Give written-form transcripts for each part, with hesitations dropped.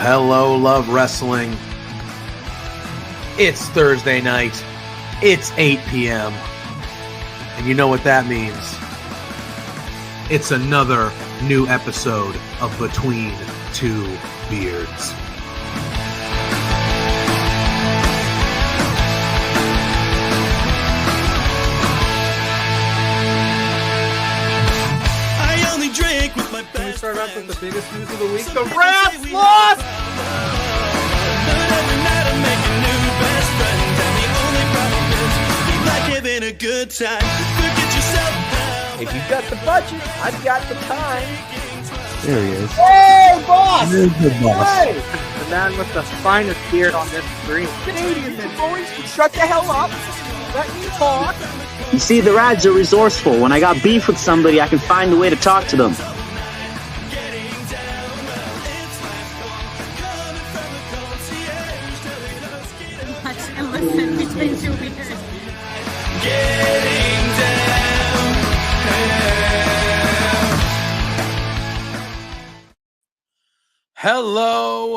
Hello, love wrestling. It's Thursday night. It's 8 p.m. And you know what that means. It's another new episode of Between Two Beards. Start off with the biggest news of the week. The Rats lost! If you've got the budget, I've got the time. There he is. Hey, boss! There's the boss. Hey! The man with the finest beard on this screen. Canadian men, boys, shut the hell up. Let me talk. You see, the Rads are resourceful. When I got beef with somebody, I can find a way to talk to them. Between two beers. Getting down. Hello,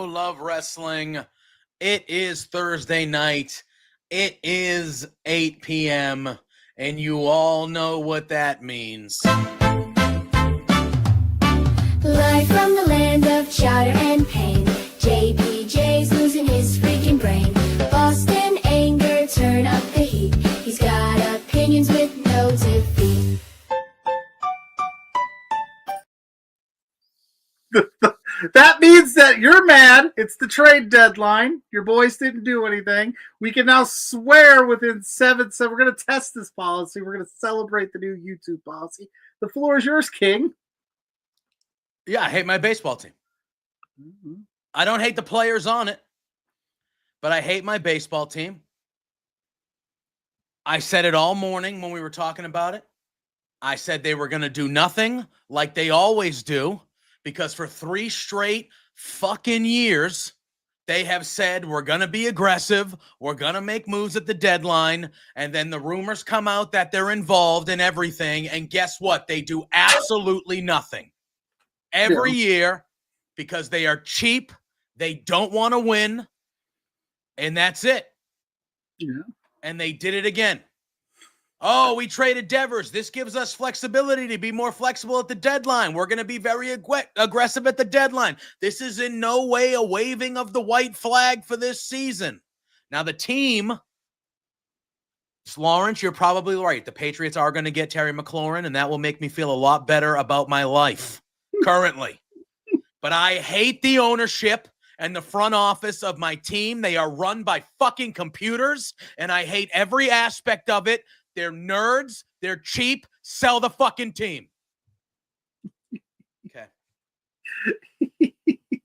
love wrestling. It is Thursday night. It is 8 p.m. And you all know what that means. Live from the land of chowder and pain, JPJ's losing his freaking brain. Boston anger, turn up the heat. He's got opinions with no defeat. That means that you're mad. It's the trade deadline. Your boys didn't do anything. We can now swear within 7 seconds. We're going to test this policy. We're going to celebrate the new YouTube policy. The floor is yours, King. Yeah, I hate my baseball team. Mm-hmm. I don't hate the players on it, but I hate my baseball team. I said it all morning when we were talking about it. I said they were going to do nothing like they always do, because for 3 straight fucking years, they have said, we're going to be aggressive, we're going to make moves at the deadline, and then the rumors come out that they're involved in everything, and guess what? They do absolutely nothing. Every year, because they are cheap, they don't want to win, and that's it. Yeah. And they did it again. Oh, we traded Devers. This gives us flexibility to be more flexible at the deadline. We're going to be very aggressive at the deadline. This is in no way a waving of the white flag for this season. Now, the team, Lawrence, you're probably right. The Patriots are going to get Terry McLaurin, and that will make me feel a lot better about my life currently. But I hate the ownership and the front office of my team. They are run by fucking computers, and I hate every aspect of it. They're nerds. They're cheap. Sell the fucking team. Okay.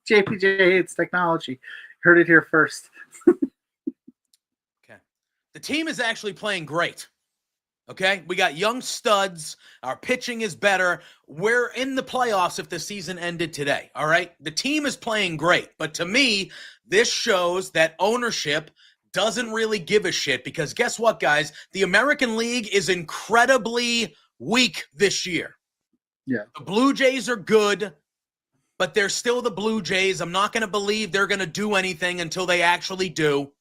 JPJ hates technology. Heard it here first. Okay. The team is actually playing great. Okay? We got young studs. Our pitching is better. We're in the playoffs if the season ended today. All right? The team is playing great. But to me, this shows that ownership doesn't really give a shit, because guess what, guys? The American League is incredibly weak this year. Yeah. The Blue Jays are good, but they're still the Blue Jays. I'm not going to believe they're going to do anything until they actually do.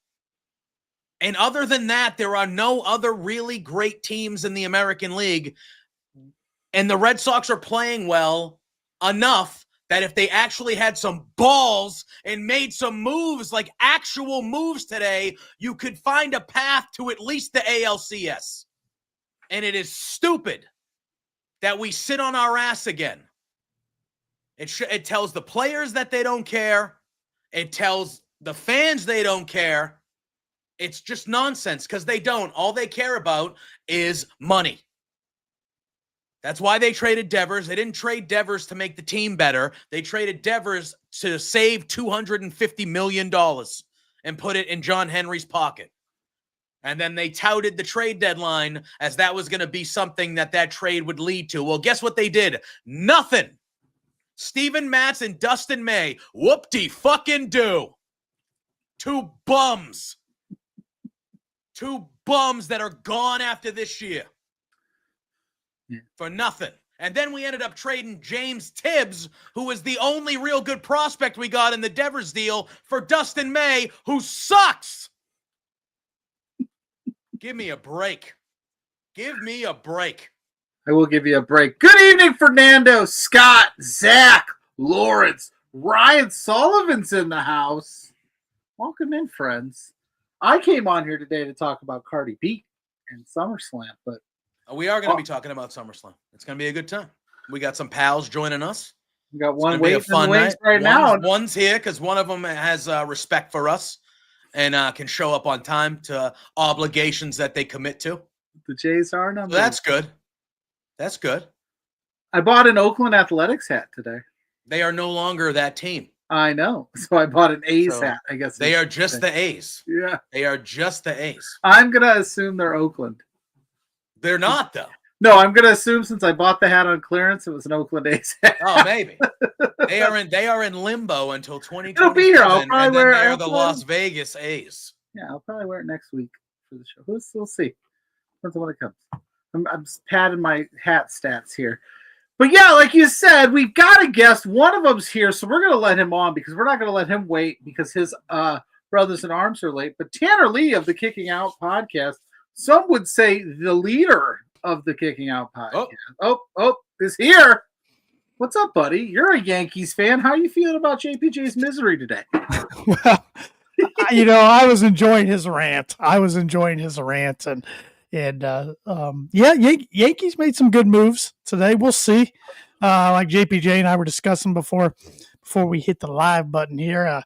And other than that, there are no other really great teams in the American League. And the Red Sox are playing well enough that if they actually had some balls and made some moves, like actual moves today, you could find a path to at least the ALCS. And it is stupid that we sit on our ass again. It tells the players that they don't care. It tells the fans they don't care. It's just nonsense because they don't. All they care about is money. That's why they traded Devers. They didn't trade Devers to make the team better. They traded Devers to save $250 million and put it in John Henry's pocket. And then they touted the trade deadline as that was going to be something that trade would lead to. Well, guess what they did? Nothing. Steven Matz and Dustin May, whoop-de-fucking-do. Two bums. Two bums that are gone after this year. For nothing. And then we ended up trading James Tibbs, who was the only real good prospect we got in the Devers deal, for Dustin May, who sucks. Give me a break. Give me a break. I will give you a break. Good evening, Fernando, Scott, Zach, Lawrence, Ryan Sullivan's in the house. Welcome in, friends. I came on here today to talk about Cardi B and SummerSlam, but we are going to be talking about SummerSlam. It's going to be a good time. We got some pals joining us. We got one waiting in the wings right now. One's here because one of them has respect for us and can show up on time to obligations that they commit to. The Jays are number. So that's good. That's good. I bought an Oakland Athletics hat today. They are no longer that team. I know. So I bought an A's hat, I guess. They are just the A's. Yeah. They are just the A's. I'm going to assume they're Oakland. They're not, though. No, I'm going to assume since I bought the hat on clearance, it was an Oakland A's hat. Oh, maybe. They are in limbo until 2020. It'll be here. I'll probably wear it. They are the Las Vegas A's. Yeah, I'll probably wear it next week for the show. We'll see. Depends on when it comes. I'm padding my hat stats here. But yeah, like you said, we've got a guest. One of them's here, so we're going to let him on because we're not going to let him wait because his brothers in arms are late. But Tanner Lee of the Kicking Out podcast, some would say the leader of the Kicking Out podcast. Oh, is here. What's up, buddy? You're a Yankees fan. How are you feeling about JPJ's misery today? Well, I was enjoying his rant. Yankees made some good moves today. We'll see. Like JPJ and I were discussing before we hit the live button here.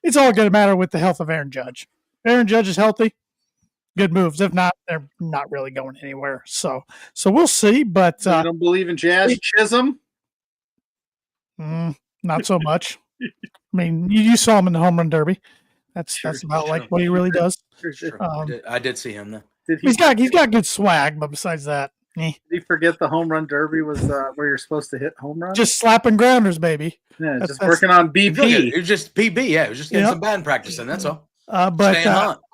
It's all going to matter with the health of Aaron Judge. Aaron Judge is healthy. Good moves. If not, they're not really going anywhere. So we'll see. But you don't believe in Jazz Chisholm? Not so much. I mean, you saw him in the home run derby. That's about like what he really does. Sure. I did see him there. He's got good swag, but besides that, Did he forget the home run derby was where you're supposed to hit home runs? Just slapping grounders, baby. Yeah, just working on BP. It was just PB. Yeah, it was just getting some batting practice in. That's all. But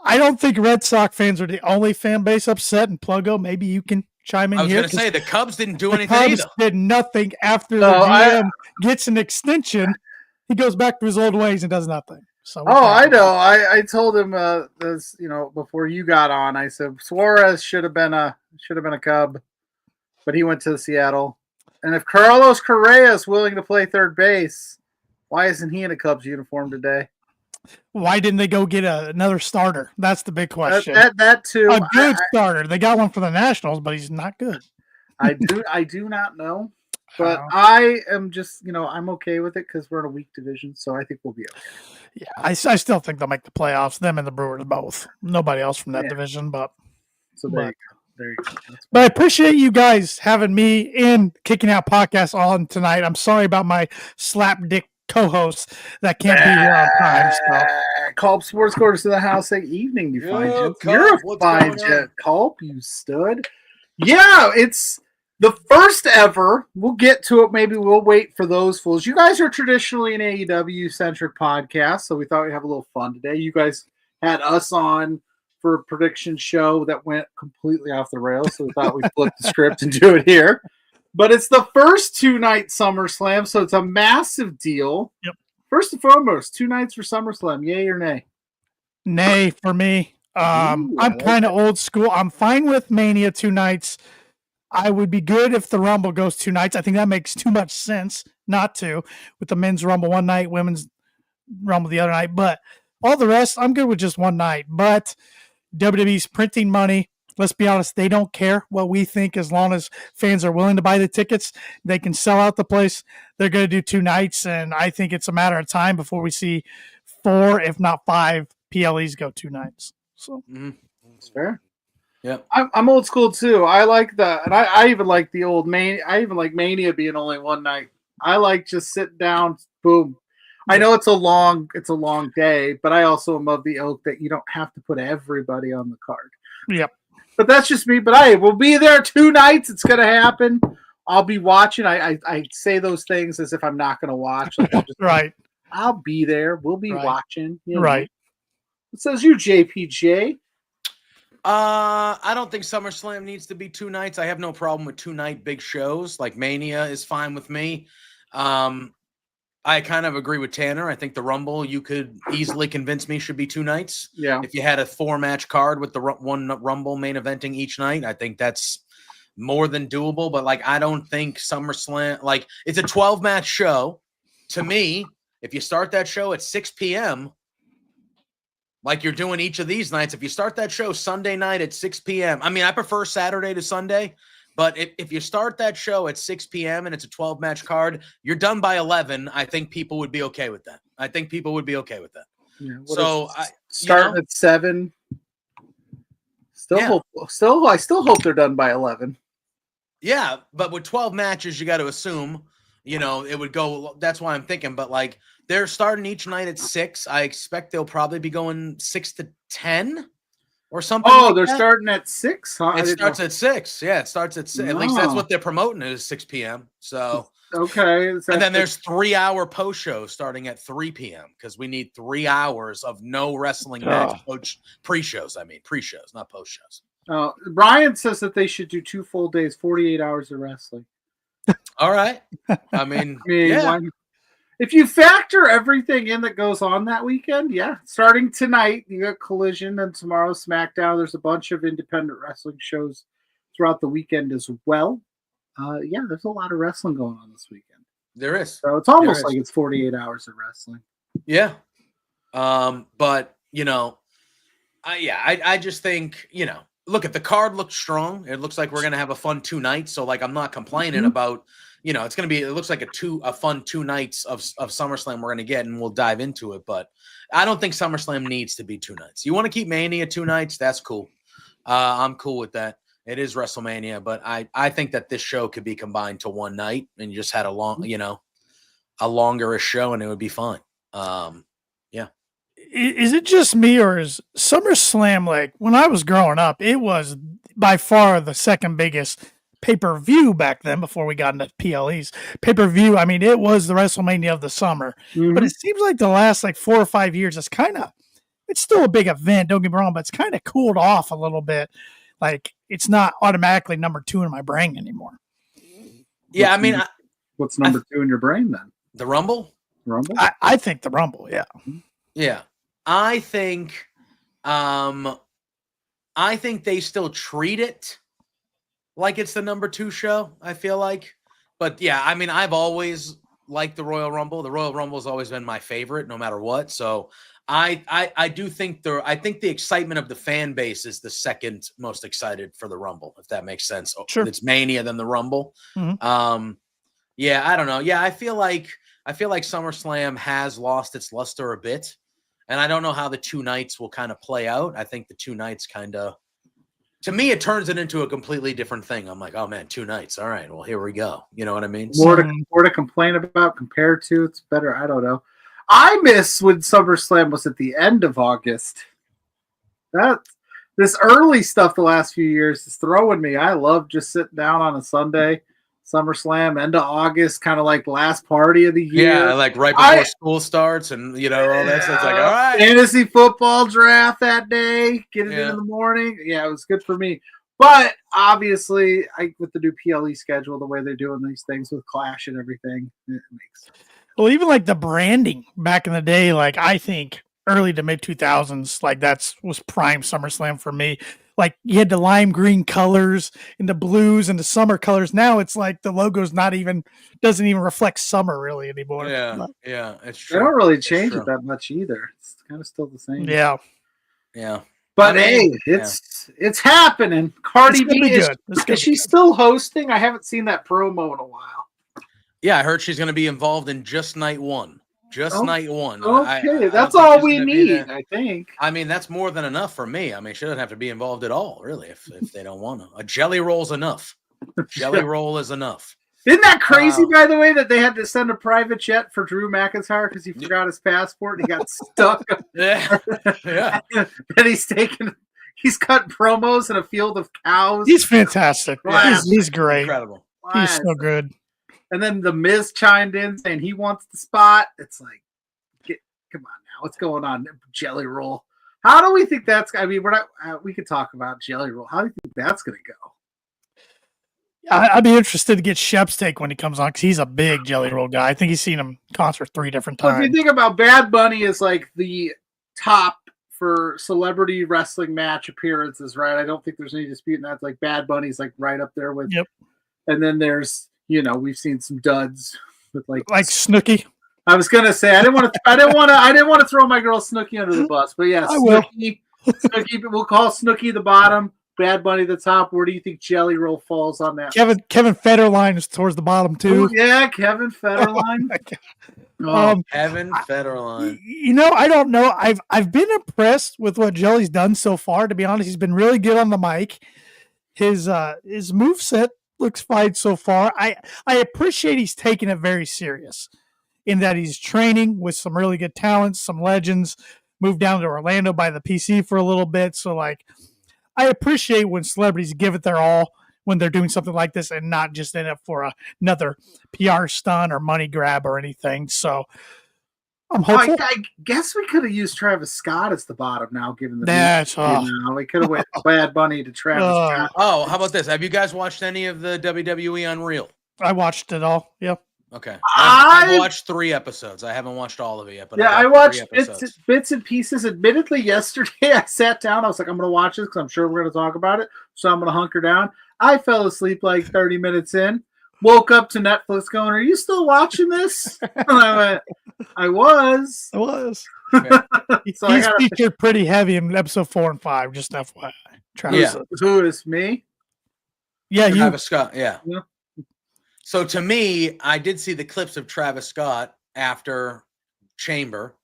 I don't think Red Sox fans are the only fan base upset. And Pluggo, maybe you can chime in here. I was going to say the Cubs didn't do anything Cubs either. Did nothing after the GM gets an extension. He goes back to his old ways and does nothing. So I know. I told him this, before you got on. I said Suarez should have been a Cub, but he went to Seattle. And if Carlos Correa is willing to play third base, why isn't he in a Cubs uniform today? Why didn't they go get another starter? That's the big question. That too. A good starter. They got one for the Nationals, but he's not good. I do not know. But I am just, I'm okay with it because we're in a weak division, so I think we'll be okay. Yeah, I still think they'll make the playoffs, them and the Brewers both. Nobody else from that division, but. So there you go. But I appreciate you guys having me in Kicking Out Podcast on tonight. I'm sorry about my slap dick co-host that can't be here on time. So. Culp Sports Quarters to the house. Say evening, you fine gents. You're a fine jet, Culp. You stood. Yeah, it's the first ever. We'll get to it. Maybe we'll wait for those fools. You guys are traditionally an AEW-centric podcast, so we thought we'd have a little fun today. You guys had us on for a prediction show that went completely off the rails, so we thought we'd flip the script and do it here. But it's the first two-night SummerSlam, so it's a massive deal. Yep. First and foremost, 2 nights for SummerSlam, yay or nay? Nay for me. I'm kind of old school. I'm fine with Mania 2 nights. I would be good if the Rumble goes 2 nights. I think that makes too much sense not to, with the men's Rumble one night, women's Rumble the other night. But all the rest, I'm good with just 1 night. But WWE's printing money. Let's be honest, they don't care what we think as long as fans are willing to buy the tickets. They can sell out the place. They're going to do 2 nights, and I think it's a matter of time before we see 4, if not 5, PLEs go 2 nights. So That's fair. Yeah. I'm old school too. I like and I even like the old Mania. I even like Mania being only one night. I like just sitting down, boom. I know it's a long day, but I also am of the ilk that you don't have to put everybody on the card. Yep. But that's just me. But hey, we'll be there 2 nights. It's gonna happen. I'll be watching. I say those things as if I'm not gonna watch. Like Right. I'll be there. We'll be Right. watching. You know. Right. It says you, JPJ. I don't think SummerSlam needs to be 2 nights. I have no problem with 2-night big shows. Like Mania is fine with me. I kind of agree with Tanner. I think the Rumble, you could easily convince me, should be 2 nights. Yeah. If you had a 4-match card with the one Rumble main eventing each night, I think that's more than doable. But like, I don't think SummerSlam, like, it's a 12-match show. To me, if you start that show at 6 p.m., like you're doing each of these nights, if you start that show Sunday night at 6 p.m., I mean, I prefer Saturday to Sunday, but if you start that show at 6 p.m. and it's a 12-match card, you're done by 11. I think people would be okay with that. Yeah, So starting at 7. I still hope they're done by 11. Yeah, but with 12 matches, you got to assume, it would go. That's why I'm thinking. But like, they're starting each night at 6. I expect they'll probably be going 6 to 10 or something. Oh, like they're that. starting at 6, huh? It starts at 6. Yeah, it starts at 6. At least that's what they're promoting is 6 p.m. So okay, and then there's 3-hour post shows starting at 3 p.m. because we need 3 hours of no wrestling match pre-shows. I mean, pre-shows, not post shows. Brian says that they should do 2 full days, 48 hours of wrestling. All right. I mean yeah. If you factor everything in that goes on that weekend, yeah. Starting tonight, you got Collision, and tomorrow SmackDown. There's a bunch of independent wrestling shows throughout the weekend as well. Yeah, there's a lot of wrestling going on this weekend. There is. So it's almost like it's 48 hours of wrestling. Yeah. But I just think, look, at the card looks strong. It looks like we're gonna have a fun 2 nights. So like, I'm not complaining about, it's gonna be. It looks like a fun 2 nights of SummerSlam we're gonna get, and we'll dive into it. But I don't think SummerSlam needs to be 2 nights. You want to keep Mania 2 nights? That's cool. I'm cool with that. It is WrestleMania, but I think that this show could be combined to 1 night, and you just had a longer show, and it would be fine. Yeah. Is it just me, or is SummerSlam, like when I was growing up, it was by far the second biggest pay-per-view back then before we got into PLEs. Pay-per-view, I mean, it was the WrestleMania of the summer. Mm-hmm. But it seems like the last 4 or 5 years, it's still a big event, don't get me wrong, but it's kind of cooled off a little bit. Like, it's not automatically number 2 in my brain anymore. Yeah, what's number 2 in your brain then? The Rumble? Rumble? I think the Rumble, yeah. Yeah. I think they still treat it like it's the number 2 show, I feel like. But yeah, I've always liked the Royal Rumble. The Royal Rumble has always been my favorite, no matter what. So I do think the excitement of the fan base is the second most excited for the Rumble, if that makes sense. Sure. It's Mania than the Rumble. Mm-hmm. Yeah, I don't know. Yeah, I feel like SummerSlam has lost its luster a bit. And I don't know how the 2 nights will kind of play out. I think the 2 nights to me, it turns it into a completely different thing. I'm like, oh man, 2 nights. All right, well, here we go. You know what I mean? More to complain about compared to. It's better. I don't know. I miss when SummerSlam was at the end of August. This early stuff the last few years is throwing me. I love just sitting down on a Sunday. SummerSlam, end of August, kind of like last party of the year. Yeah, like right before school starts, and all that. So it's like, all right, fantasy football draft that day. Get it in the morning. Yeah, it was good for me. But obviously, with the new PLE schedule, the way they're doing these things with Clash and everything, it makes sense. Well, even like the branding back in the day, like I think early to mid 2000s, like was prime SummerSlam for me. Like you had the lime green colors and the blues and the summer colors. Now it's like the logo's doesn't even reflect summer really anymore. Yeah, yeah, it's true. They don't really change it that much either. It's kind of still the same. Yeah, yeah. But it's happening. Cardi B is she still hosting? I haven't seen that promo in a while. Yeah, I heard she's going to be involved in just night 1. Just Oh, night one. Okay, I that's don't think all she's we gonna be need, there. I think. I mean, that's more than enough for me. I mean, she doesn't have to be involved at all, really, if they don't want to. A jelly roll's enough. Jelly roll is enough. Isn't that crazy, by the way, that they had to send a private jet for Drew McIntyre because he forgot his passport and he got stuck? Yeah. Yeah. And he's cut promos in a field of cows. He's fantastic. Yeah. He's great. Incredible. He's so good. And then the Miz chimed in saying he wants the spot. It's like, come on now, what's going on? Jelly roll. How do we think that's? I mean, we're not. We could talk about jelly roll. How do you think that's going to go? I'd be interested to get Shep's take when he comes on because he's a big jelly roll guy. I think he's seen him in concert 3 different Well, times. if you think about Bad Bunny as like the top for celebrity wrestling match appearances, right? I don't think there's any dispute in that. Like Bad Bunny's like right up there with. Yep. And then there's we've seen some duds with like Snooki. I was gonna say I didn't want to throw my girl Snooki under the bus, but yeah, I will. Snooki, we'll call Snooki the bottom, Bad Bunny the top. Where do you think Jelly Roll falls on that? Kevin Federline is towards the bottom too. Ooh, yeah, Kevin Federline. Kevin Federline. I don't know. I've been impressed with what Jelly's done so far. To be honest, he's been really good on the mic. His moveset looks fine so far. I appreciate he's taking it very serious in that he's training with some really good talents, some legends. Moved down to Orlando by the PC for a little bit. So, like, I appreciate when celebrities give it their all when they're doing something like this and not just in it for another PR stunt or money grab or anything. So, I'm hopeful. I guess we could have used Travis Scott as the bottom now, given the we could have went Bad Bunny to Travis Scott. Oh, how about this? Have you guys watched any of the WWE Unreal? I watched it all. Yep. Okay. I've watched 3 episodes. I haven't watched all of it yet, but I watched bits and pieces. Admittedly, yesterday I sat down. I was like, I'm going to watch this because I'm sure we're going to talk about it. So I'm going to hunker down. I fell asleep like 30 minutes in. Woke up to Netflix going, "Are you still watching this?" And I went, I was. So he's featured pretty heavy in episode 4 and 5, just FYI. Yeah. Who is me? Yeah, you. Travis Scott, yeah. So to me, I did see the clips of Travis Scott after Chamber,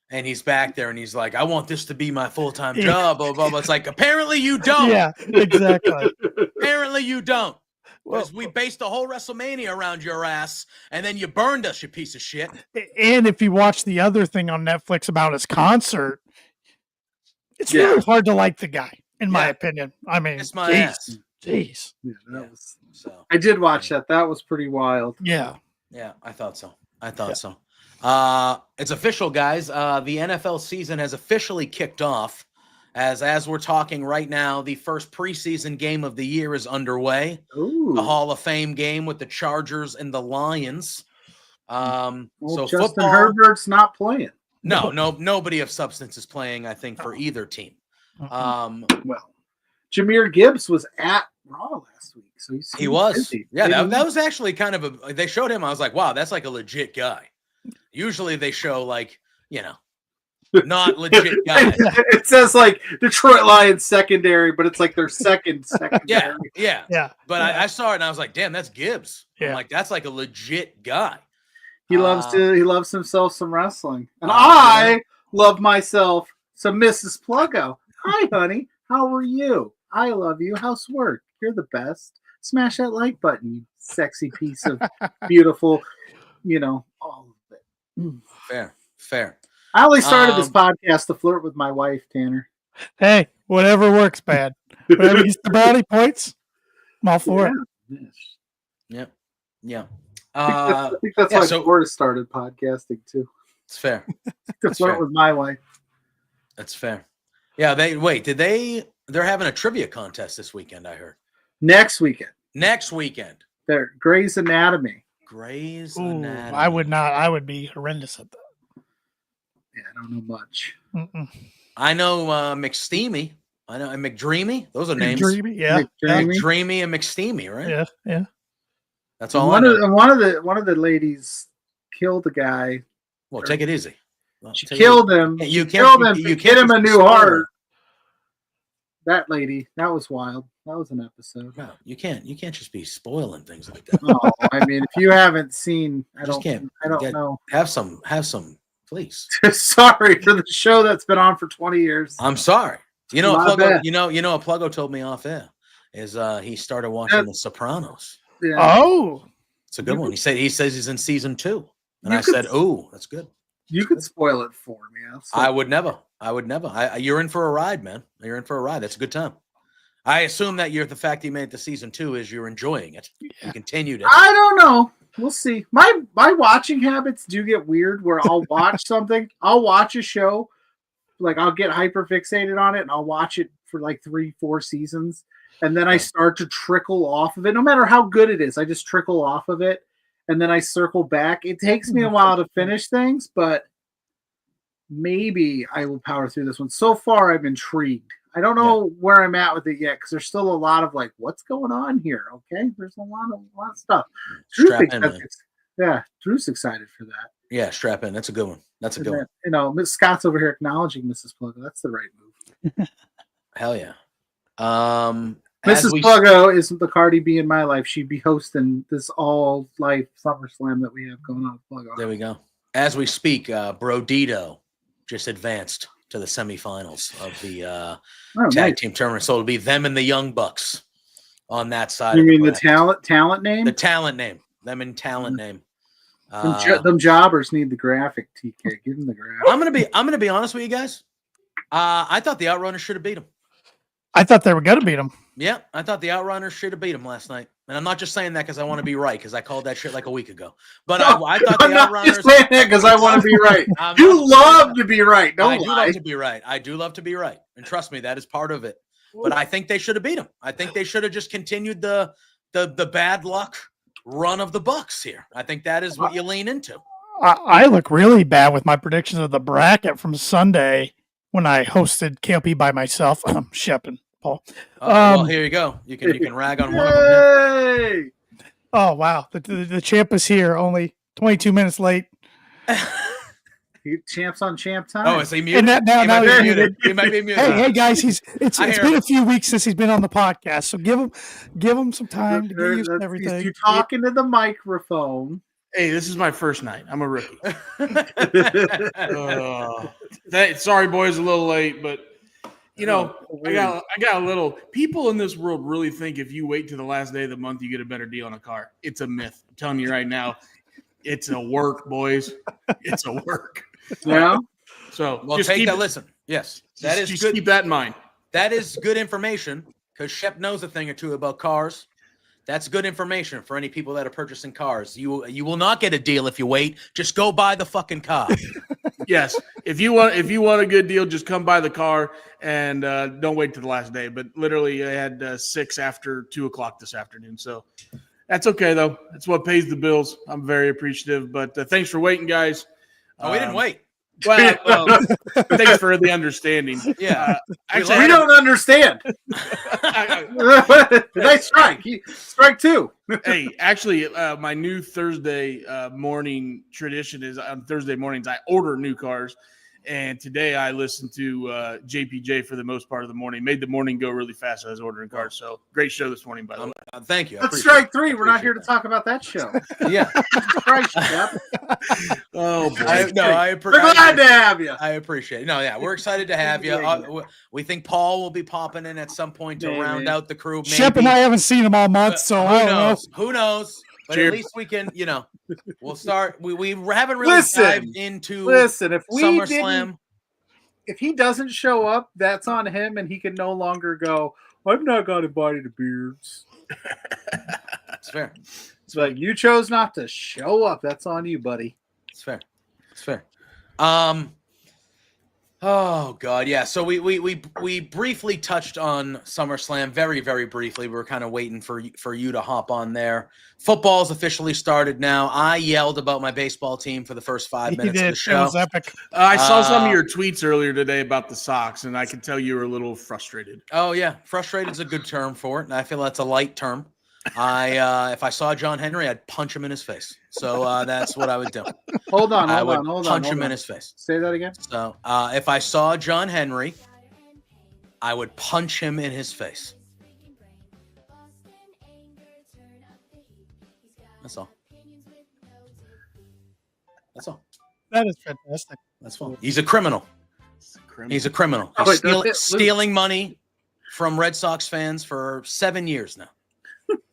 and he's back there and he's like, I want this to be my full-time job, blah, blah, blah. It's like, apparently you don't. Yeah, exactly. Apparently you don't. Because we based the whole WrestleMania around your ass, and then you burned us, you piece of shit. And if you watch the other thing on Netflix about his concert, it's really hard to like the guy, in my opinion. I mean, it's my ass. Jeez. I did watch that. That was pretty wild. Yeah. Yeah, I thought so. So. It's official, guys. The NFL season has officially kicked off. As we're talking right now, the first preseason game of the year is underway. Ooh. The Hall of Fame game with the Chargers and the Lions. So Justin football, Herbert's not playing. No, nobody of substance is playing, I think, for either team. Well, Jahmyr Gibbs was at Raw last week, so he was. Busy. Yeah, that was actually kind of they showed him. I was like, wow, that's like a legit guy. Usually they show like, not legit guys. It says like Detroit Lions secondary, but it's like their second secondary. Yeah. But I saw it and I was like, damn, that's Gibbs. Yeah. I'm like, that's like a legit guy. He loves himself some wrestling. And I love myself some Mrs. Pluggo. Hi, honey. How are you? I love you. How's work? You're the best. Smash that like button, you sexy piece of beautiful, all of it. Fair. I only started this podcast to flirt with my wife, Tanner. Hey, whatever works, bad. Whatever gets the brownie points, I'm all for it. Yeah. I think that's why Forrest started podcasting too. It's fair. To flirt with my wife. That's fair. Yeah, they're having a trivia contest this weekend, I heard. Next weekend. They're Grey's Anatomy. Anatomy. I would not. I would be horrendous at that. Yeah, I don't know much. I know McSteamy. I know McDreamy. Those are names. McDreamy, yeah. McDreamy and McSteamy, right? Yeah. That's all. One of the ladies killed a guy. Well, take it easy. She killed him. You killed him to get him a new heart. That lady, that was wild. That was an episode. No, you can't just be spoiling things like that. No, I mean, if you haven't seen, I Just don't can't know. Have some, please. Sorry for the show that's been on for 20 years. I'm sorry. You know, My bad. a Pluggo told me off air is he started watching The Sopranos. Yeah. Oh, It's a good one. He says he's in season 2, and You I could- said, "Oh, that's good." You could spoil it for me. I would never. You're in for a ride, man. You're in for a ride. That's a good time. I assume that the fact you made it to season 2 is you're enjoying it. You continued it. I don't know. We'll see. My watching habits do get weird where I'll watch something. I'll watch a show, like I'll get hyper fixated on it and I'll watch it for like 3-4 seasons. And then I start to trickle off of it. No matter how good it is, I just trickle off of it. And then I circle back. It takes me a while to finish things, but maybe I will power through this one. So far, I'm intrigued. I don't know where I'm at with it yet because there's still a lot of like, what's going on here? Okay, there's a lot of stuff. Drew's excited for that. Yeah, strap in. That's a good one. That's a good one. You know, Miss Scott's over here acknowledging Mrs. Pluggo. That's the right move. Hell yeah. Mrs. Pluggo isn't the Cardi B in my life. She'd be hosting this all life SummerSlam that we have going on with Pluggo. There we go. As we speak, Brodito just advanced to the semifinals of the tag team tournament. So it'll be them and the Young Bucks on that side. You mean the talent name? The talent name. Them in talent name. Them jobbers need the graphic, TK. Give them the graphic. I'm gonna be honest with you guys. I thought the Outrunners should have beat them. I thought they were going to beat them. Yeah, I thought the Outrunners should have beat them last night. And I'm not just saying that because I want to be right, because I called that shit like a week ago. But I thought the Outrunners. I'm not saying that because I want to be right. You love to be right. Don't lie. I do love to be right. I do love to be right. And trust me, that is part of it. But I think they should have beat them. I think they should have just continued the bad luck run of the Bucks here. I think that is what you lean into. I look really bad with my predictions of the bracket from Sunday when I hosted KLP by myself. Shepard Paul. Well, here you go. You can rag on one of them. Hey! Oh wow, the champ is here. Only 22 minutes late. Champs on champ time. Oh, is he muted? Now he's muted. He might be muted. Hey guys, it's been a few weeks since he's been on the podcast, so give him some time to get used to everything. You're talking to the microphone. Hey, this is my first night. I'm a rookie. Sorry, boys, a little late, but you know, I got a little. People in this world really think if you wait to the last day of the month, you get a better deal on a car. It's a myth. I'm telling you right now, it's a work, boys. It's a work. Yeah. So, well, take that. Listen, yes, that is just good. Keep that in mind. That is good information because Shep knows a thing or two about cars. That's good information for any people that are purchasing cars. You will not get a deal if you wait. Just go buy the fucking car. Yes, if you want a good deal, just come buy the car and don't wait to the last day. But literally, I had 6 after 2:00 this afternoon, so that's okay though. That's what pays the bills. I'm very appreciative. But thanks for waiting, guys. Oh, we didn't wait. Well, thanks for the understanding. Yeah, actually, we don't understand. Nice strike. Strike 2. Hey, actually, my new Thursday morning tradition is on Thursday mornings I order new cars, and today I listened to JPJ for the most part of the morning. Made the morning go really fast as I was ordering cars. So great show this morning, by the way. Thank you. That's strike 3. We're not here to talk about that show. Yeah. Christ, Jeff. Oh boy. We're glad to have you. I appreciate it. No, yeah, we're excited to have you. We think Paul will be popping in at some point to round out the crew. Shep and I haven't seen him all month, so I don't know. Who knows? But at least we can, we'll start. We haven't really dived into if SummerSlam. If he doesn't show up, that's on him, and he can no longer go, I've not got invited to Beards. It's fair. It's like, you chose not to show up. That's on you, buddy. It's fair. It's fair. Oh God, yeah. So we briefly touched on SummerSlam, very, very briefly. We were kind of waiting for you to hop on there. Football's officially started now. I yelled about my baseball team for the first 5 minutes of the show. It was epic. I saw some of your tweets earlier today about the Sox, and I can tell you were a little frustrated. Oh yeah, frustrated is a good term for it, and I feel that's a light term. If I saw John Henry, I'd punch him in his face. So that's what I would do. Hold on. Punch him in his face. Say that again. So if I saw John Henry, I would punch him in his face. That's all. That's all. That is fantastic. That's all. He's a criminal. He's a criminal. Oh, He's wait, stealing money from Red Sox fans for 7 years now.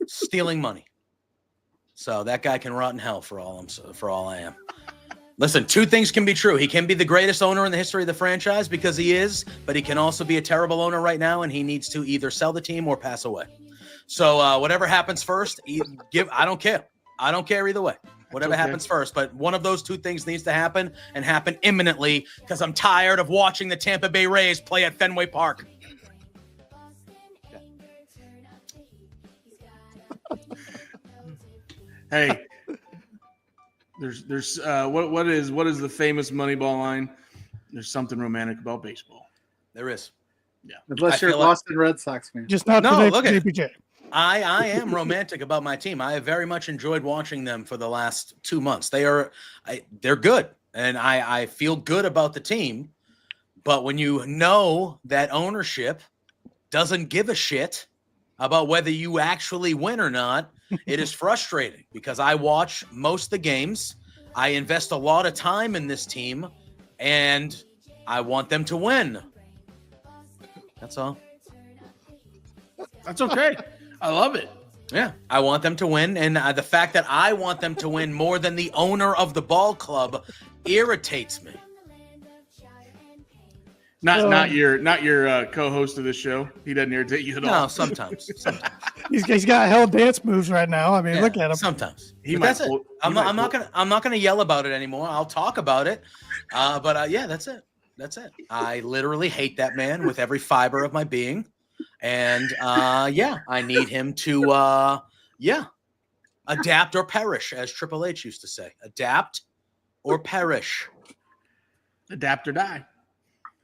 Stealing money. So that guy can rot in hell for all I am. Listen, two things can be true. He can be the greatest owner in the history of the franchise because he is, but he can also be a terrible owner right now, and he needs to either sell the team or pass away. So whatever happens first, I don't care. I don't care either way. Whatever happens first, but one of those two things needs to happen and happen imminently because I'm tired of watching the Tampa Bay Rays play at Fenway Park. Hey, there's what is the famous Moneyball line? There's something romantic about baseball. There is. Yeah. Unless you're a Boston Red Sox fan. Just not No, today, look at JPJ. I am romantic about my team. I have very much enjoyed watching them for the last 2 months. They're good, and I feel good about the team. But when you know that ownership doesn't give a shit about whether you actually win or not, it is frustrating because I watch most of the games. I invest a lot of time in this team, and I want them to win. That's all. That's okay. I love it. Yeah, I want them to win, and the fact that I want them to win more than the owner of the ball club irritates me. Not your co-host of this show. He doesn't irritate you at all. No, sometimes. He's got hell dance moves right now. I mean, Yeah, look at him. Sometimes. He But might that's it. pull- I'm not gonna yell about it anymore. I'll talk about it. But yeah, that's it. That's it. I literally hate that man with every fiber of my being. And yeah, I need him to adapt or perish, as Triple H used to say. Adapt or perish. Adapt or die.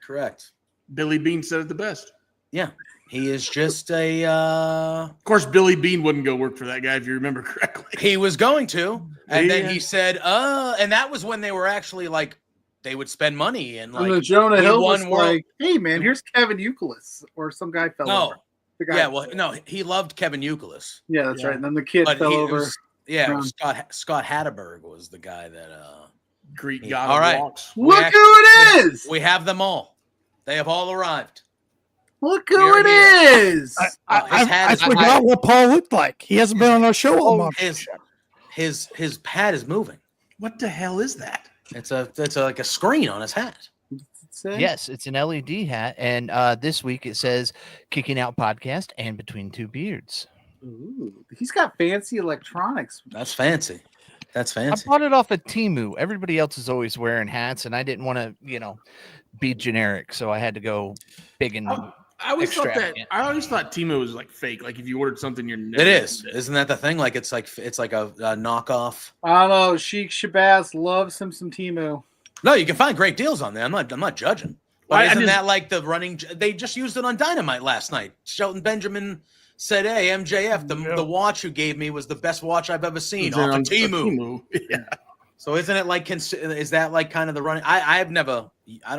Correct. Billy Bean said it the best. Yeah. He is just a Of course, Billy Bean wouldn't go work for that guy if you remember correctly. he was going to, and then Yeah. he said, and that was when they were actually like they would spend money and like And then Jonah we Hill was won world- like, "Hey man, here's Kevin Euclid," or some guy fell over. No. The guy, Yeah, well, no, he loved Kevin Euclid. yeah, that's Yeah. right. And then the kid But fell it over. was, yeah, it was Um, Scott Hatterberg was the guy that Greek Yeah. god All of right. walks. Look actually- who it is! we have them all. They have all arrived. Look who Here it he is! I forgot what Paul looked like. He hasn't been on our show all month. His pad is moving. What the hell is that? It's like a screen on his hat. Yes, it's an LED hat, and this week it says "Kicking Out Podcast" and "Between Two Beards." Ooh, he's got fancy electronics. That's fancy. That's I fancy. bought it off of Temu. Everybody else is always wearing hats, and I didn't want to, be generic, so I had to go big and. I always Extravagant. thought Timo was like fake. Like if you ordered something, you're It is. Isn't that the thing? Like it's like a knockoff. I don't know. Sheik Shabazz loves him some Temu. No, you can find great deals on there. I'm not judging. But I isn't just- that like the running? They just used it on Dynamite last night. Shelton Benjamin said, "Hey, MJF, the watch you gave me was the best watch I've ever seen off of Temu." Yeah. So isn't it like is that like kind of the running? I don't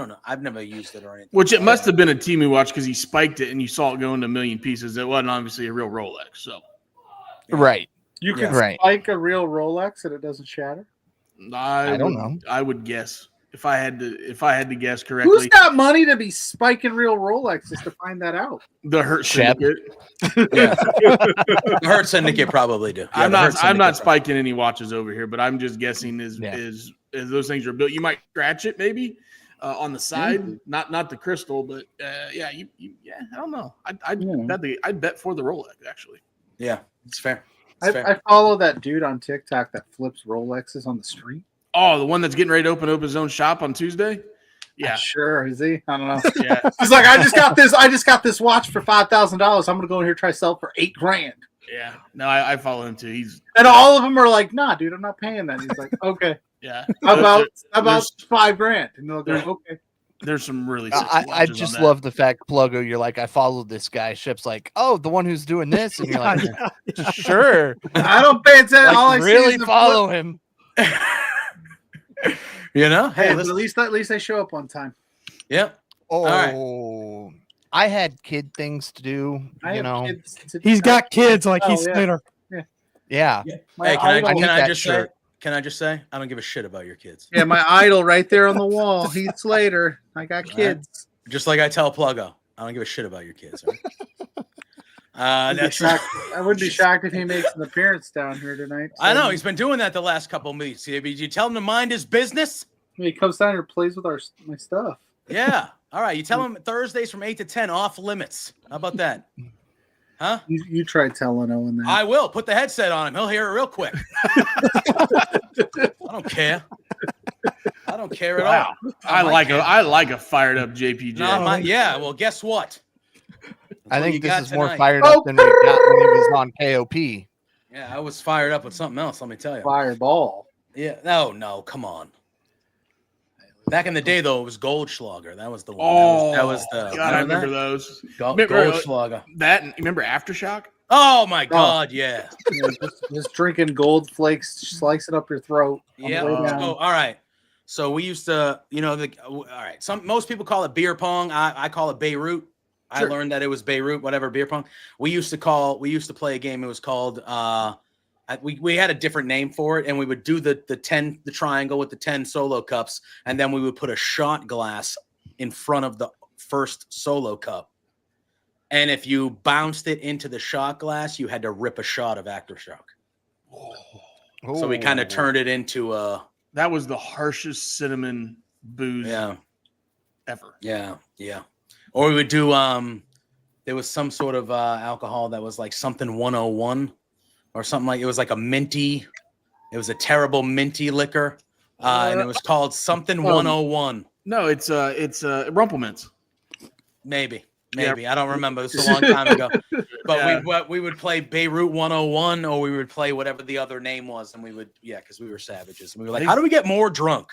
know. I've never used it or anything. Which it must have been a Temu watch because he spiked it and you saw it go into a million pieces. It wasn't obviously a real Rolex. So Right. You can Right. spike a real Rolex and it doesn't shatter. I don't know. I would guess if I had to guess correctly. Who's got money to be spiking real Rolexes to find that out? The Hurt Shep. Syndicate. Yeah. The Hurt Syndicate probably do. Yeah, I'm the Hurt not Syndicate spiking any watches over here, but I'm just guessing as those things are built. You might scratch it maybe on the side, not the crystal, but yeah, I don't know. I'd bet for the Rolex actually. Yeah, it's fair. It's fair. I follow that dude on TikTok that flips Rolexes on the street. Oh, the one that's getting ready to open his own shop on Tuesday. Yeah, Sure, is he? I don't know. yeah. He's like, I just got this watch for $5,000. I'm gonna go in here and try to sell it for $8,000. Yeah, no, I follow him too. He's And all of them are like, nah, dude, I'm not paying that. He's like, okay, yeah. how about there's- $5,000? And they'll go, there's- okay. There's some really. Sexy I watches on just that. love the fact, Pluggo, you're like, I followed this guy. Ship's like, oh, the one who's doing this. And you're like, sure. I don't pay attention. Like, all I see really is the follow flip. him. Hey, Hey, but listen. at least I show up on time. Yeah. Oh, right. I had kid things to do. I have kids. He's got kids like Oh, Heath yeah. Slater. Yeah. Hey, idol- can I that just shirt. say? Can I just say? I don't give a shit about your kids. Yeah, my idol right there on the wall, Heath Slater. I got kids. Just like I tell Pluggo, I don't give a shit about your kids. Right? I wouldn't be shocked if he makes an appearance down here tonight. I know he's been doing that the last couple of weeks. You tell him to mind his business. He comes down here and plays with my stuff. Yeah. All right. You tell him Thursdays from 8 to 10 off limits. How about that? Huh? You try telling Owen that. I will. Put the headset on him. He'll hear it real quick. I don't care. I don't care at all. I like a fired up JPJ. Yeah. Well, guess what? I what you think this got is more tonight. fired up than we got when he was on KOP. Yeah, I was fired up with something else. Let me tell you. Fireball. Yeah. No. Come on. Back in the day, though, it was Goldschlager. That was the one. Oh, that was the. God, I remember those. Goldschlager. Remember Aftershock? Oh my God! Yeah. Just drinking gold flakes, slicing up your throat. Yeah. All right. So we used to, all right. Most people call it beer pong. I call it Beirut. Sure. I learned that it was Beirut, whatever, beer pong. We used to play a game. It was called. We had a different name for it, and we would do the triangle with the 10 solo cups, and then we would put a shot glass in front of the first solo cup. And if you bounced it into the shot glass, you had to rip a shot of Aftershock. Oh. So we kind of turned it into a. That was the harshest cinnamon booze ever. Yeah. Or we would do there was some sort of alcohol that was like something 101 or something like it was like a minty. It was a terrible minty liquor. And it was called something 101. No, it's Rumplemints. Maybe. I don't remember. This was a long time ago. But we would play Beirut 101 or we would play whatever the other name was. And we would, because we were savages. And we were like, how do we get more drunk?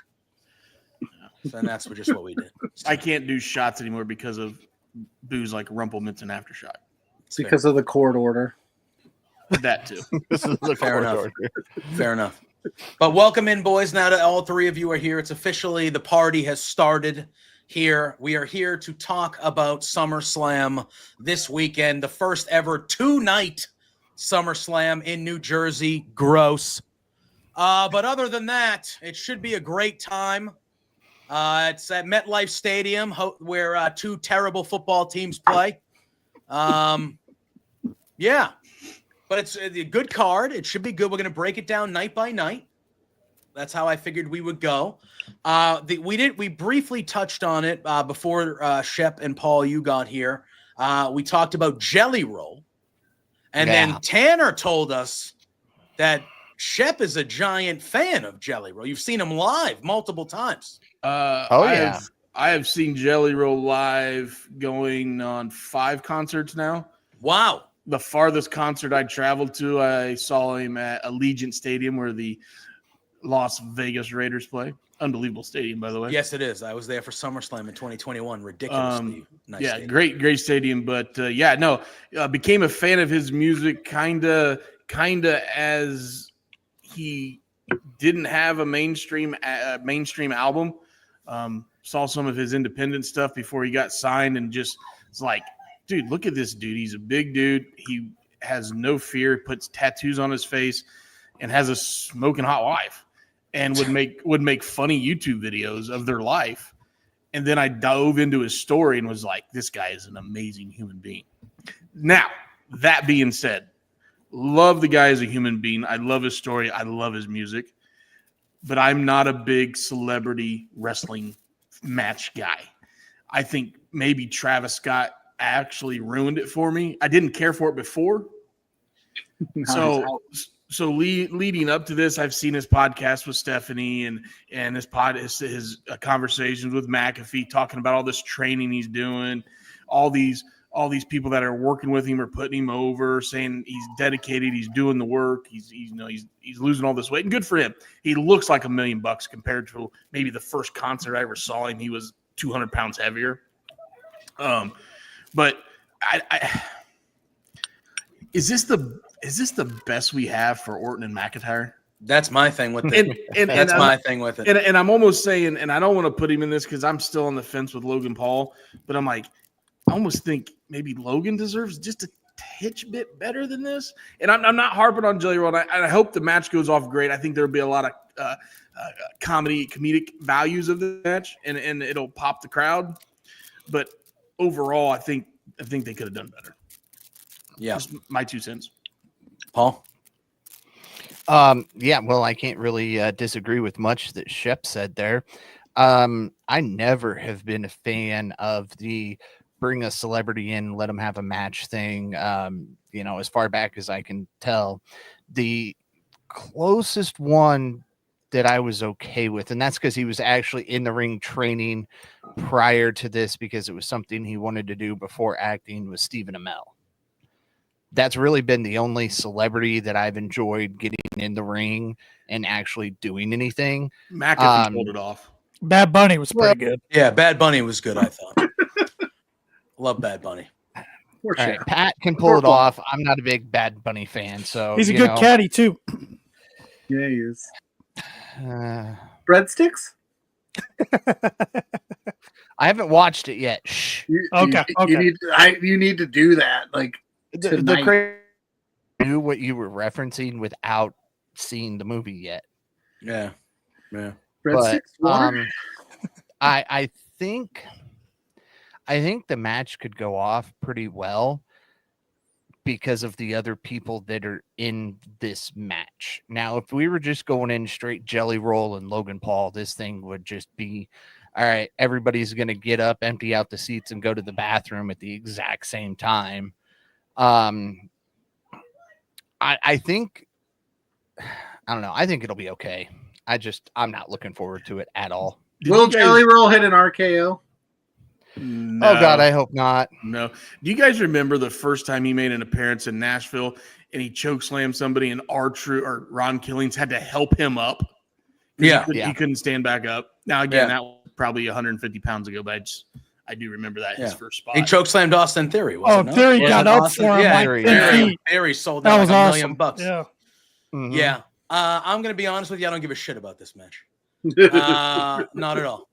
So and that's just what we did. I can't do shots anymore because of booze like Rumplemints and Aftershock. It's because of the court order. That too. This is the Fair enough. Fair enough. But welcome in, boys. Now that all three of you are here, it's officially the party has started here. We are here to talk about SummerSlam this weekend, the first ever 2-night SummerSlam in New Jersey. Gross. But other than that, it should be a great time. It's at MetLife Stadium where two terrible football teams play. Yeah. But it's a good card. It should be good. We're going to break it down night by night. That's how I figured we would go. We briefly touched on it before Shep and Paul, you got here. We talked about Jelly Roll. And then Tanner told us that Shep is a giant fan of Jelly Roll. You've seen him live multiple times. I have seen Jelly Roll live going on 5 concerts now. Wow. The farthest concert I traveled to, I saw him at Allegiant Stadium where the Las Vegas Raiders play. Unbelievable stadium, by the way. Yes, it is. I was there for SummerSlam in 2021. Ridiculously nice. Yeah, stadium. great stadium. But became a fan of his music kind of as he didn't have a mainstream album. Saw some of his independent stuff before he got signed and just it's like, dude, look at this dude. He's a big dude. He has no fear, puts tattoos on his face, and has a smoking hot wife, and would make funny YouTube videos of their life. And then I dove into his story and was like, this guy is an amazing human being. Now, that being said, love the guy as a human being. I love his story. I love his music. But I'm not a big celebrity wrestling match guy. I think maybe Travis Scott actually ruined it for me. I didn't care for it before. So leading up to this, I've seen his podcast with Stephanie and his conversations with McAfee, talking about all this training he's doing, all these people that are working with him or putting him over, saying he's dedicated, he's doing the work, he's losing all this weight, and good for him. He looks like $1 million compared to maybe the first concert I ever saw him. He was 200 pounds heavier. But is this the best we have for Orton and McIntyre? That's my thing with it. That's my thing with it. And I'm almost saying, and I don't want to put him in this because I'm still on the fence with Logan Paul, but I'm like, I almost think maybe Logan deserves just a hitch bit better than this. And I'm not harping on Jelly Roll. I hope the match goes off great. I think there'll be a lot of comedic values of the match, and it'll pop the crowd. But overall, I think they could have done better. Yeah, just my 2 cents. Paul. Yeah, well, I can't really disagree with much that Shep said there. I never have been a fan of the bring a celebrity in, let them have a match thing. As far back as I can tell, the closest one that I was okay with, and that's because he was actually in the ring training prior to this because it was something he wanted to do before acting, was Stephen Amell. That's really been the only celebrity that I've enjoyed getting in the ring and actually doing anything. McAfee pulled it off. Bad Bunny was pretty good. Yeah, Bad Bunny was good, I thought. Love Bad Bunny. All right, Pat can pull it off. I'm not a big Bad Bunny fan, so he's a good caddy too. Yeah, he is. Breadsticks? I haven't watched it yet. Shh. Okay. You need to do that. Like the knew what you were referencing without seeing the movie yet. Yeah. Breadsticks, water? I think the match could go off pretty well because of the other people that are in this match. Now, if we were just going in straight Jelly Roll and Logan Paul, this thing would just be, all right, everybody's going to get up, empty out the seats, and go to the bathroom at the exact same time. I think, I don't know. I think it'll be okay. I'm not looking forward to it at all. Will Jelly Roll hit an RKO? No. Oh God, I hope not. No. Do you guys remember the first time he made an appearance in Nashville and he chokeslammed somebody and R-Truth or Ron Killings had to help him up? Yeah. He couldn't stand back up. Now again, that was probably 150 pounds ago, but I do remember that his first spot. He chokeslammed Austin Theory. Theory got up for him. Theory sold that out was like awesome. $1 million. Yeah. Mm-hmm. Yeah. I'm gonna be honest with you. I don't give a shit about this match. Not at all.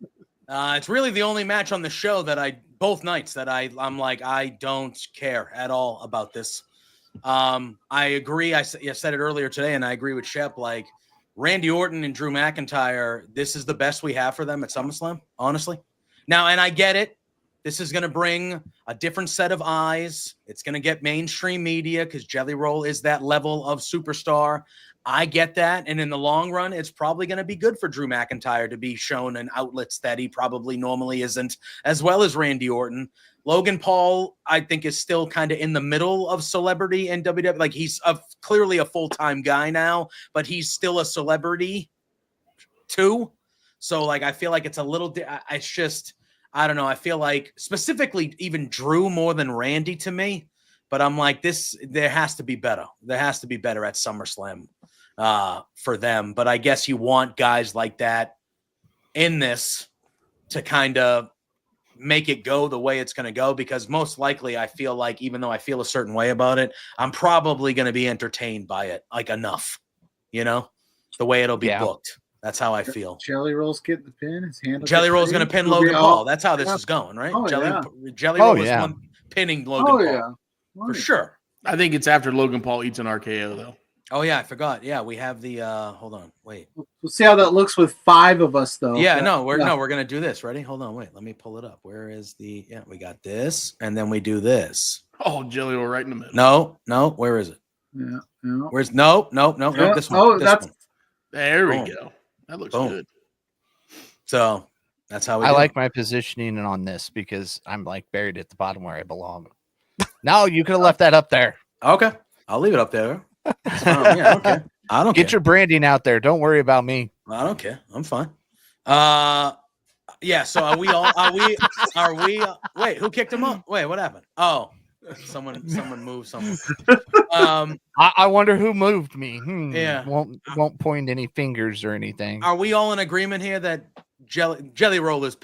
It's really the only match on the show that both nights that I'm like, I don't care at all about this. I agree. I said it earlier today, and I agree with Shep. Like Randy Orton and Drew McIntyre, this is the best we have for them at SummerSlam, honestly. Now, and I get it. This is going to bring a different set of eyes. It's going to get mainstream media because Jelly Roll is that level of superstar. I get that. And in the long run, it's probably going to be good for Drew McIntyre to be shown in outlets that he probably normally isn't, as well as Randy Orton. Logan Paul, I think, is still kind of in the middle of celebrity in WWE. Like he's clearly a full-time guy now, but he's still a celebrity too. So like, I feel like it's a little, it's just, I don't know. I feel like specifically even Drew more than Randy to me, but I'm like there has to be better. There has to be better at SummerSlam for them. But I guess you want guys like that in this to kind of make it go the way it's going to go, because most likely I feel like, even though I feel a certain way about it, I'm probably going to be entertained by it like enough, the way it'll be booked. That's how I feel. Jelly Roll's getting the pin. His hand. Jelly Roll's going to pin Logan Paul. That's how this is going, right? Oh, Jelly Roll is one pinning Logan Paul. For sure. I think it's after Logan Paul eats an RKO, though. Oh, yeah, I forgot. Yeah, we have the hold on. Wait. We'll see how that looks with 5 of us, though. Yeah, we're going to do this. Ready? Hold on. Wait, let me pull it up. Where is the we got this, and then we do this. Oh, Jelly Roll right in the middle. No, where is it? Yeah. Where's no, this one. Oh, this one. There we go. That looks good. So that's how I like my positioning on this because I'm like buried at the bottom where I belong. No, you could have left that up there. Okay, I'll leave it up there. Yeah, okay. I don't get your branding out there. Don't worry about me. I don't care. I'm fine. Yeah. So are we all? Are we? Wait, who kicked him up? Wait, what happened? Oh, someone moved someone. I wonder who moved me. Yeah. Won't point any fingers or anything. Are we all in agreement here that Jelly Roll is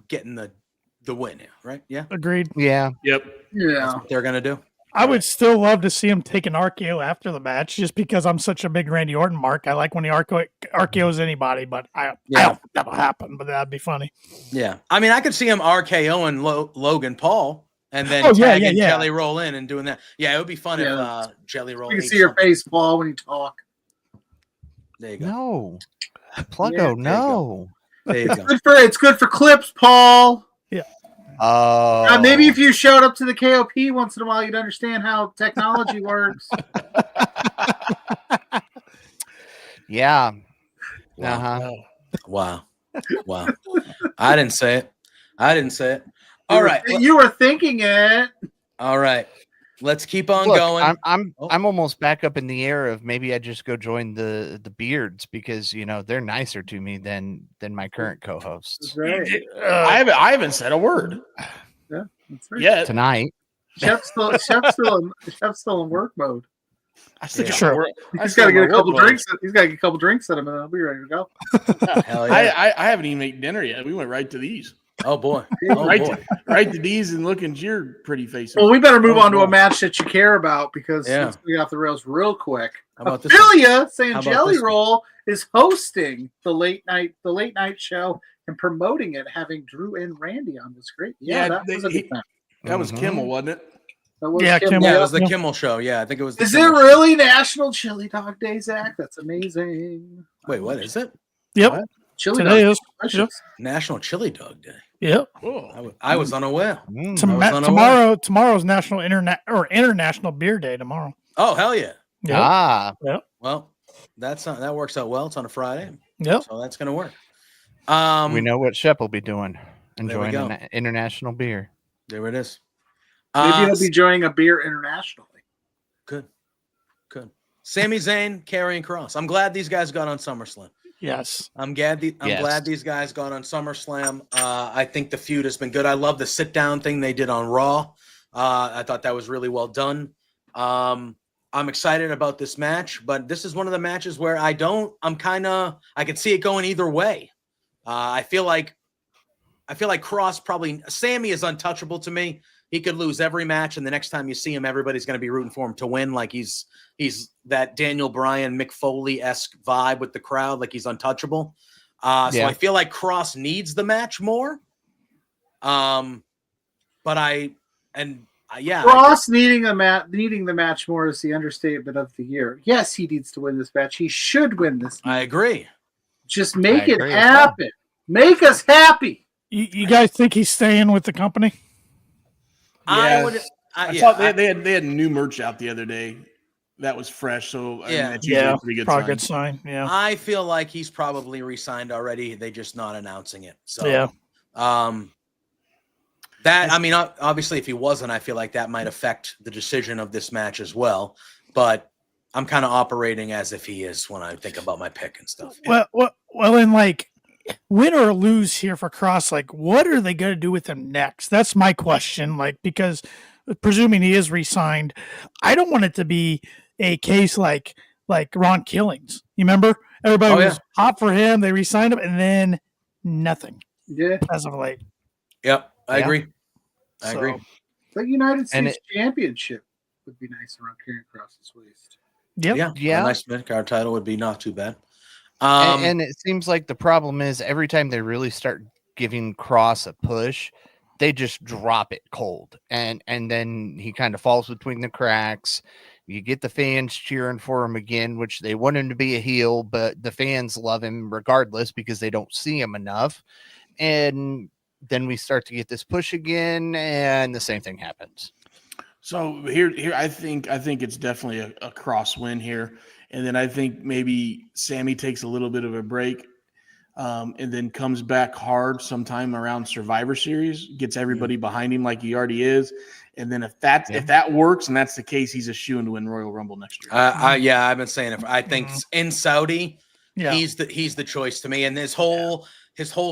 getting the win here, right? Yeah. Agreed. Yeah. Yep. Yeah. That's what they're gonna do. I would still love to see him take an RKO after the match, just because I'm such a big Randy Orton mark. I like when he RKOs anybody, but I don't think that'll happen. But that'd be funny. Yeah, I mean, I could see him RKOing Logan Paul and then tagging Jelly Roll in and doing that. Yeah, it would be fun if Jelly Roll. You can see your face fall when you talk. There you go. No, Pluggo, no. There you go. It's good for clips, Paul. Yeah. Oh, Maybe if you showed up to the KOP once in a while, you'd understand how technology works. Yeah. Wow. Wow. I didn't say it. All right. You were thinking it. All right. Let's keep on Look, going. I'm almost back up in the air of maybe I just go join the Beards because they're nicer to me than my current co-hosts. Right. I haven't said a word. Yeah, that's right. Yet. Tonight. Chef's still in work mode. I still got Sure. my work. He's got to get a couple drinks. He's got to get a couple drinks in him, and then I'll be ready to go. Hell yeah. I haven't even eaten dinner yet. We went right to these. Oh boy. Right to these and looking at your pretty face. Well, we better move on to a match that you care about because let's get off the rails real quick. How about this Ophelia saying Jelly this Roll is hosting the late night show and promoting it, having Drew and Randy on. Was great. That was a good time. That was Kimmel, wasn't it? Kimmel. Yeah, it was the Kimmel show. Yeah, I think it was. Is it really National Chili Dog Day, Zach? That's amazing. Wait, what is it? Yep. What? Chili Today Dog is. Yep. National Chili Dog Day. Yep. Oh. I was unaware. Tomorrow's National International Beer Day tomorrow. Oh, hell yeah. Yep. Yep. Well, that works out well. It's on a Friday. Yep. So that's going to work. We know what Shep will be doing. Enjoying go. an international beer. There it is. Maybe he'll be enjoying a beer internationally. Good. Sami Zayn, Karrion Kross. I'm glad these guys got on SummerSlam. Yes. I'm glad these guys got on SummerSlam. I think the feud has been good. I love the sit down thing they did on Raw. I thought that was really well done. I'm excited about this match, but this is one of the matches where I could see it going either way. I feel like Kross Sammy is untouchable to me. He could lose every match, and the next time you see him, everybody's going to be rooting for him to win. Like he's that Daniel Bryan, Mick Foley-esque vibe with the crowd, like he's untouchable. So I feel like Kross needs the match more. Kross needing the match more is the understatement of the year. Yes, he needs to win this match. He should win this match. I agree. Just make it happen. Make us happy. You guys think he's staying with the company? I saw they had new merch out the other day that was fresh, so that's usually a pretty good sign. Yeah, I feel like he's probably re-signed already. They're just not announcing it. So obviously, if he wasn't, I feel like that might affect the decision of this match as well. But I'm kind of operating as if he is when I think about my pick and stuff. Well, and like, win or lose here for Kross, like, what are they going to do with him next? That's my question. Like, because presuming he is re-signed, I don't want it to be a case like Ron Killings. You remember? Everybody was hot for him. They re-signed him, and then nothing. Yeah. As of late. Yep. I agree. I agree. The United States Championship would be nice around Karrion Kross's waist. Yep. Yeah. A nice mid-card title would be not too bad. And it seems like the problem is every time they really start giving Kross a push, they just drop it cold. And then he kind of falls between the cracks. You get the fans cheering for him again, which they want him to be a heel, but the fans love him regardless because they don't see him enough. And then we start to get this push again, and the same thing happens. So here I think it's definitely a Kross win here. And then I think maybe Sammy takes a little bit of a break and then comes back hard sometime around Survivor Series, gets everybody behind him like he already is. And then if that works and that's the case, he's a shoo-in to win Royal Rumble next year. I've been saying it. I think in Saudi, he's the choice to me. And his whole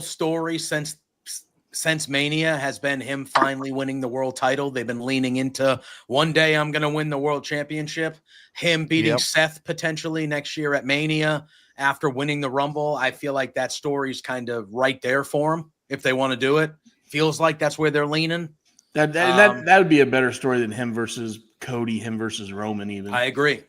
story since Mania has been him finally winning the world title. They've been leaning into one day I'm going to win the world championship. Him beating Seth potentially next year at Mania after winning the Rumble. I feel like that story's kind of right there for him if they want to do it. Feels like that's where they're leaning. That would be a better story than him versus Cody, him versus Roman even. I agree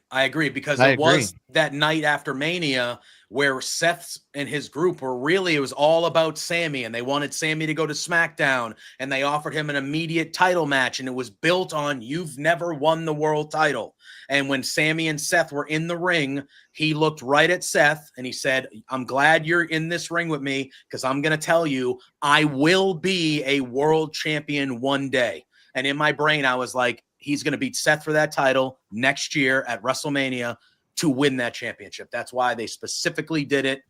because I it agree. was that night after Mania where Seth and his group were really, it was all about Sammy, and they wanted Sammy to go to SmackDown, and they offered him an immediate title match, and it was built on you've never won the world title. And when Sammy and Seth were in the ring, he looked right at Seth and he said, I'm glad you're in this ring with me because I'm going to tell you I will be a world champion one day. And in my brain, I was like, he's going to beat Seth for that title next year at WrestleMania to win that championship. That's why they specifically did it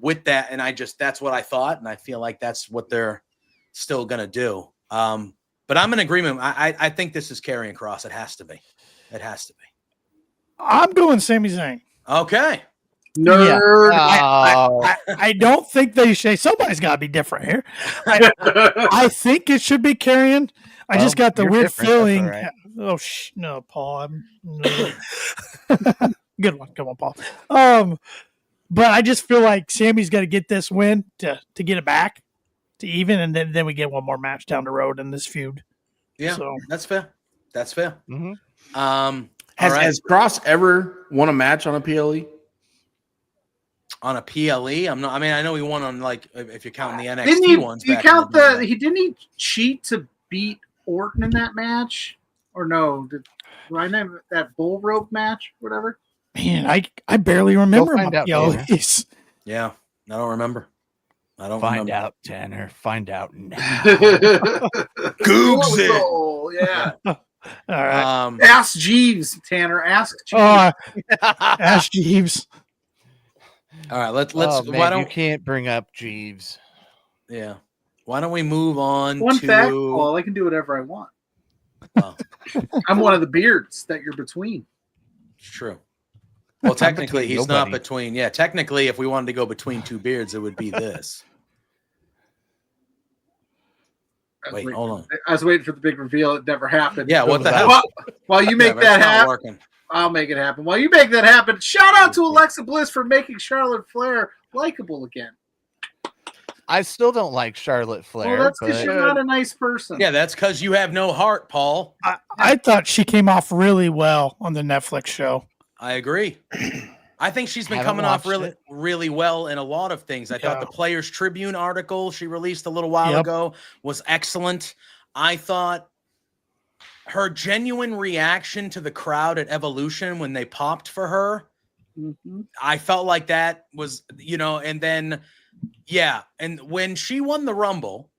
with that. And that's what I thought. And I feel like that's what they're still going to do. But I'm in agreement. I think this is Karrion Kross. It has to be. It has to be. I'm going Sami Zayn. Okay. Nerd. I don't think they say somebody's got to be different here. I think it should be Karrion. I just got the you're weird different, that's feeling. all right. Oh, no, Paul. Good one. Come on, Paul. But I just feel like Sammy's got to get this win to get it back to even, and then we get one more match down the road in this feud. Yeah, So- that's fair. That's fair. Mhm. Has Cross ever won a match on a PLE? On a PLE, I know he won on, like, if you're counting the NXT Didn't he? ones. You back count in the day. Didn't he cheat to beat Orton in that match? Or no? Did I name that bull rope match? Whatever. Man, I barely remember find my out, Tanner. PLEs. Yeah, I don't remember. Find out, Tanner. Find out now. Googs it. Oh, yeah. All right. Ask Jeeves, Tanner. Ask Jeeves. Ash Jeeves. All right, let's. Oh, man, why don't you can't bring up Jeeves? Yeah. Why don't we move on One to fact, Paul, I can do whatever I want. Oh, I'm one of the beards that you're between. it's true. Well, technically, between he's not nobody. between. Yeah, technically, if we wanted to go between two beards, it would be this. Wait, hold on. I was waiting for the big reveal. It never happened. Yeah, what the that? hell? While you make Yeah, but that it's not happen, working. I'll make it happen. While you make that happen, shout out to Alexa Bliss for making Charlotte Flair likable again. I still don't like Charlotte Flair. Well, that's because but- you're not a nice person. Yeah, that's because you have no heart, Paul. I thought she came off really well on the Netflix show. I agree. I think she's been Haven't coming off watched really, it. really well in a lot of things. I thought Yeah. the Players Tribune article she released a little while Yep. ago was excellent. I thought her genuine reaction to the crowd at Evolution when they popped for her, Mhm. I felt like that was, and then, yeah. And when she won the Rumble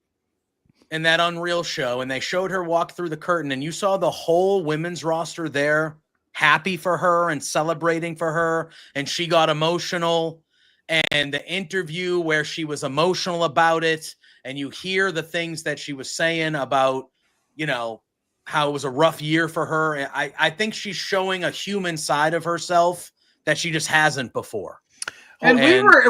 in that Unreal show and they showed her walk through the curtain and you saw the whole women's roster there happy for her and celebrating for her, and she got emotional, and the interview where she was emotional about it, and you hear the things that she was saying about, how it was a rough year for her. And I think she's showing a human side of herself that she just hasn't before. And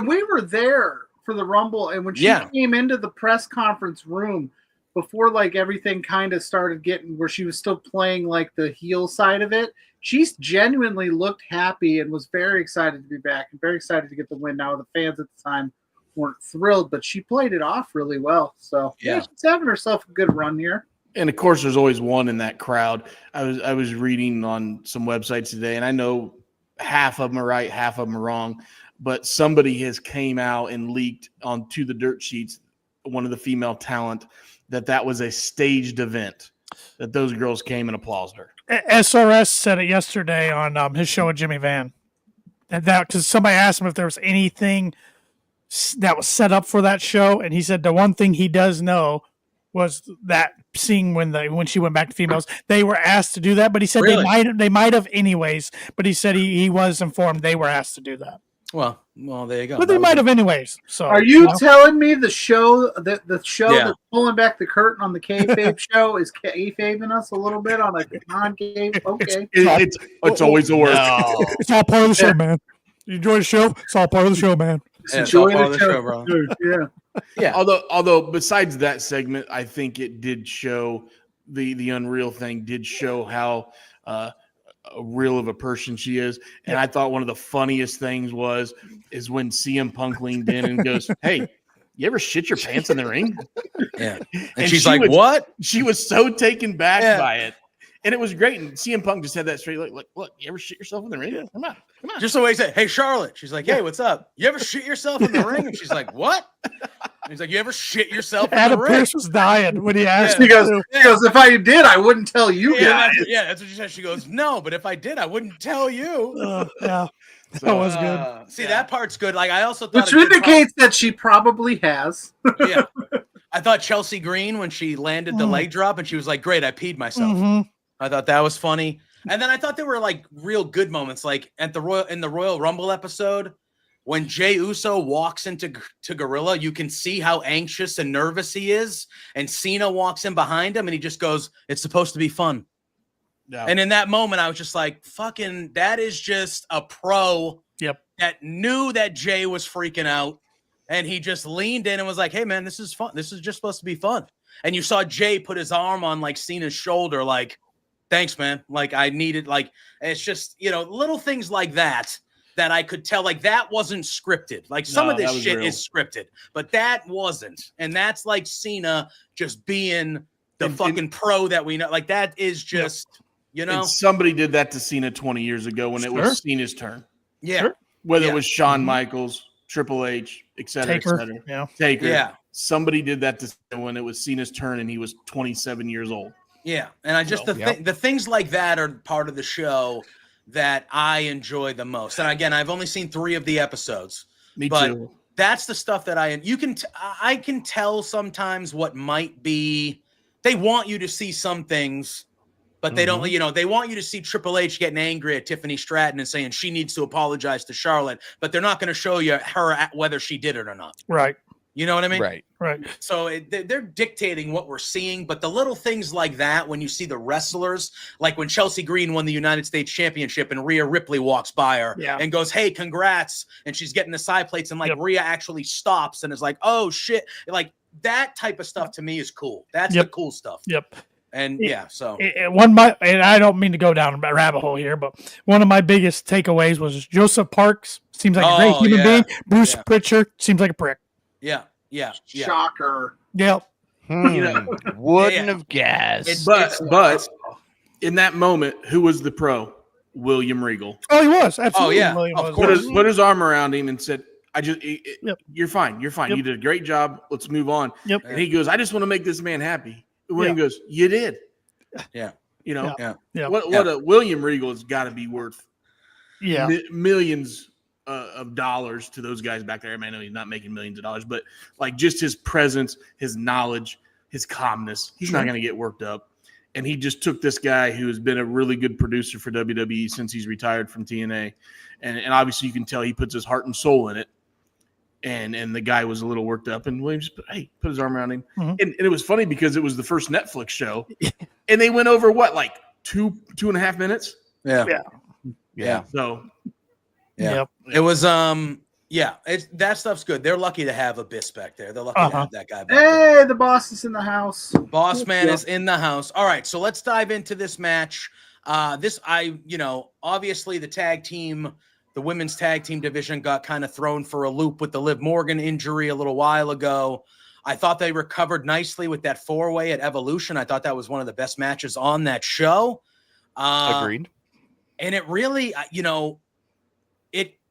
we were there for the Rumble, and when she Yeah. came into the press conference room before like everything kind of started getting where she was still playing like the heel side of it, she's genuinely looked happy and was very excited to be back and very excited to get the win. Now the fans at the time weren't thrilled, but she played it off really well. So Yeah. she's having herself a good run here. And of course, there's always one in that crowd. I was reading on some websites today, and I know half of them are right, half of them are wrong. But somebody has came out and leaked onto the dirt sheets, one of the female talent, that was a staged event, that those girls came and applauded her. SRS said it yesterday on his show with Jimmy Van. And that because somebody asked him if there was anything that was set up for that show, and he said the one thing he does know was that seeing when she went back to females, they were asked to do that, but he said Really? they might have anyways. But he said he was informed they were asked to do that, Well, there you go. but they might have anyways. So Are you telling me the show Yeah. that's pulling back the curtain on the kayfabe show is kayfabing us a little bit on a non-kayfabe? Okay. It's always a work. No. It's all part of the show, man. You enjoy the show? It's all part of the show, man. Yeah, it's all Enjoy part of the the show. show, bro. Yeah. Yeah. Although besides that segment, I think it did show the Unreal thing did show how real of a person she is. And I thought one of the funniest things is when CM Punk leaned in and goes, "Hey, you ever shit your pants in the ring?" Yeah. And And she's she like, was- what? She was so taken back Yeah. by it. And it was great. And CM Punk just had that straight look, you ever shit yourself in the ring? Yeah. Come on. Just the way he said, "Hey, Charlotte." She's like, "Hey, what's up? You ever shit yourself in the ring?" And she's like, "What?" And he's like, "You ever shit yourself in Adam the ring?" Pearce was dying when he asked. She goes, if I did, I wouldn't tell you guys. That's what she said. She goes, "No, but if I did, I wouldn't tell you." Yeah, that was good. See, that part's good. Like I also thought, Which indicates that she probably has. Yeah, I thought Chelsea Green when she landed the leg drop and she was like, "Great, I peed myself." Mhm. I thought that was funny. And then I thought there were like real good moments, like at the Royal Rumble episode when Jey Uso walks into Gorilla. You can see how anxious and nervous he is, and Cena walks in behind him, and he just goes, "It's supposed to be fun." Yeah. And in that moment, I was just like, "Fucking, that is just a pro." Yep. That knew that Jay was freaking out, and he just leaned in and was like, "Hey, man, this is fun. This is just supposed to be fun." And you saw Jay put his arm on like Cena's shoulder, like, "Thanks, man. Like, I needed, like," it's just, little things like that I could tell, like, that wasn't scripted. Like, some of this shit is scripted, but that wasn't. And that's like Cena just being the fucking pro that we know. Like, that is just, And somebody did that to Cena 20 years ago when it was Cena's turn. Yeah. Sure. Whether it was Shawn Michaels, Triple H, et cetera, Taker. et cetera. Yeah. Taker. Yeah. Somebody did that to Cena when it was Cena's turn and he was 27 years old. Yeah, and I just the things like that are part of the show that I enjoy the most. And again, I've only seen 3 of the episodes. Me but too. That's the stuff that I can tell sometimes what might be. They want you to see some things, but they don't. They want you to see Triple H getting angry at Tiffany Stratton and saying she needs to apologize to Charlotte, but they're not going to show you whether she did it or not. Right. You know what I mean? Right. So they're dictating what we're seeing, but the little things like that, when you see the wrestlers, like when Chelsea Green won the United States Championship and Rhea Ripley walks by her and goes, "Hey, congrats," and she's getting the side plates, and like Rhea actually stops and is like, "Oh shit," like that type of stuff to me is cool. That's the cool stuff. Yep. And so and I don't mean to go down a rabbit hole here, but one of my biggest takeaways was Joseph Parks seems like a great human being. Bruce Pritchard seems like a prick. Yeah. Shocker. Yep. Wouldn't have guessed. But in that moment, who was the pro? William Regal. Oh, he was. Absolutely. Oh, yeah. William Of was. course. Put his arm around him and said, you're fine. You're fine. Yep. You did a great job. Let's move on. Yep. And he goes, "I just want to make this man happy." William goes, "You did." Yeah. What a William Regal has got to be worth millions of dollars to those guys back there. I mean, I know he's not making millions of dollars, but like just his presence, his knowledge, his calmness, he's not going to get worked up. And he just took this guy who has been a really good producer for WWE since he's retired from TNA. And obviously you can tell he puts his heart and soul in it. And the guy was a little worked up, and William just put his arm around him. Mm-hmm. And it was funny because it was the first Netflix show and they went over like 2.5 minutes. Yeah. So Yep. It was that stuff's good. They're lucky to have Abyss back there. They're lucky to have that guy back there. Hey, the boss is in the house. Boss man is in the house. All right, so let's dive into this match. Obviously the women's tag team division got kind of thrown for a loop with the Liv Morgan injury a little while ago. I thought they recovered nicely with that 4-way at Evolution. I thought that was one of the best matches on that show. Agreed. And it really,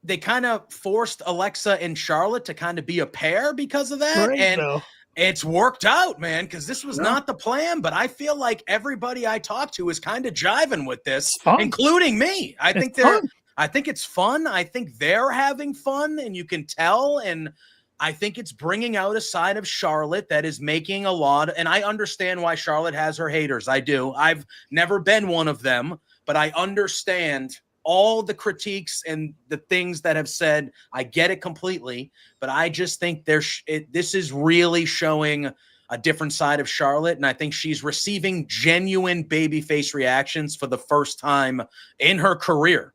they kind of forced Alexa and Charlotte to kind of be a pair because of that. It's worked out, man, because this was not the plan, but I feel like everybody I talk to is kind of jiving with this, including me. I think it's fun. I think they're having fun, and you can tell. And I think it's bringing out a side of Charlotte that is making a lot. And I understand why Charlotte has her haters. I do. I've never been one of them, but I understand all the critiques and the things that have said. I get it completely, but I just think this is really showing a different side of Charlotte, and I think she's receiving genuine babyface reactions for the first time in her career.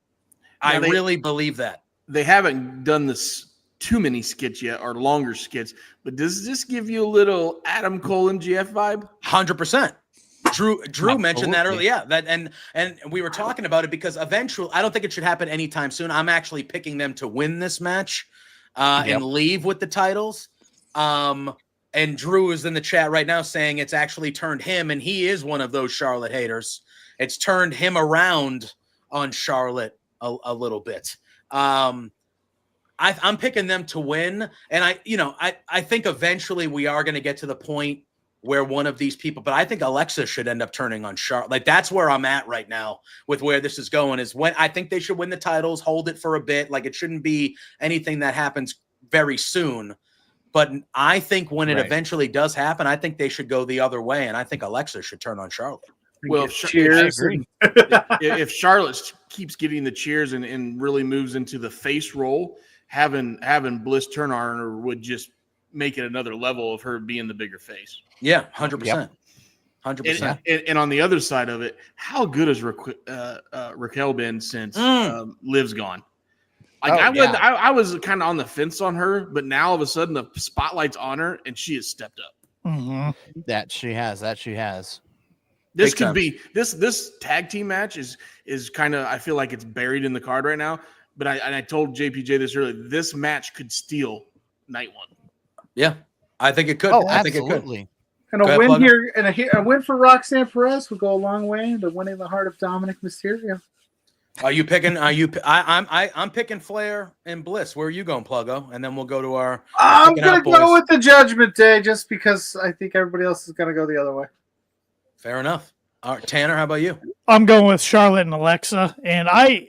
I really believe that. They haven't done this too many skits yet, or longer skits, but does this give you a little Adam Cole and GF vibe? 100%. Drew mentioned that earlier. Yeah, that and we were talking about it because eventually, I don't think it should happen anytime soon. I'm actually picking them to win this match and leave with the titles. And Drew is in the chat right now saying it's actually turned him, and he is one of those Charlotte haters. it's turned him around on Charlotte a little bit. I'm picking them to win, and I think eventually we are going to get to the point where one of these people, but I think Alexa should end up turning on Charlotte. Like, that's where I'm at right now with where this is going, is when I think they should win the titles, hold it for a bit. Like, it shouldn't be anything that happens very soon. But I think when it eventually does happen, I think they should go the other way, and I think Alexa should turn on Charlotte. Well, cheers. If Charlotte keeps getting the cheers and really moves into the face role, having Bliss turn on her would just make it another level of her being the bigger face. Yeah, 100%. 100%. And on the other side of it, how good has Raquel been since Liv's gone? Like, I was kind of on the fence on her, but now all of a sudden the spotlight's on her and she has stepped up. Mm-hmm. That she has. This could be this tag team match is kind of, I feel like it's buried in the card right now. But I told JPJ this earlier. This match could steal night one. Yeah, I think it could. Oh, I absolutely. think it could. And a win here, and a win for Roxanne Perez would go a long way into winning the heart of Dominic Mysterio. Are you picking? I'm picking Flair and Bliss. Where are you going, Pluggo? And then we'll go to our. I'm gonna go with the Judgment Day, just because I think everybody else is gonna go the other way. Fair enough. All right, Tanner, how about you? I'm going with Charlotte and Alexa, and I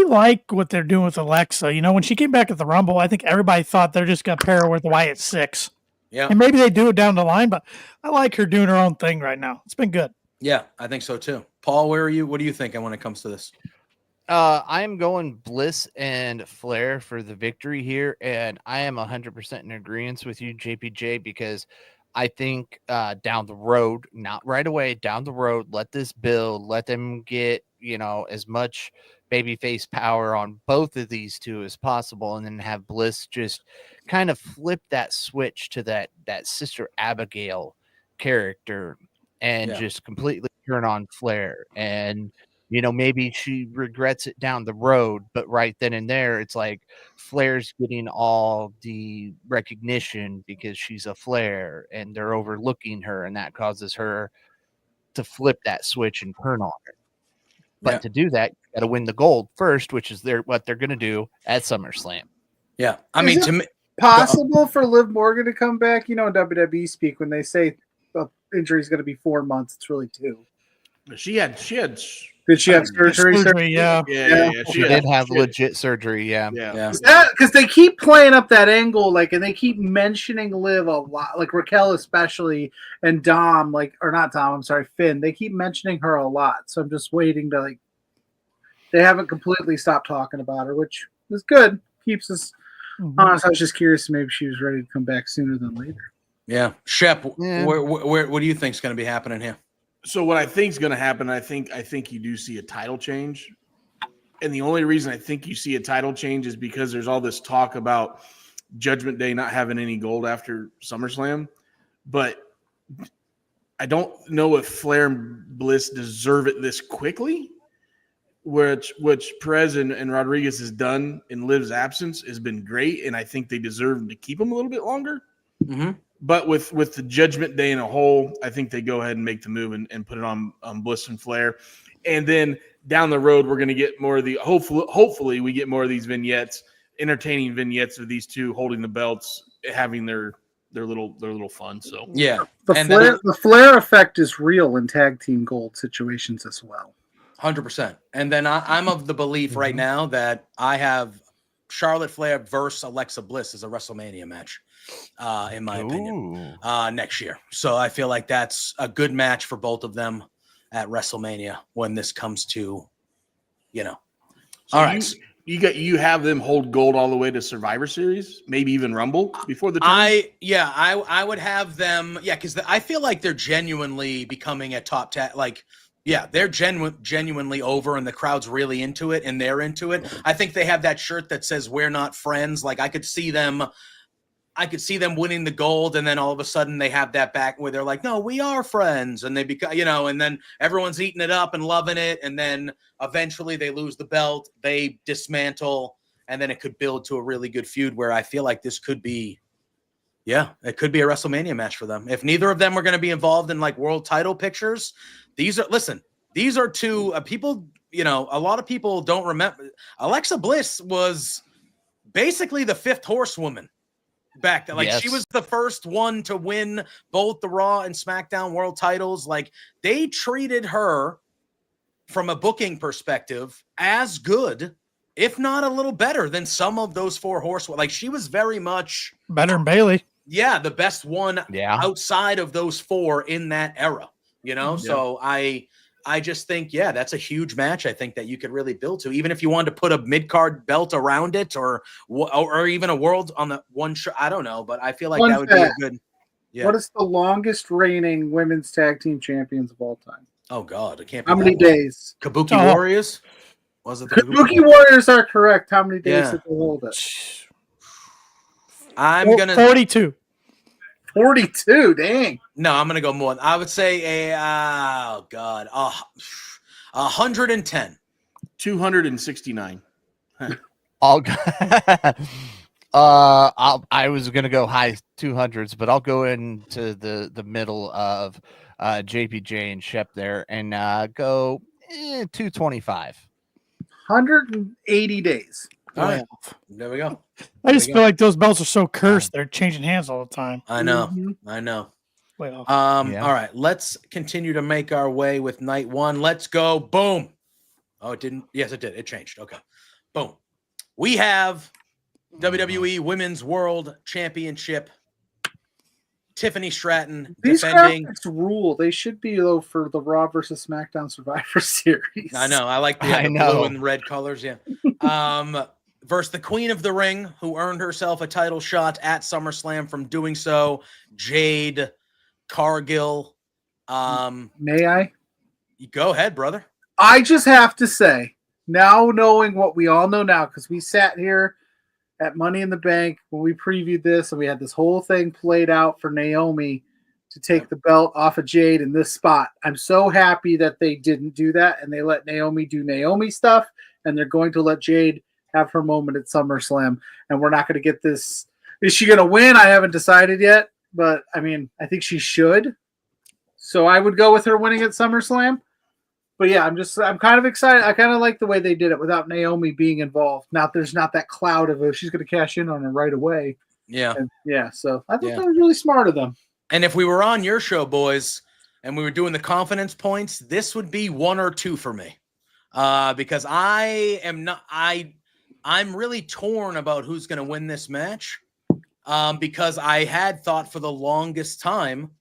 like what they're doing with Alexa. You know, when she came back at the Rumble, I think everybody thought they're just going to pair her with Wyatt Six. Yeah. And maybe they do it down the line, but I like her doing her own thing right now. It's been good. Yeah, I think so too. Paul, where are you? What are you thinking when it comes to this? I'm going Bliss and Flair for the victory here, and I am 100% in agreement with you, JPJ, because I think down the road, not right away, down the road, let this build, let them get, as much babyface power on both of these two as possible, and then have Bliss just kind of flip that switch to that Sister Abigail character and just completely turn on Flair. And maybe she regrets it down the road, but right then and there, it's like Flair's getting all the recognition because she's a Flair and they're overlooking her, and that causes her to flip that switch and turn on her. But to do that, you got to win the gold first, which is what they're going to do at SummerSlam. Yeah. I mean, to me, possible for Liv Morgan to come back, in WWE speak, when they say the injury is going to be 4 months, it's really 2. She had Did she have surgery? Yeah. She did have legit surgery. Yeah. Because they keep playing up that angle, and they keep mentioning Liv a lot, like Raquel especially, and Dom, or not Dom, I'm sorry, Finn. They keep mentioning her a lot, so I'm just waiting to they haven't completely stopped talking about her, which is good. Keeps us honest. I was just curious, maybe she was ready to come back sooner than later. Yeah, Shep, what do you think is going to be happening here? So what I think is going to happen, I think you do see a title change. And the only reason I think you see a title change is because there's all this talk about Judgment Day not having any gold after SummerSlam. But I don't know if Flair and Bliss deserve it this quickly, which Perez and Rodriguez has done in Liv's absence has been great. And I think they deserve to keep them a little bit longer. Mm-hmm. But with the Judgment Day in a whole, I think they go ahead and make the move and put it on Bliss and Flair. And then down the road, we're going to get more of the hopefully we get more of these vignettes, entertaining vignettes of these two holding the belts, having their little fun. So yeah, the Flair effect is real in tag team gold situations as well. 100%. And then I'm of the belief right now that I have Charlotte Flair versus Alexa Bliss as a WrestleMania match. In my opinion, next year. So I feel like that's a good match for both of them at WrestleMania when this comes to, So all right. You have them hold gold all the way to Survivor Series, maybe even Rumble before the turn? I would have them, because I feel like they're genuinely becoming a top 10, they're genuinely over, and the crowd's really into it, and they're into it. I think they have that shirt that says "We're not friends." I could see them winning the gold, and then all of a sudden they have that back where they're like, "No, we are friends," and they become, and then everyone's eating it up and loving it, and then eventually they lose the belt, they dismantle, and then it could build to a really good feud where I feel like this could be, it could be a WrestleMania match for them. If neither of them are going to be involved in world title pictures, these These are two people, you know, a lot of people don't remember. Alexa Bliss was basically the fifth horsewoman back then. Like, she was the first one to win both the Raw and SmackDown world titles. Like, they treated her from a booking perspective as good, if not a little better than some of those four horsewomen. Like, she was very much better than Bayley. Yeah, the best one outside of those four in that era, you know? Yeah. So I just think, yeah, that's a huge match. I think that you could really build to, even if you wanted to put a mid-card belt around it or even a world on the one show. I don't know, but I feel like that would be a good. Yeah. What is the longest reigning women's tag team champions of all time? Oh God, it can't be. How many days? Kabuki Warriors? Was it the Kabuki Warriors are correct. How many days did they hold it? I'm gonna 42. 42, dang. No, I'm gonna go more. I would say 110. 269. I'll go. I was gonna go high 200s, but I'll go into the middle of JPJ and Shep there and go 225. 180 days. All right, there we go. I just feel like those belts are so cursed; they're changing hands all the time. I know. I know. Way off. All right, let's continue to make our way with night one. Let's go. Boom. Oh, it didn't. Yes, it did. It changed. Okay. Boom. We have WWE Women's World Championship. Tiffany Stratton These defending. graphics rule. They should be though for the Raw versus SmackDown Survivor Series. I know. I like the blue and red colors. Yeah. Versus the Queen of the Ring, who earned herself a title shot at SummerSlam from doing so, Jade Cargill. May I? Go ahead, brother. I just have to say, now knowing what we all know now, because we sat here at Money in the Bank when we previewed this, and we had this whole thing played out for Naomi to take the belt off of Jade in this spot. I'm so happy that they didn't do that, and they let Naomi do Naomi stuff, and they're going to let Jade have her moment at SummerSlam, and we're not going to get this. Is she going to win? I haven't decided yet, but I mean, I think she should. So I would go with her winning at SummerSlam. But yeah, I'm kind of excited. I kind of like the way they did it without Naomi being involved. Now there's not that cloud of she's going to cash in on her right away. Yeah. And so I thought that was really smart of them. And if we were on your show, boys, and we were doing the confidence points, this would be 1 or 2 for me. Because I'm really torn about who's going to win this match. Because I had thought for the longest time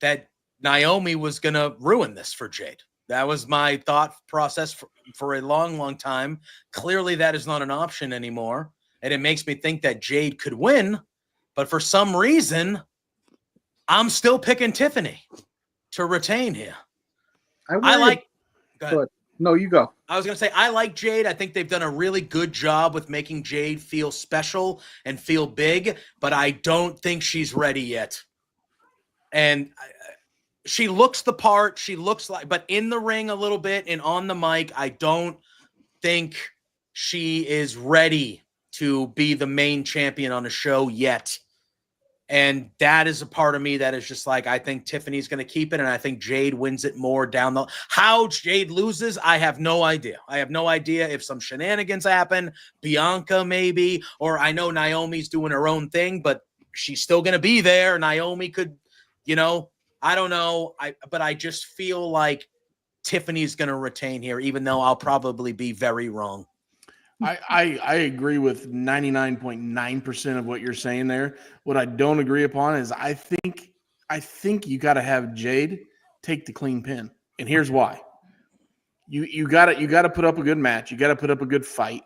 that Naomi was going to ruin this for Jade. That was my thought process for a long, long time. Clearly, that is not an option anymore. And it makes me think that Jade could win. But for some reason, I'm still picking Tiffany to retain here. I like. Go ahead. No, you go. I was going to say, I like Jade. I think they've done a really good job with making Jade feel special and feel big, but I don't think she's ready yet. And she looks the part. She looks like, but in the ring a little bit and on the mic, I don't think she is ready to be the main champion on a show yet. And that is a part of me that is just like, I think Tiffany's going to keep it, and I think Jade wins it more down the. How Jade loses, I have no idea. I have no idea if some shenanigans happen, Bianca maybe, or I know Naomi's doing her own thing, but she's still going to be there. Naomi could, I don't know. But I just feel like Tiffany's going to retain here, even though I'll probably be very wrong. I agree with 99.9% of what you're saying there. What I don't agree upon is I think you got to have Jade take the clean pin. And here's why. You got to put up a good match. You got to put up a good fight.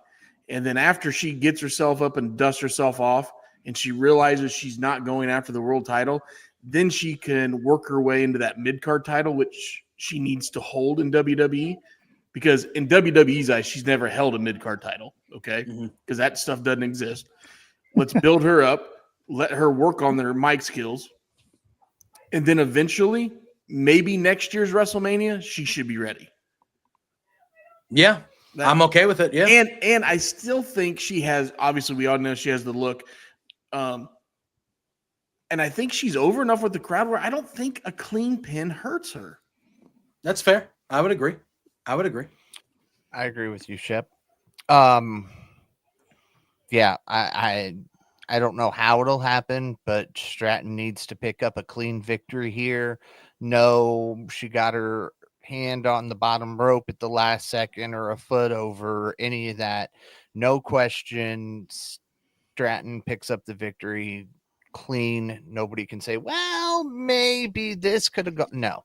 And then after she gets herself up and dusts herself off and she realizes she's not going after the world title, then she can work her way into that mid-card title, which she needs to hold in WWE. Because in WWE's eyes, she's never held a mid-card title, okay? Because that stuff doesn't exist. Let's build her up, let her work on their mic skills, and then eventually, maybe next year's WrestleMania, she should be ready. Yeah, I'm okay with it, yeah. And I still think she has, obviously we all know she has the look, and I think she's over enough with the crowd where I don't think a clean pin hurts her. That's fair. I would agree. I would agree. I agree with you, Shep. Yeah, I don't know how it'll happen, but Stratton needs to pick up a clean victory here. No, she got her hand on the bottom rope at the last second or a foot over, any of that. No question. Stratton picks up the victory clean. Nobody can say, well, maybe this could have gone. No.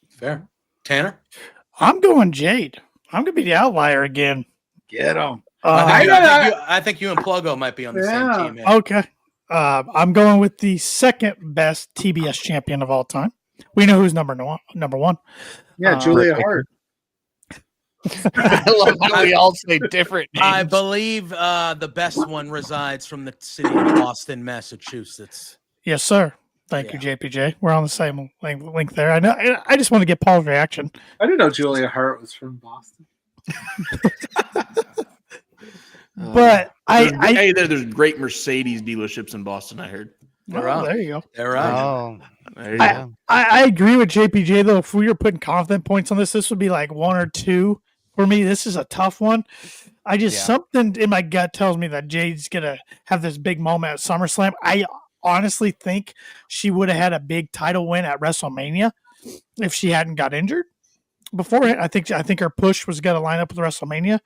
Fair. Tanner? I'm going Jade. I'm going to be the outlier again. Get him. I think you and Pluggo might be on the same team. Man. Okay. I'm going with the second best TBS champion of all time. We know who's number one. Yeah, Julia Hart. I love how we all say different names. I believe the best one resides from the city of Boston, Massachusetts. Yes, sir. Thank you, JPJ. We're on the same link there. I know. I just want to get Paul's reaction. I didn't know Julia Hart was from Boston. But there's great Mercedes dealerships in Boston. I heard. There you go. They're right. Oh, there you go. I agree with JPJ though. If we were putting confident points on this would be like 1 or 2 for me. This is a tough one. Something in my gut tells me that Jade's gonna have this big moment at SummerSlam. I honestly think she would have had a big title win at WrestleMania if she hadn't got injured beforehand. I think her push was going to line up with WrestleMania.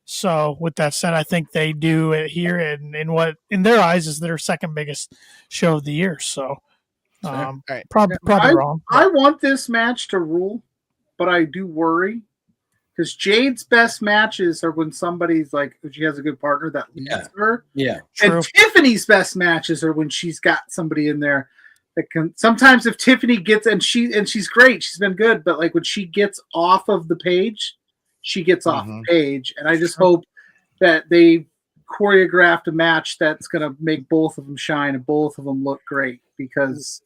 So with that said, I think they do it here in what in their eyes is their second biggest show of the year. So probably wrong. I want this match to rule, but I do worry because Jade's best matches are when somebody's like she has a good partner that leads her. Yeah, and Tiffany's best matches are when she's got somebody in there that can. Sometimes if Tiffany gets and she's great, she's been good, but like when she gets off of the page. She gets off the page, and I just hope that they choreographed a match that's going to make both of them shine and both of them look great because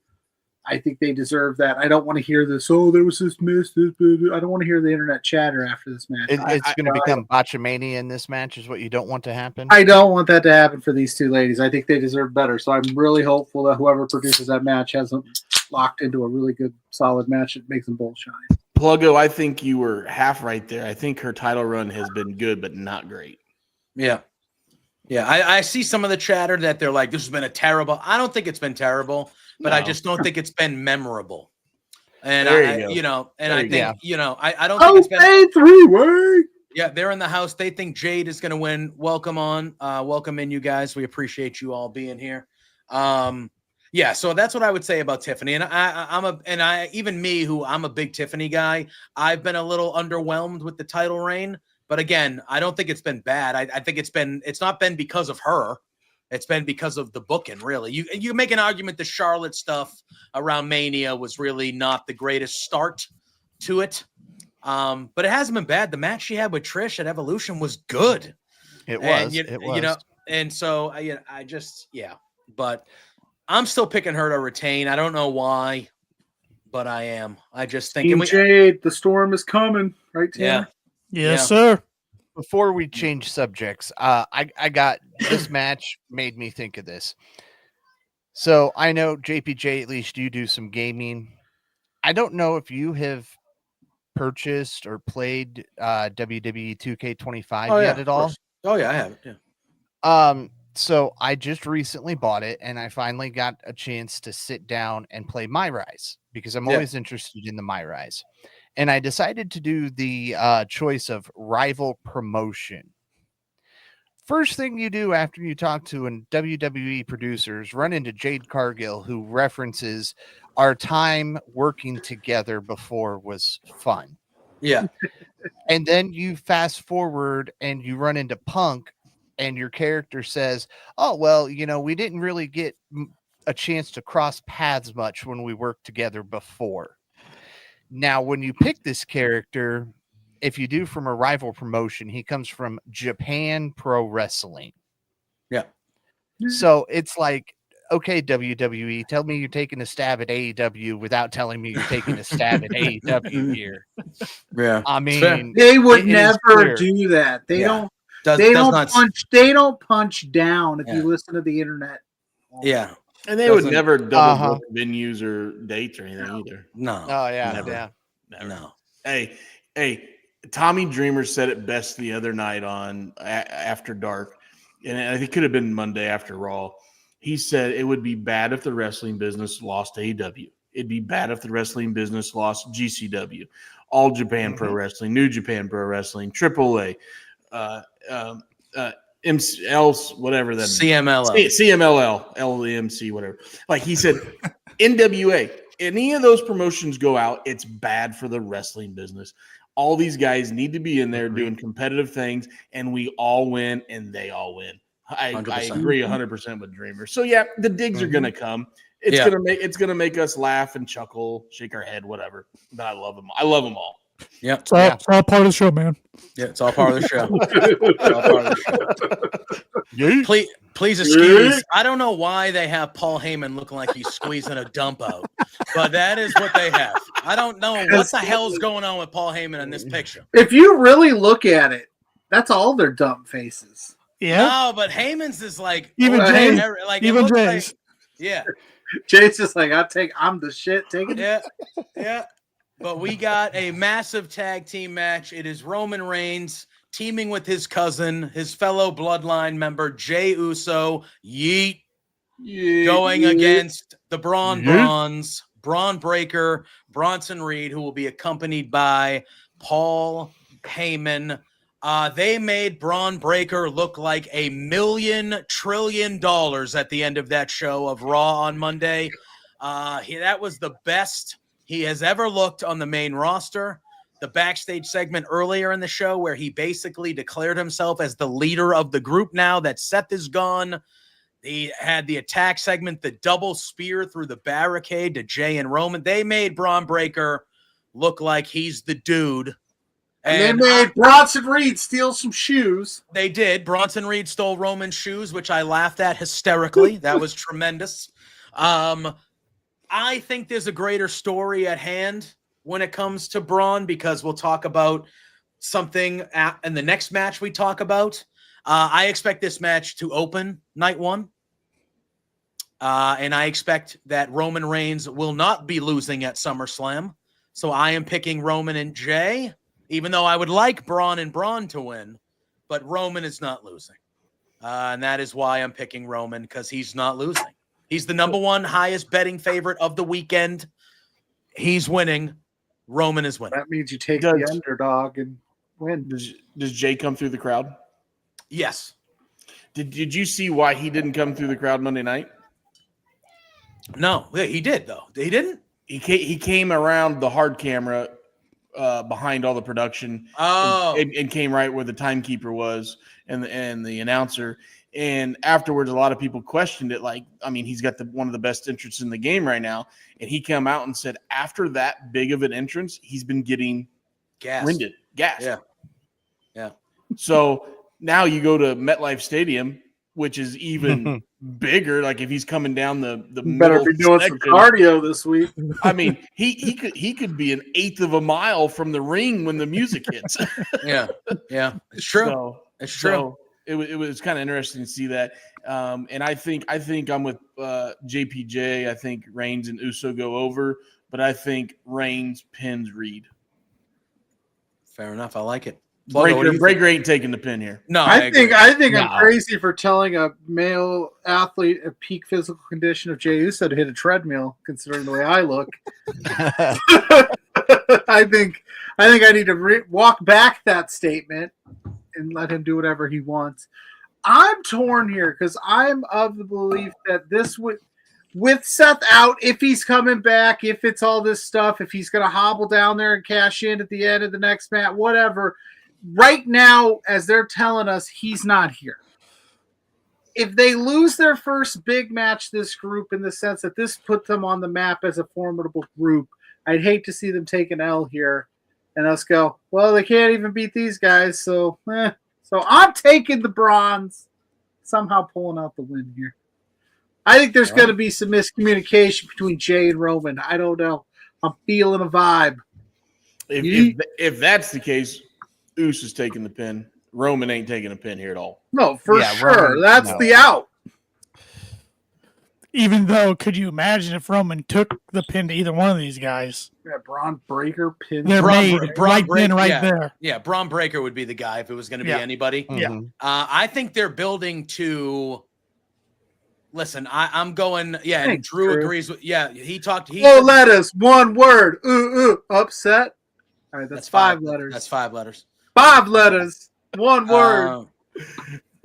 I think they deserve that. I don't want to hear this. Oh, there was this miss. I don't want to hear the internet chatter after this match. It's going to become botchamania in this match, is what you don't want to happen. I don't want that to happen for these two ladies. I think they deserve better. So I'm really hopeful that whoever produces that match has them locked into a really good, solid match that makes them both shine. Pluggo, I think you were half right there. I think her title run has been good, but not great. Yeah. Yeah, I see some of the chatter that they're like, this has been a terrible. I don't think it's been terrible, but I just don't think it's been memorable. And I think, I don't think it's been three-way. Yeah, they're in the house. They think Jade is going to win. Welcome in, you guys. We appreciate you all being here. Yeah, so that's what I would say about Tiffany, and I'm a big Tiffany guy. I've been a little underwhelmed with the title reign, but again, I don't think it's been bad. I think it's not been because of her. It's been because of the booking, really. You make an argument the Charlotte stuff around Mania was really not the greatest start to it, but it hasn't been bad. The match she had with Trish at Evolution was good. It was. But. I'm still picking her to retain. I don't know why, but I am. I just think Jade, the storm is coming, right, Tanner? Yeah. Yes, sir. Before we change subjects, I got this match made me think of this. So I know JPJ, at least you do some gaming. I don't know if you have purchased or played WWE 2K25 yet at all. Oh yeah, I have it. Yeah. So I just recently bought it, and I finally got a chance to sit down and play My Rise because I'm always interested in the My Rise. And I decided to do the choice of rival promotion. First thing you do after you talk to a WWE producers, run into Jade Cargill, who references our time working together before was fun. Yeah. And then you fast forward and you run into Punk, and your character says, oh, well, we didn't really get a chance to cross paths much when we worked together before. Now, when you pick this character, if you do from a rival promotion, he comes from Japan Pro Wrestling. Yeah. So it's like, okay, WWE, tell me you're taking a stab at AEW without telling me you're taking a stab at AEW here. Yeah. I mean, they would never do that. They don't. They don't punch down if you listen to the internet. Yeah. And they would never double book venues or dates or anything either. No. Oh, yeah. Never. Yeah. Never. No. Hey, Hey, Tommy Dreamer said it best the other night on After Dark, and I think it could have been Monday after Raw. He said it would be bad if the wrestling business lost AEW. It'd be bad if the wrestling business lost GCW, All Japan Pro Wrestling, New Japan Pro Wrestling, AAA, MCL, whatever that CMLL, LMC, whatever. Like he said, NWA. Any of those promotions go out, it's bad for the wrestling business. All these guys need to be in there doing competitive things, and we all win, and they all win. I agree 100% with Dreamer. So yeah, the digs are gonna come. It's gonna make us laugh and chuckle, shake our head, whatever. But I love them. I love them all. Yeah, it's all part of the show, man. Yeah, it's all part of the show. It's all part of the show. Please excuse. I don't know why they have Paul Heyman looking like he's squeezing a dump out, but that is what they have. I don't know what the hell's going on with Paul Heyman in this picture. If you really look at it, that's all their dump faces. Yeah. No, but Heyman's is like even Jay's. Even Jay's. Yeah. Jay's just like I'm the shit. Take it. Yeah. Yeah. But we got a massive tag team match. It is Roman Reigns teaming with his cousin, his fellow bloodline member, Jey Uso, going against the Braun Breaker, Bronson Reed, who will be accompanied by Paul Heyman. They made Braun Breaker look like $1 trillion at the end of that show of Raw on Monday. That was the best he has ever looked on the main roster. The backstage segment earlier in the show where he basically declared himself as the leader of the group now that Seth is gone. He had the attack segment, the double spear through the barricade to Jay and Roman. They made Braun Breaker look like he's the dude. And they made Bronson Reed steal some shoes. They did. Bronson Reed stole Roman's shoes, which I laughed at hysterically. That was tremendous. I think there's a greater story at hand when it comes to Braun, because we'll talk about something in the next match we talk about. I expect this match to open night one. And I expect that Roman Reigns will not be losing at SummerSlam. So I am picking Roman and Jay, even though I would like Braun and Braun to win, but Roman is not losing. And that is why I'm picking Roman, because he's not losing. He's the number one highest betting favorite of the weekend. He's winning. Roman is winning. That means you take the underdog and win. Does Jay come through the crowd? Yes. Did you see why he didn't come through the crowd Monday night? No, he did though. He didn't. He came around the hard camera behind all the production. And came right where the timekeeper was and the announcer. And afterwards, a lot of people questioned it. Like, I mean, he's got one of the best entrances in the game right now. And he came out and said, after that big of an entrance, he's been getting gassed. Yeah. Yeah. So now you go to MetLife Stadium, which is even bigger. Like if he's coming down the better be doing some cardio this week. I mean, he could be an eighth of a mile from the ring when the music hits. Yeah. It's true. It's true. So it was kind of interesting to see that. And I think I'm with JPJ. I think Reigns and Uso go over, but I think Reigns pins Reed. Fair enough. I like it. Breaker ain't taking the pin here. No, I think I'm crazy for telling a male athlete at peak physical condition of Jey Uso to hit a treadmill, considering the way I look. I think I need to walk back that statement and let him do whatever he wants. I'm torn here because I'm of the belief that this would, with Seth out, if he's coming back, if it's all this stuff, if he's going to hobble down there and cash in at the end of the next match, whatever. Right now, as they're telling us, he's not here. If they lose their first big match, this group, in the sense that this put them on the map as a formidable group, I'd hate to see them take an L here and us go, well, they can't even beat these guys, so So I'm taking the bronze, somehow pulling out the win here. I think there's going to be some miscommunication between Jay and Roman. I don't know. I'm feeling a vibe. If that's the case, Uso is taking the pin. Roman ain't taking a pin here at all. No, for sure. Roman, that's the out. Even though, could you imagine if Roman took the pin to either one of these guys? Yeah, Braun Breaker pin. They're made right then, right yeah, there. Yeah, Braun Breaker would be the guy if it was going to be anybody. Yeah. Mhm. I think they're building to. Listen, I'm going. Yeah, and Thanks, Drew Drew. agrees with. Yeah, he talked. He Four said- letters, one word. Upset. All right, that's five letters. That's 5 letters. 5 letters, one word.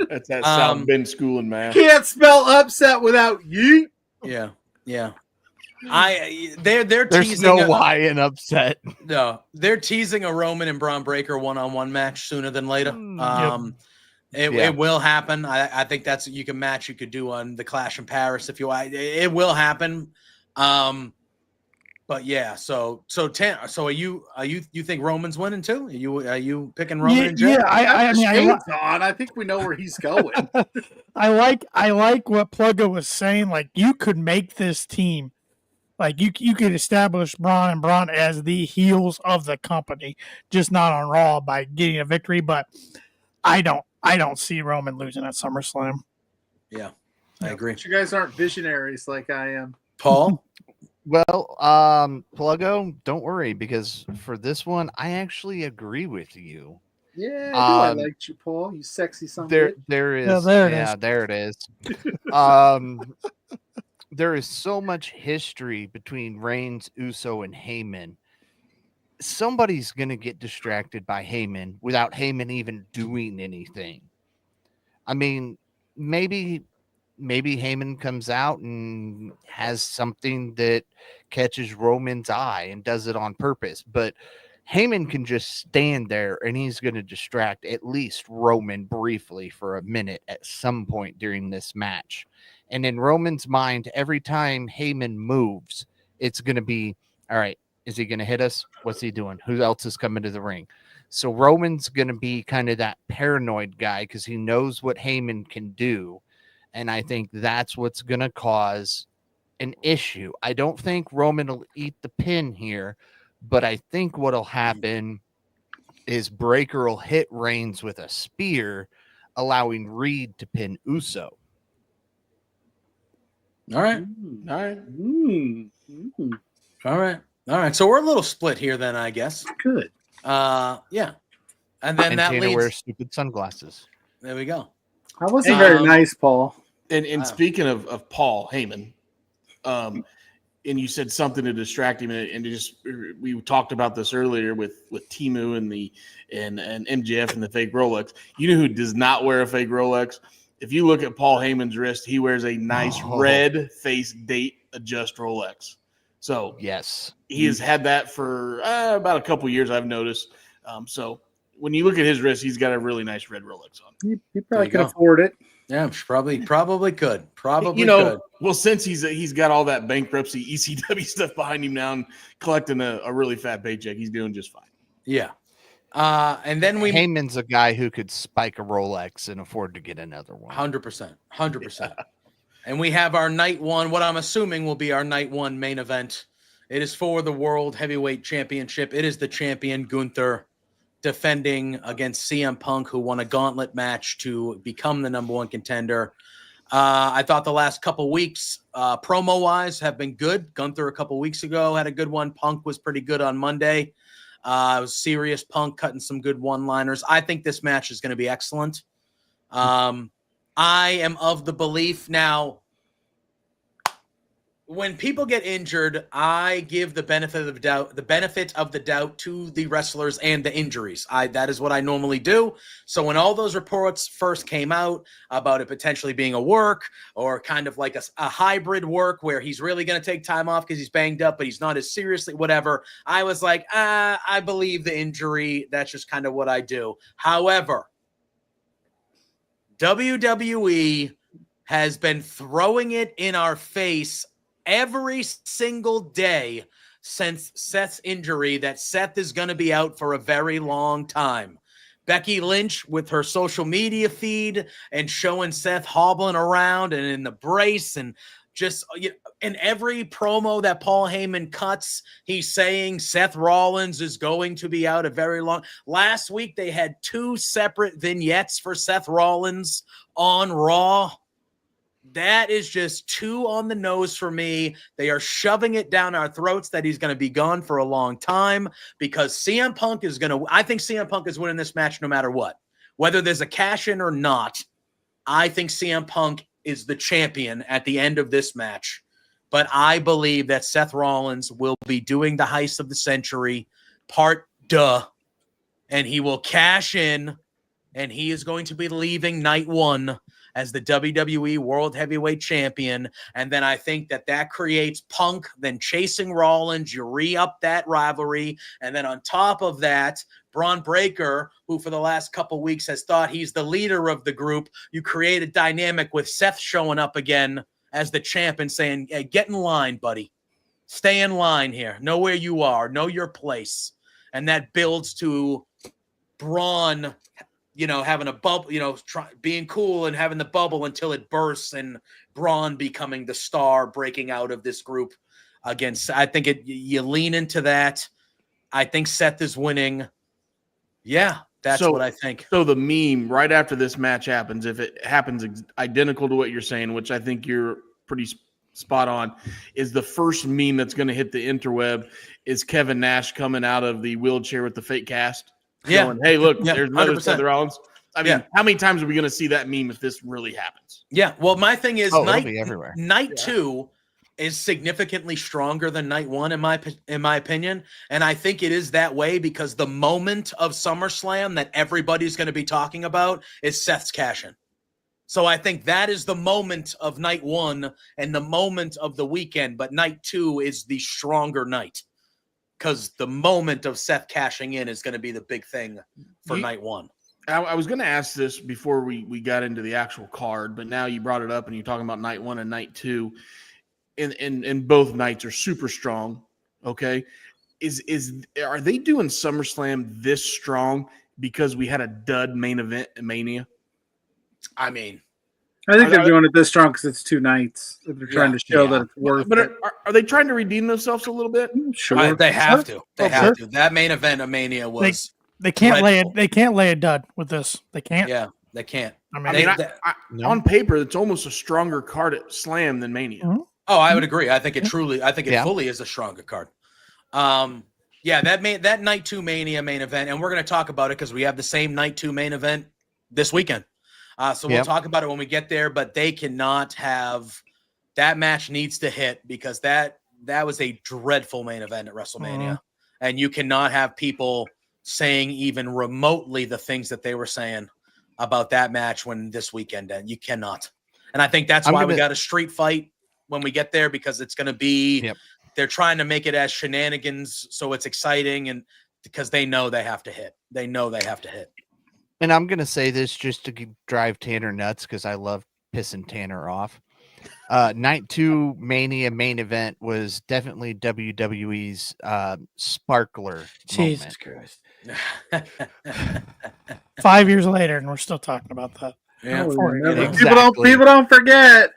That's that South Bend school in math. Can't spell upset without yeet. Yeah. They're There's teasing no Y in upset. No, they're teasing a Roman and Braun Breaker one-on-one match sooner than later. It will happen. I think that's you can match. You could do on the Clash in Paris if you want. It will happen. But yeah. So are you think Roman's winning too? Are you picking Roman and Jey? Yeah, I mean, I think we know where he's going. I like what Pluggo was saying. Like, you could make this team, like you could establish Braun and Braun as the heels of the company, just not on Raw by getting a victory. But I don't see Roman losing at SummerSlam. Yeah, I agree. But you guys aren't visionaries like I am. Paul? Well, Pluggo, don't worry, because for this one, I actually agree with you. Yeah, I liked you, Paul. You sexy son. There is. Yeah, there it is. There is so much history between Reigns, Uso, and Heyman. Somebody's going to get distracted by Heyman without Heyman even doing anything. I mean, maybe Heyman comes out and has something that catches Roman's eye and does it on purpose. But Heyman can just stand there and he's going to distract at least Roman briefly for a minute at some point during this match. And in Roman's mind, every time Heyman moves, it's going to be, all right, is he going to hit us? What's he doing? Who else is coming to the ring? So Roman's going to be kind of that paranoid guy because he knows what Heyman can do. And I think that's what's going to cause an issue. I don't think Roman will eat the pin here, but I think what'll happen is Breaker will hit Reigns with a spear, allowing Reed to pin Uso. All right. All right. So we're a little split here then, I guess. Good. Yeah. And then And that Tina leads. wears stupid sunglasses. There we go. I wasn't very nice, Paul. And speaking of Paul Heyman, and you said something to distract him, and we talked about this earlier with Timu and MJF and the fake Rolex. You know who does not wear a fake Rolex? If you look at Paul Heyman's wrist, he wears a nice red face date adjust Rolex. So yes, he has had that for about a couple years, I've noticed. So when you look at his wrist, he's got a really nice red Rolex on. He probably can afford it. Yeah, probably could. Probably could. Could. Well, since he's got all that bankruptcy ECW stuff behind him now and collecting a really fat paycheck, he's doing just fine. Yeah. And then Heyman's a guy who could spike a Rolex and afford to get another one. 100%. And we have our night one, what I'm assuming will be our night one main event. It is for the World Heavyweight Championship. It is the champion Gunther defending against CM Punk, who won a gauntlet match to become the number one contender. I thought the last couple weeks, promo-wise, have been good. Gunther a couple weeks ago had a good one. Punk was pretty good on Monday. It was serious Punk cutting some good one-liners. I think this match is going to be excellent. I am of the belief now, when people get injured, I give the benefit of the doubt to the wrestlers and the injuries. That is what I normally do. So when all those reports first came out about it potentially being a work or kind of like a hybrid work where he's really going to take time off because he's banged up, but he's not as seriously, whatever, I was like, I believe the injury. That's just kind of what I do. However, WWE has been throwing it in our face every single day since Seth's injury that Seth is going to be out for a very long time. Becky Lynch with her social media feed and showing Seth hobbling around and in the brace and just, in every promo that Paul Heyman cuts, he's saying Seth Rollins is going to be out a very long. Last week, they had 2 separate vignettes for Seth Rollins on Raw. That is just too on the nose for me. They are shoving it down our throats that he's going to be gone for a long time because CM Punk is going to – I think CM Punk is winning this match no matter what. Whether there's a cash-in or not, I think CM Punk is the champion at the end of this match. But I believe that Seth Rollins will be doing the heist of the century, part duh, and he will cash in, and he is going to be leaving night one as the WWE World Heavyweight Champion. And then I think that creates Punk, then chasing Rollins. You re-up that rivalry. And then on top of that, Braun Breaker, who for the last couple weeks has thought he's the leader of the group, you create a dynamic with Seth showing up again as the champ and saying, hey, get in line, buddy. Stay in line here. Know where you are. Know your place. And that builds to Braun having a bubble, being cool and having the bubble until it bursts and Braun becoming the star breaking out of this group against. I think you lean into that. I think Seth is winning. Yeah, that's what I think. So the meme right after this match happens, if it happens identical to what you're saying, which I think you're pretty spot on, is the first meme that's going to hit the interweb is Kevin Nash coming out of the wheelchair with the fake cast. Yeah. Going, hey, look, Yeah, there's another 100%. Seth Rollins. I mean, how many times are we going to see that meme if this really happens? Yeah. Well, my thing is it'll be everywhere. Night 2 is significantly stronger than night 1 in my opinion. And I think it is that way because the moment of SummerSlam that everybody's going to be talking about is Seth's cash-in. So I think that is the moment of night 1 and the moment of the weekend. But night 2 is the stronger night because the moment of Seth cashing in is going to be the big thing for night 1. I was going to ask this before we got into the actual card, but now you brought it up and you're talking about night 1 and night 2. And both nights are super strong. Okay. Are they doing SummerSlam this strong because we had a dud main event in Mania? I mean, I think they're doing it this strong because it's 2 nights. They're trying to show that it's worth but it. Are they trying to redeem themselves a little bit? Sure. they have to. They have sure. to. That main event of Mania was They can't dreadful. They can't lay a dud with this. They can't. Yeah, they can't. I mean, On paper, it's almost a stronger card at Slam than Mania. Mhm. Oh, I would agree. I think it Yeah. fully is a stronger card. That night 2 Mania main event, and we're going to talk about it because we have the same night 2 main event this weekend. So we'll talk about it when we get there, but they cannot have that match needs to hit because that was a dreadful main event at WrestleMania. And you cannot have people saying even remotely the things that they were saying about that match when this weekend ended. You cannot. And I think that's why we got a street fight when we get there because it's going to be they're trying to make it as shenanigans so it's exciting and because they know they have to hit. They know they have to hit. And I'm going to say this just to drive Tanner nuts because I love pissing Tanner off. Night 2 Mania main event was definitely WWE's sparkler Jesus moment. Christ. 5 years later, and we're still talking about that. Yeah. People don't forget.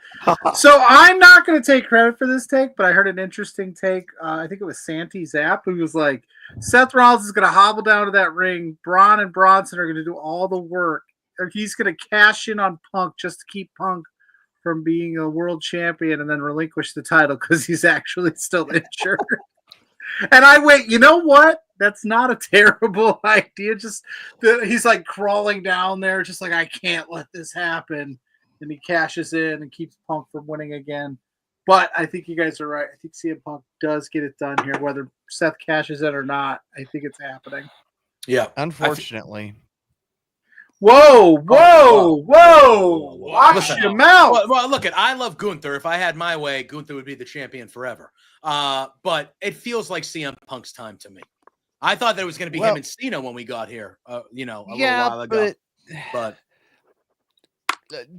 So I'm not going to take credit for this take, but I heard an interesting take. I think it was Santi Zapp who was like, Seth Rollins is going to hobble down to that ring. Braun and Bronson are going to do all the work. Or he's going to cash in on Punk just to keep Punk from being a world champion and then relinquish the title because he's actually still injured. And I went, you know what? That's not a terrible idea. Just he's like crawling down there, just like, I can't let this happen. And he cashes in and keeps Punk from winning again. But I think you guys are right. I think CM Punk does get it done here, whether Seth cashes in or not. I think it's happening. Yeah. Unfortunately. Whoa. Watch your mouth. Well, look, I love Gunther. If I had my way, Gunther would be the champion forever. But it feels like CM Punk's time to me. I thought that it was going to be him and Cena when we got here, a little while ago. But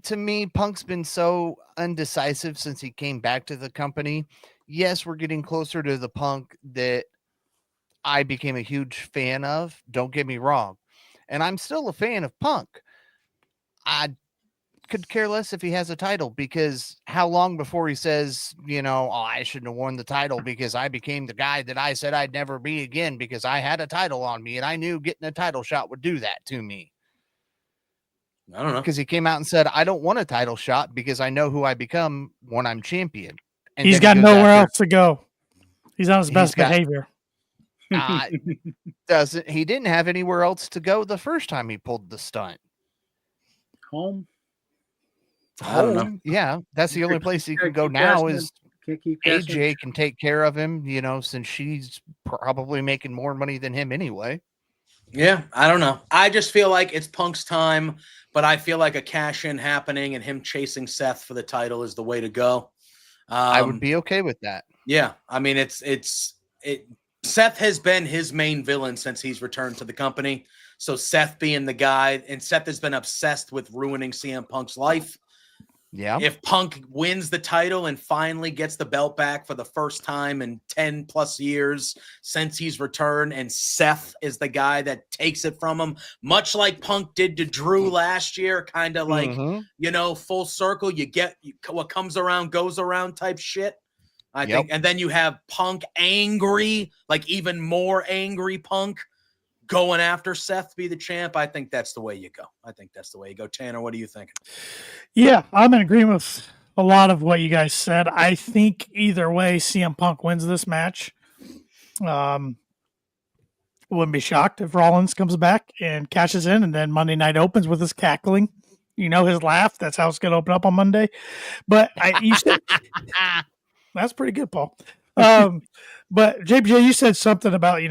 to me, Punk's been so undecisive since he came back to the company. Yes, we're getting closer to the Punk that I became a huge fan of. Don't get me wrong. And I'm still a fan of Punk. I could care less if he has a title because how long before he says, I shouldn't have won the title because I became the guy that I said I'd never be again because I had a title on me and I knew getting a title shot would do that to me. I don't know. Because he came out and said, I don't want a title shot because I know who I become when I'm champion. And He's then got he goes nowhere after- else to go. He's on his He's best got- behavior. He didn't have anywhere else to go the first time he pulled the stunt. Home. I don't know. Home, yeah, that's the only place he can Can't go keep now cashing is Can't keep cashing AJ can take care of him, since she's probably making more money than him anyway. Yeah, I don't know. I just feel like it's Punk's time, but I feel like a cash in happening and him chasing Seth for the title is the way to go. I would be okay with that. Yeah, I mean Seth has been his main villain since he's returned to the company. So Seth being the guy, and Seth has been obsessed with ruining CM Punk's life. Yeah. If Punk wins the title and finally gets the belt back for the first time in 10 plus years since he's returned, and Seth is the guy that takes it from him, much like Punk did to Drew last year, kind of like, full circle, what comes around goes around type shit. I think, and then you have Punk angry, like even more angry Punk going after Seth to be the champ. I think that's the way you go. Tanner, what are you thinking? Yeah, I'm in agreement with a lot of what you guys said. I think either way, CM Punk wins this match. Wouldn't be shocked if Rollins comes back and cashes in, and then Monday night opens with his cackling. His laugh. That's how it's going to open up on Monday. But you said that's pretty good, Paul. But JPJ, you said something about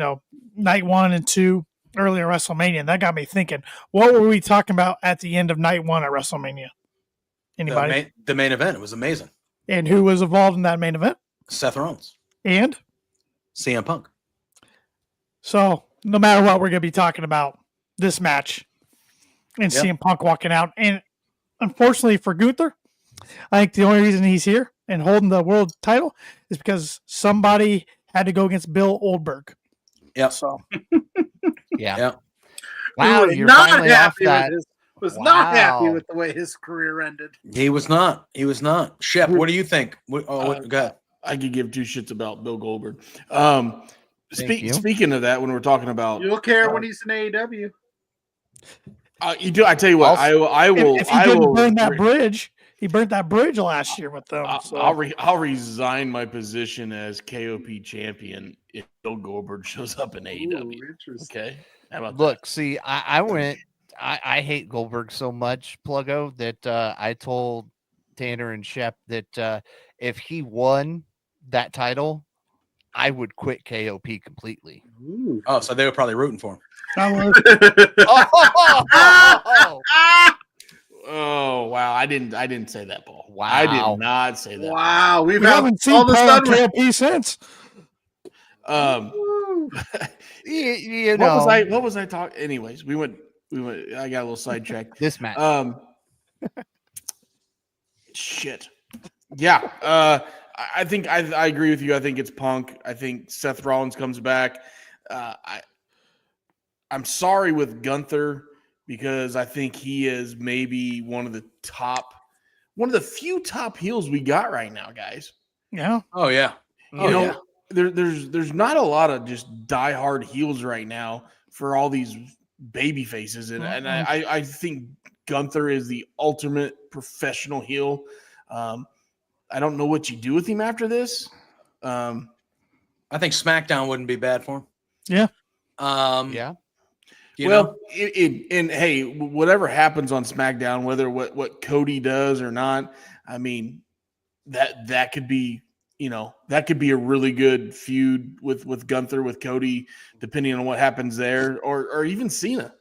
night 1 and 2 earlier WrestleMania, and that got me thinking. What were we talking about at the end of night 1 at WrestleMania? Anybody? The main event. It was amazing. And who was involved in that main event? Seth Rollins and CM Punk. So no matter what, we're going to be talking about this match and CM Punk walking out. And unfortunately for Gunther, I think the only reason he's here and holding the world title is because somebody had to go against Bill Oldberg. Yeah. So yeah. Wow, was you're not finally off happy that. not happy with the way his career ended. He was not. Shep, what do you think? Go ahead. I could give two shits about Bill Goldberg. you. Speaking of that, when we're talking about, You'll care when he's in AEW. you do. I tell you what, I will. if he I didn't will burn that bridge, he burnt that bridge last year with them. So. I'll resign my position as KOP champion if Bill Goldberg shows up in AEW. Okay. How about Look, see, I hate Goldberg so much, Pluggo, that I told Tanner and Shep that if he won that title, I would quit KOP completely. Ooh. Oh, so they were probably rooting for him. Oh wow! I didn't say that, Paul. Wow. I did not say that. Wow, We haven't seen all of a Paul sudden. KOP since. What was I talking? Anyways, we went. I got a little sidetracked. This match. Shit. Yeah. I think I agree with you. I think it's Punk. I think Seth Rollins comes back. I'm sorry with Gunther because I think he is maybe one of the few top heels we got right now, guys. Yeah. Oh yeah. There's not a lot of just diehard heels right now for all these baby faces, and I think Gunther is the ultimate professional heel. I don't know what you do with him after this. I think SmackDown wouldn't be bad for him. Yeah. Yeah. And hey, whatever happens on SmackDown, whether what Cody does or not, I mean, that could be, that could be a really good feud with Gunther, with Cody, depending on what happens there, or even Cena.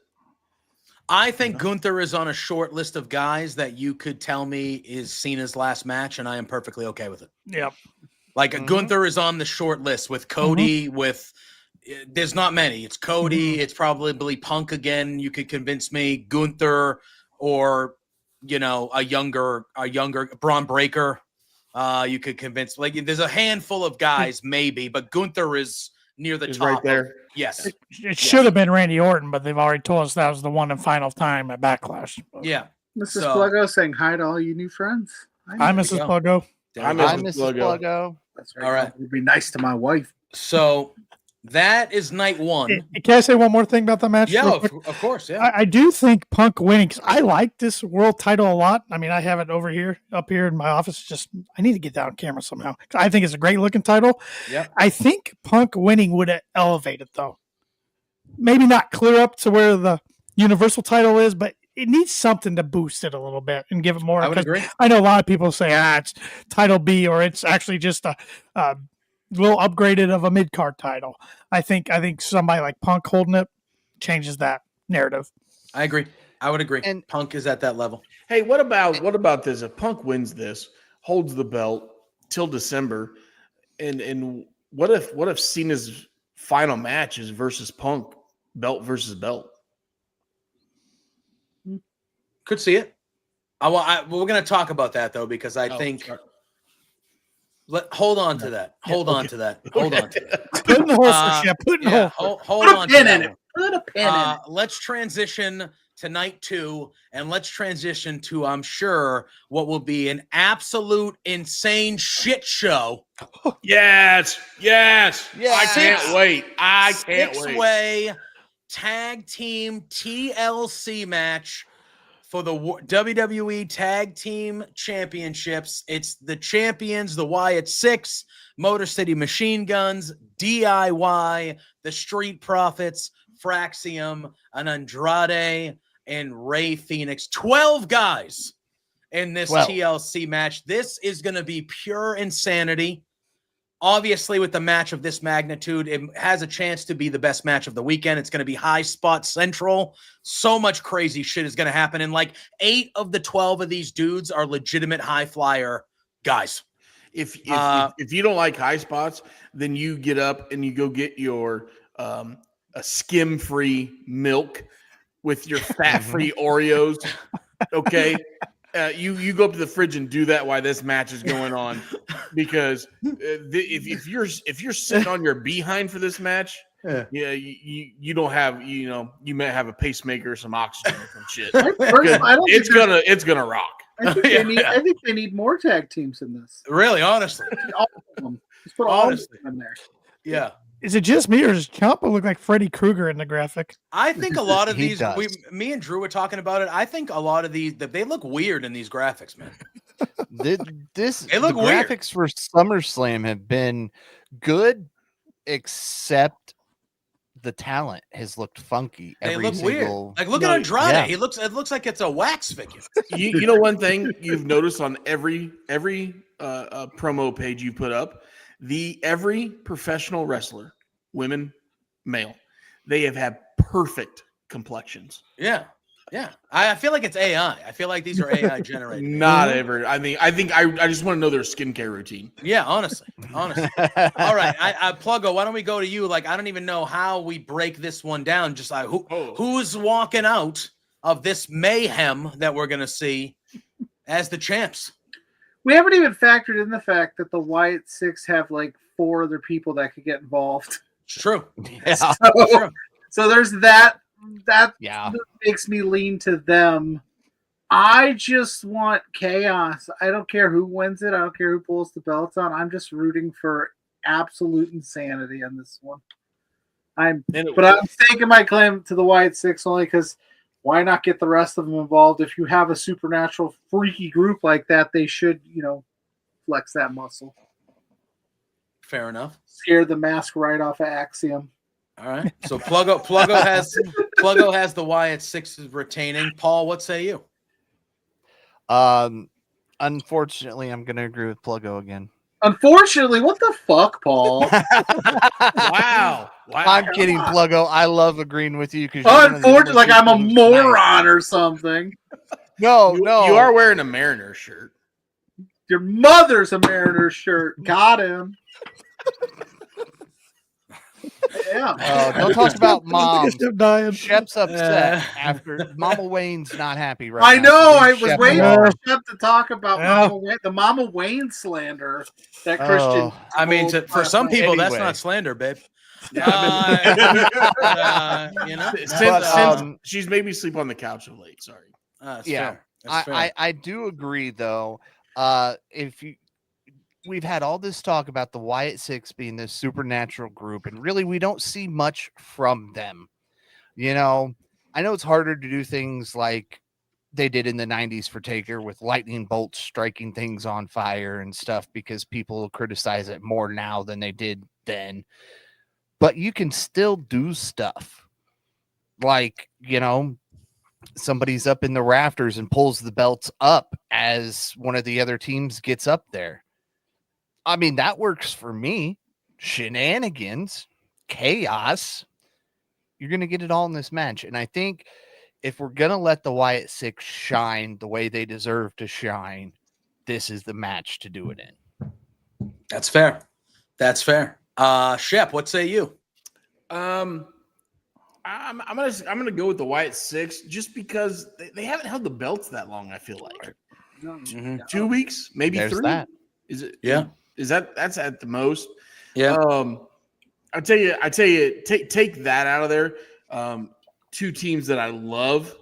I think Gunther is on a short list of guys that you could tell me is Cena's last match, and I am perfectly okay with it. Yep. Like Gunther is on the short list with Cody, there's not many. It's Cody, it's probably Punk again. You could convince me, Gunther, or a younger Braun Breaker. You could convince, there's a handful of guys maybe, but Gunther is near the top right there. Yes. It should have been Randy Orton, but they've already told us that was the one and final time at Backlash. Yeah. Mrs. Pluggo saying hi to all you new friends. Hi, Mrs. Pluggo. Hi, Mrs. Pluggo. That's right. All right. Be nice to my wife. So That is night one. Can I say one more thing about the match? Yeah, real quick? of course. Yeah. I do think Punk winning, because I like this world title a lot. I mean, I have it up here in my office. Just I need to get that on camera somehow. I think it's a great looking title. Yeah. I think Punk winning would have elevated, though. Maybe not clear up to where the Universal title is, but it needs something to boost it a little bit and give it more. I would agree. I know a lot of people say, it's title B, or it's actually just a little upgraded of a mid-card title. I think somebody like Punk holding it changes that narrative. I agree. I would agree. And Punk is at that level. Hey, what about this? If Punk wins this, holds the belt till December, and what if Cena's final match is versus Punk, belt versus belt? Could see it. We're going to talk about that though, because I think. Sorry. Hold on to that. Hold on to that. Hold on to that. Put in the hole for Shep. Put in the hole. Hold Put a on pin to in that. it. Put a pin in it. Let's transition to night 2, and let's transition to, I'm sure, what will be an absolute insane shit show. Yes. I can't wait. I can't wait. 6-way tag team TLC match for the WWE Tag Team Championships. It's the champions, the Wyatt Six, Motor City Machine Guns, DIY, the Street Profits, Fraxium, and Andrade, and Rey Fenix. 12 guys in this TLC match. This is going to be pure insanity. Obviously, with the match of this magnitude, it has a chance to be the best match of the weekend. It's going to be high spot central. So much crazy shit is going to happen. And like 8 of the 12 of these dudes are legitimate high flyer guys. If you don't like high spots, then you get up and you go get your a skim-free milk with your fat-free Oreos. Okay. You go up to the fridge and do that while this match is going on, because if you're sitting on your behind for this match, you don't have you may have a pacemaker or some oxygen or some shit. It's gonna rock. I think they need more tag teams in this. Really, honestly, all of them. Just put all of them in there. Yeah. Is it just me, or does Ciampa look like Freddy Krueger in the graphic? I think a lot of these, does. me and Drew were talking about it. I think a lot of these, they look weird in these graphics, man. They look weird. graphics for SummerSlam have been good, except the talent has looked funky. They look weird. Like look at Andrade. Yeah. It looks like it's a wax figure. You know one thing you've noticed on every promo page you put up, every professional wrestler, women, male, they have had perfect complexions. Yeah. I feel like it's AI. I feel like these are AI generated. Not ever. I think I just want to know their skincare routine. Yeah, honestly. All right, Pluggo, why don't we go to you? Like, I don't even know how we break this one down. Just like who's walking out of this mayhem that we're gonna see as the champs? We haven't even factored in the fact that the Wyatt Six have like 4 other people that could get involved. It's true. Yeah. So there's that. That Yeah. makes me lean to them. I just want chaos. I don't care who wins it. I don't care who pulls the belts on. I'm just rooting for absolute insanity on this one. I'm staking my claim to the Wyatt Six only because why not get the rest of them involved? If you have a supernatural freaky group like that, they should, flex that muscle. Fair enough. Scare the mask right off of Axiom. All right. So Pluggo has the Wyatt Six retaining. Paul, what say you? Unfortunately, I'm going to agree with Pluggo again. Unfortunately, what the fuck, Paul? Wow. I'm kidding, Pluggo. I love agreeing with you because unfortunately, like I'm a moron or something. No. You are wearing a Mariner shirt. Your mother's a Mariner shirt. Got him. Yeah. Don't talk about mom. Dying. Shep's upset after Mama Wayne's not happy right I now. know. So I was Shep waiting alone. for Shep to talk about the Mama Wayne slander that Christian. I mean, for some people, that's Anyway. not slander, babe. Since she's made me sleep on the couch of late. Sorry. That's Yeah. fair. That's fair. I do agree though. If we've had all this talk about the Wyatt Six being this supernatural group, and really we don't see much from them. You know, I know it's harder to do things like they did in the 90s for Taker with lightning bolts striking things on fire and stuff because people criticize it more now than they did then. But you can still do stuff like, you know, somebody's up in the rafters and pulls the belts up as one of the other teams gets up there. I mean, that works for me. Shenanigans, chaos. You're going to get it all in this match. And I think if we're going to let the Wyatt Six shine the way they deserve to shine, this is the match to do it in. That's fair. That's fair. Shep, what say you? I'm gonna go with the Wyatt Six just because they haven't held the belts that long. I feel like 2 weeks, maybe There's 3. that. Is it? Yeah. That's at the most? Yeah. I tell you, take that out of there. Two teams that I love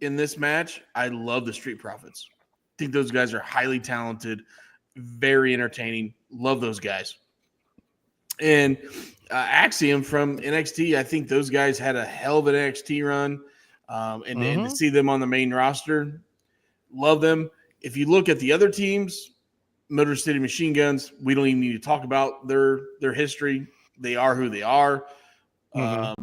in this match. I love the Street Profits. I think those guys are highly talented, very entertaining. Love those guys. And Axiom from NXT, I think those guys had a hell of an NXT run. And to see them on the main roster, love them. If you look at the other teams, Motor City Machine Guns, we don't even need to talk about their history. They are who they are. And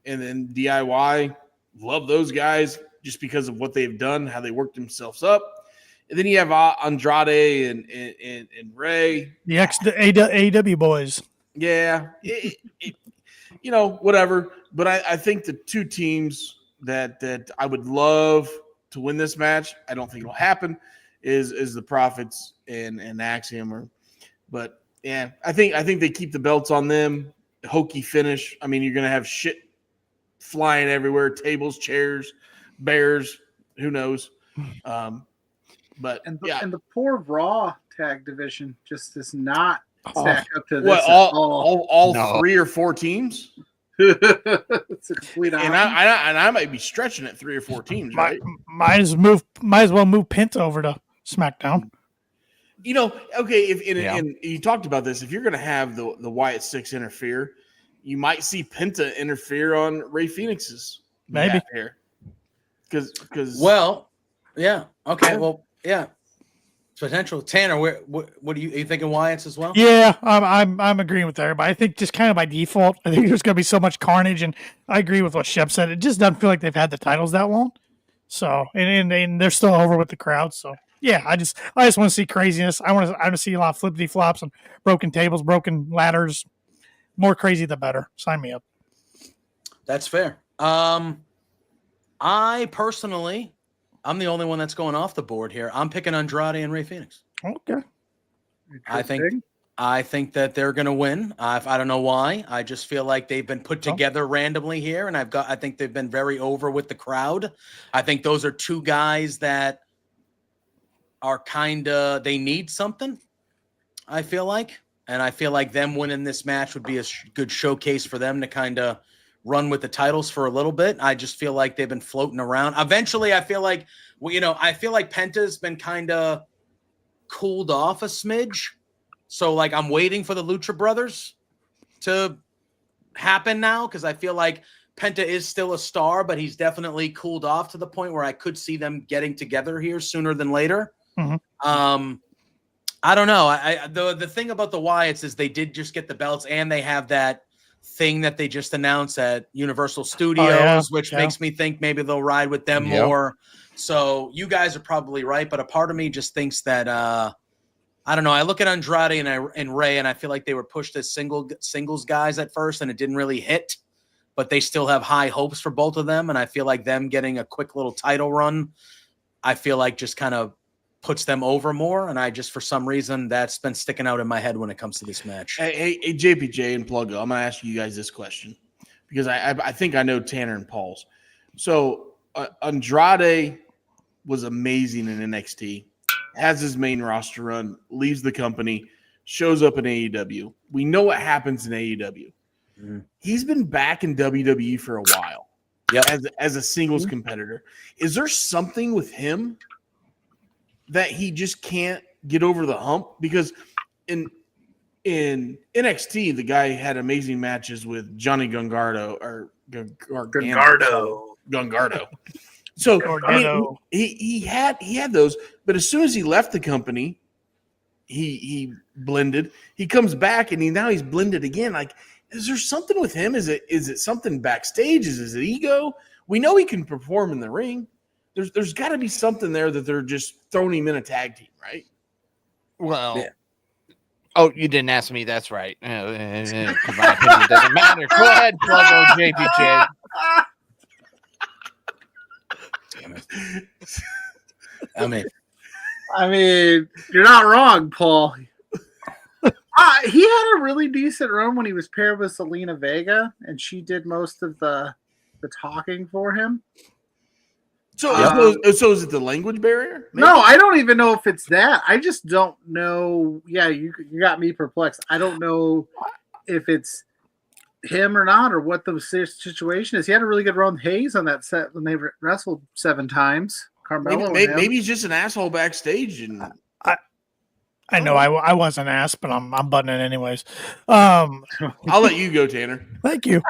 then DIY, love those guys just because of what they've done, how they worked themselves up. And then you have Andrade and Ray. The AEW boys. Yeah. You know, whatever. But I think the two teams that I would love to win this match, I don't think it'll happen, is the Profits and Axiom. But, yeah, I think they keep the belts on them. Hokey finish. I mean, you're going to have shit flying everywhere, tables, chairs, bears, who knows. But and yeah. the poor Raw tag division just does not stack up to this. What, at all. all 3 or 4 teams? It's a complete And I might be stretching it 3 or 4 teams, right? Might as well move Penta over to SmackDown. You know, okay, and you talked about this, if you're going to have the Wyatt Six interfere, you might see Penta interfere on Ray Phoenix's maybe here. Because well, yeah, okay, well, yeah, potential. Tanner, what are you thinking? Wyatt's as well? Yeah, I'm agreeing with everybody. I think just kind of by default, I think there's going to be so much carnage, and I agree with what Shep said. It just doesn't feel like they've had the titles that long. So, and they're still over with the crowd. So, yeah, I just want to see craziness. I want to see a lot of flippity flops and broken tables, broken ladders. More crazy, the better. Sign me up. That's fair. I personally, I'm the only one that's going off the board here. I'm picking Andrade and Ray Phoenix. Okay. I think that they're going to win. I don't know why. I just feel like they've been put together randomly here, and I think they've been very over with the crowd. I think those are two guys that are they need something, I feel like. And I feel like them winning this match would be a good showcase for them to kind of run with the titles for a little bit. I just feel like they've been floating around. Eventually, I feel like, Penta's been kind of cooled off a smidge. So, like, I'm waiting for the Lucha Brothers to happen now because I feel like Penta is still a star, but he's definitely cooled off to the point where I could see them getting together here sooner than later. I don't know. The thing about the Wyatts is they did just get the belts, and they have that thing that they just announced at Universal Studios, which makes me think maybe they'll ride with them more. So you guys are probably right, but a part of me just thinks that I don't know. I look at Andrade and Ray, and I feel like they were pushed as singles guys at first, and it didn't really hit. But they still have high hopes for both of them, and I feel like them getting a quick little title run, I feel like just kind of puts them over more, and I just, for some reason, that's been sticking out in my head when it comes to this match. Hey, JPJ and Pluggo, I'm going to ask you guys this question because I think I know Tanner and Paul's. So Andrade was amazing in NXT, has his main roster run, leaves the company, shows up in AEW. We know what happens in AEW. Mm-hmm. He's been back in WWE for a while as a singles competitor. Is there something with him that he just can't get over the hump? Because in NXT, the guy had amazing matches with Johnny Gungardo or Gungardo. So I mean, he had those, but as soon as he left the company, he blended. He comes back and now he's blended again. Like, is there something with him? Is it something backstage? Is it ego? We know he can perform in the ring. There's got to be something there that they're just throwing him in a tag team, right? Well, yeah. Oh, you didn't ask me. That's right. My opinion doesn't matter. Go ahead, plug JPJ. I mean, you're not wrong, Paul. He had a really decent run when he was paired with Selena Vega, and she did most of the talking for him. So is it the language barrier? Maybe? No, I don't even know if it's that. I just don't know. Yeah, you got me perplexed. I don't know if it's him or not, or what the situation is. He had a really good run with Hayes on that set when they wrestled 7 times. Carmelo, maybe he's just an asshole backstage. And I know I wasn't asked, but I'm butting it anyways. I'll let you go, Tanner. Thank you.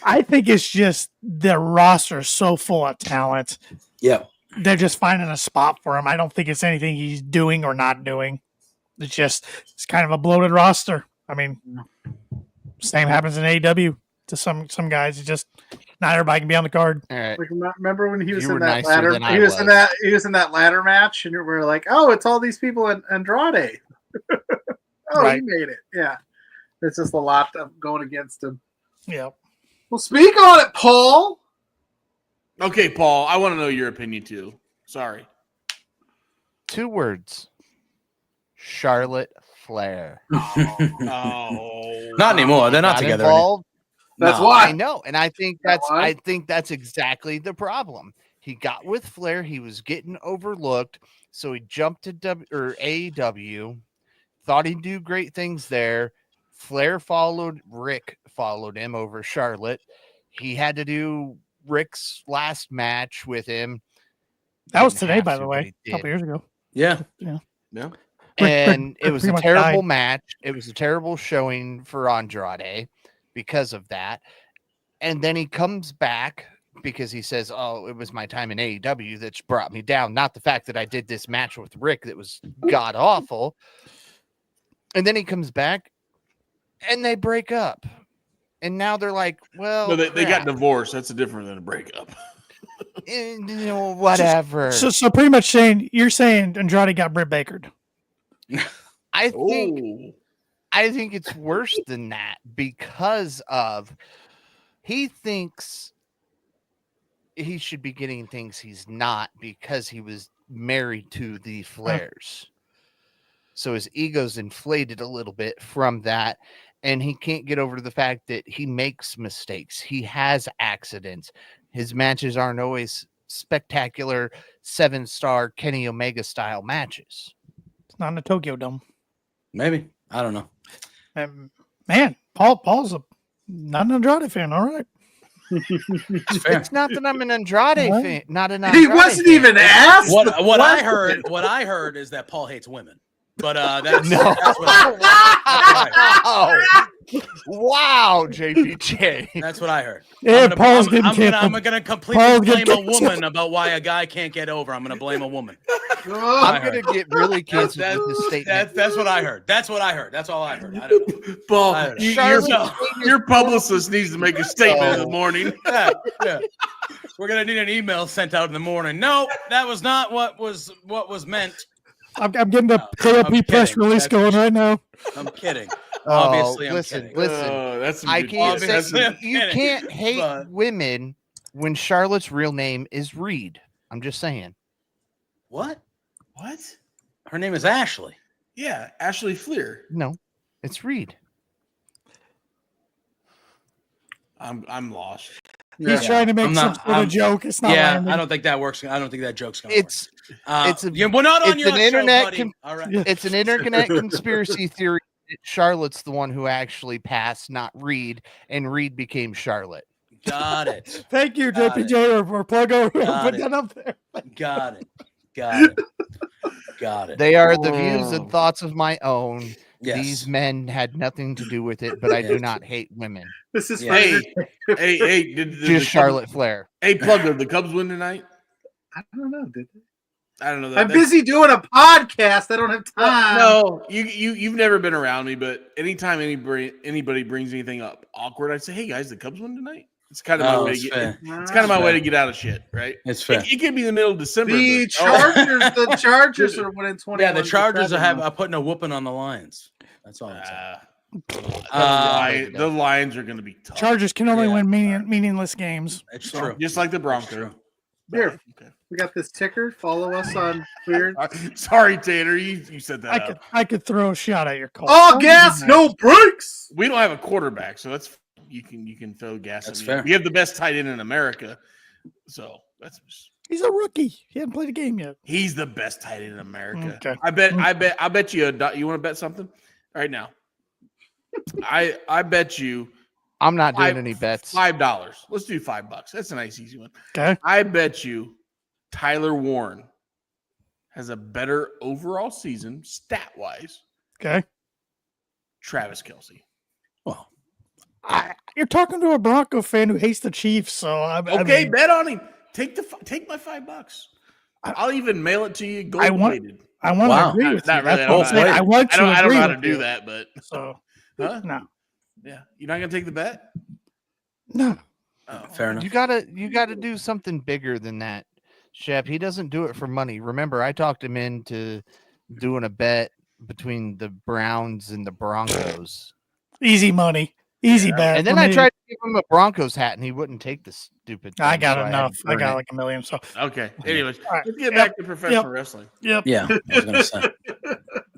I think it's just the roster is so full of talent. Yeah. They're just finding a spot for him. I don't think it's anything he's doing or not doing. It's kind of a bloated roster. I mean, same happens in AEW to some guys. It's just not everybody can be on the card. All right. Like, remember when he was in that ladder? He was in that ladder match, and we were like, "Oh, it's all these people in Andrade." Right. He made it. Yeah, it's just a lot of going against him. Yeah. Well, speak on it, Paul. Okay, Paul. I want to know your opinion too. Sorry. 2 words. Charlotte Flair. Not anymore. They're not together anymore. That's why I know, and I think that's exactly the problem. He got with Flair, he was getting overlooked, so he jumped to AEW, thought he'd do great things there. Rick followed him over Charlotte. He had to do Rick's last match with him. That was today, by the way, a couple years ago. Yeah. And it was a terrible match. It was a terrible showing for Andrade because of that. And then he comes back because he says, "Oh, it was my time in AEW that's brought me down, not the fact that I did this match with Rick that was god awful." And then he comes back and they break up. And now they're like, well, no, they got divorced. That's different than a breakup. Whatever. So pretty much you're saying Andrade got Britt Bakered. I think it's worse than that because of he thinks he should be getting things he's not because he was married to the Flairs. So his ego's inflated a little bit from that, and he can't get over the fact that he makes mistakes. He has accidents. His matches aren't always spectacular 7-star Kenny Omega style matches. It's not in the Tokyo Dome. Maybe. I don't know. Man, Paul's not an Andrade fan. All right. It's not that I'm an Andrade fan. Not an Andrade He wasn't fan. even asked. What I heard is that Paul hates women. But that's no. That's what I heard. Wow, JPJ. That's what I heard. Yeah, I'm gonna completely blame a woman about why a guy can't get over. I'm gonna blame a woman. I'm gonna get really canceled with this statement. That's what I heard. That's what I heard. That's all I heard. I don't know. Paul, your publicist needs to make a statement in the morning. Yeah. We're gonna need an email sent out in the morning. No, that was not what was meant. I'm getting the KOP press release going right now. I'm kidding. Obviously, listen. That's I can't say you can't hate women when Charlotte's real name is Reed. I'm just saying. What? Her name is Ashley. Yeah, Ashley Fleer. No, it's Reed. I'm lost. He's trying to make some sort of joke. It's not. Yeah, landing. I don't think that works. I don't think that joke's gonna work. We're not on your an internet. show, buddy. All right. It's an internet conspiracy theory. Charlotte's the one who actually passed, not Reed, and Reed became Charlotte. Got it. Thank you, JPJ, or plug over. Put that up there. Got it. Got it. They are the views and thoughts of my own. Yes. These men had nothing to do with it, but I do Yes. not hate women. This is Hey, hey, did the Just Charlotte Flair. Hey, plug, did the Cubs win tonight? I don't know. Did they? I don't know. That, I'm busy doing a podcast. I don't have time. No, you've never been around me, but anytime anybody brings anything up awkward, I say, "Hey guys, the Cubs won tonight." It's kind of my way to get. fair. It's kind of my way to get out of shit, right? It's fair. It could be the middle of December. The but- The Chargers are winning 20. Yeah, the Chargers are putting a whooping on the Lions. That's all I'm saying. The Lions are going to be tough. Chargers can only Yeah. win meaningless games. It's true. Just like the It's Broncos. true. Here, Okay. we got this ticker. Follow us on Weird. Sorry, Tater. You set that up. I could throw a shot at your call. All gas, no brakes. We don't have a quarterback, so that's you can throw gas. That's at me. fair. We have the best tight end in America, so that's He's a rookie. He hasn't played a game yet. he's the best tight end in America. Okay. I bet you you want to bet something right now. I bet you I'm not doing any bets. $5. Let's do $5. That's a nice easy one. Okay. I bet you Tyler Warren has a better overall season stat wise. Okay. Travis Kelce. Well, You're talking to a Bronco fan who hates the Chiefs, so Okay, bet on him. Take my $5. I'll even mail it to you. Gold plated. I want Wow. to agree with Not you. really. That's what I'm saying. I want to I don't agree know how to with do you. that, but So huh? no, Yeah, you're not gonna take the bet. no. oh, fair enough. You gotta do something bigger than that, Shep. He doesn't do it for money. Remember, I talked him into doing a bet between the Browns and the Broncos. Easy money, easy bet. And then for I me. tried to give him a Broncos hat, and he wouldn't take the stupid thing, I got so had enough. to I burn got it. like a million. So Okay. Anyways, All right. let's get Yep. back to professional Yep. wrestling. yep. Yeah, I was gonna say.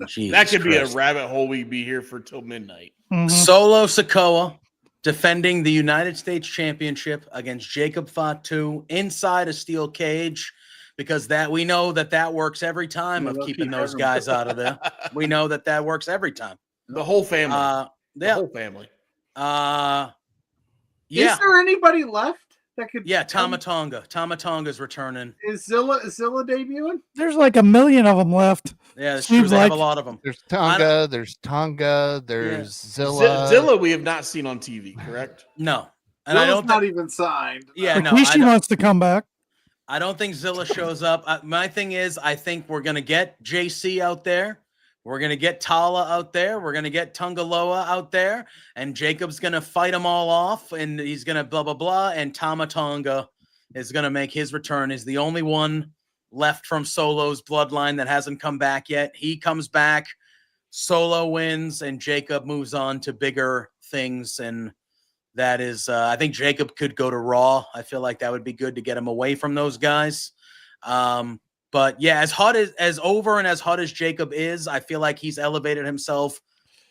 Jesus That could be a Christ. rabbit hole. We'd be here for till midnight. Mhm. Solo Sikoa defending the United States Championship against Jacob Fatu inside a steel cage, because that we know that works every time of They'll keeping keep those everyone. guys out of there. We know that works every time. The whole family. The Yeah. whole family. Yeah. Is there anybody left that could? Yeah, Tamatonga. Tamatonga's returning. Is Zilla debuting? There's like a million of them left. Yeah, it's true. Seems They have a like- lot of them. There's Tonga, there's Zilla. Zilla, we have not seen on TV, correct? No. And I don't not think, even signed. yeah, no. Rikishi wants to come back. I don't think Zilla shows up. My thing is, I think we're going to get JC out there. We're going to get Tala out there. We're going to get Tungaloa out there. And Jacob's going to fight them all off. And he's going to blah, blah, blah. And Tamatonga is going to make his return. Is the only one left from Solo's bloodline that hasn't come back yet. He comes back. Solo wins. And Jacob moves on to bigger things. And that is, I think Jacob could go to Raw. I feel like that would be good to get him away from those guys. But yeah, as hot as over and as hot as Jacob is, I feel like he's elevated himself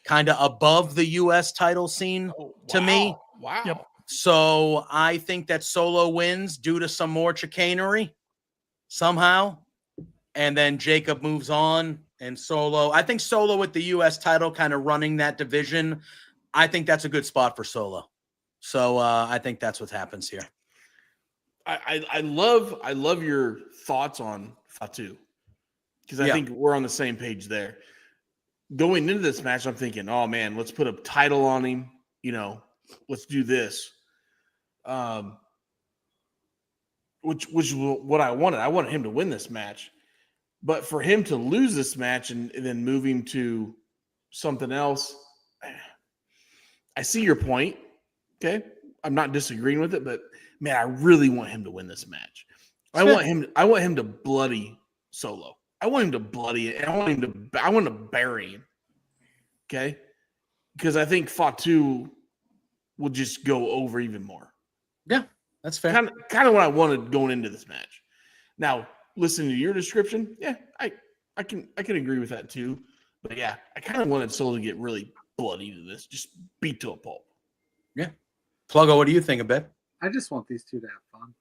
kind of above the U.S. title scene to me. Wow. Yep. So I think that Solo wins due to some more chicanery somehow. And then Jacob moves on and Solo. I think Solo with the U.S. title kind of running that division. I think that's a good spot for Solo. So I think that's what happens here. I love your thoughts on Fatu, because I think we're on the same page there. Going into this match, I'm thinking, oh man, let's put a title on him. Let's do this. Which was what I wanted. I wanted him to win this match, but for him to lose this match and then move him to something else, I see your point. Okay, I'm not disagreeing with it, but man, I really want him to win this match. I want him to bloody Solo. I want him to bloody it. I want to bury him. Okay, because I think Fatu will just go over even more. Yeah, that's fair. Kind of what I wanted going into this match. Now, listening to your description, yeah, I can agree with that too. But yeah, I kind of wanted Solo to get really bloody to this, just beat to a pulp. Yeah. Pluggo, what do you think of it? I just want these two to have fun.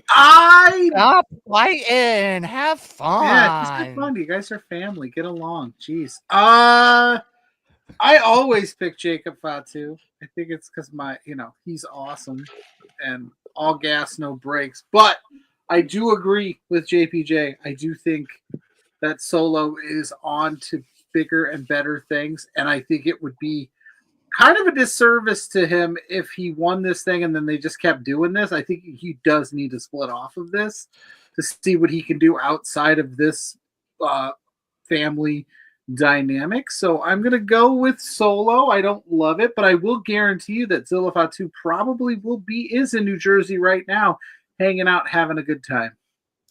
Stop fighting. Have fun. Yeah, just have fun. You guys are family. Get along. Jeez. I always pick Jacob Fatu. I think it's because he's awesome and all gas, no brakes. But I do agree with JPJ. I do think that Solo is on to bigger and better things, and I think it would be kind of a disservice to him if he won this thing and then they just kept doing this. I think he does need to split off of this to see what he can do outside of this family dynamic. So I'm going to go with Solo. I don't love it, but I will guarantee you that Zilla Fatu probably is in New Jersey right now, hanging out, having a good time.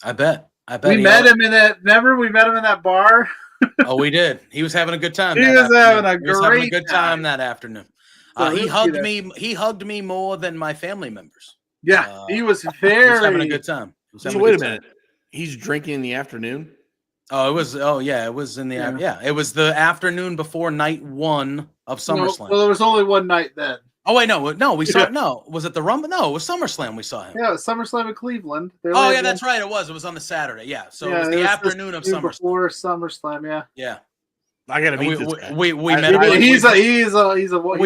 I bet. We met him in that. Remember, we met him in that bar. Oh, we did. He was having a good time. He was having a good time that afternoon. He hugged me. He hugged me more than my family members. Yeah, he was He was having a good time. So wait a minute. He's drinking in the afternoon. Oh, it was. Oh, yeah. It was in the. Yeah, it was the afternoon before night 1 of SummerSlam. Well, there was only one night then. Oh wait, no, we saw. No, was it the Rumble? No, it was SummerSlam. We saw him. Yeah, it was SummerSlam in Cleveland. Oh yeah, that's right. It was. It was on the Saturday. Yeah, so it was the afternoon of SummerSlam. Before SummerSlam, yeah. Yeah. I gotta meet this guy. We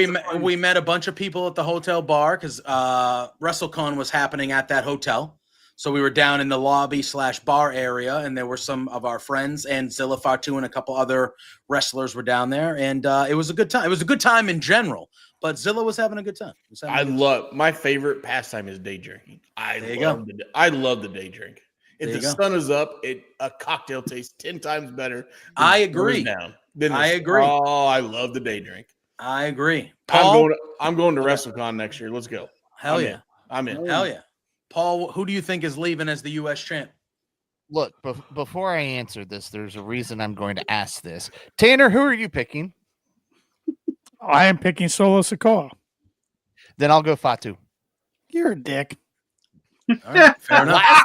met. We met a bunch of people at the hotel bar because WrestleCon was happening at that hotel. So we were down in the lobby / bar area, and there were some of our friends and Zilla Fatu and a couple other wrestlers were down there, and it was a good time. It was a good time in general, but Zilla was having a good time. My favorite pastime is day drinking. I love the day drink. If the sun is up, a cocktail tastes 10 times better. I agree. I agree. Oh, I love the day drink. I agree. Paul, I'm going to WrestleCon next year. Let's go. Hell yeah. I'm in. Hell yeah. Paul, who do you think is leaving as the U.S. champ? Look, before I answer this, there's a reason I'm going to ask this. Tanner, who are you picking? I am picking Solo Sikoa. Then I'll go Fatu. You're a dick. All right, fair enough.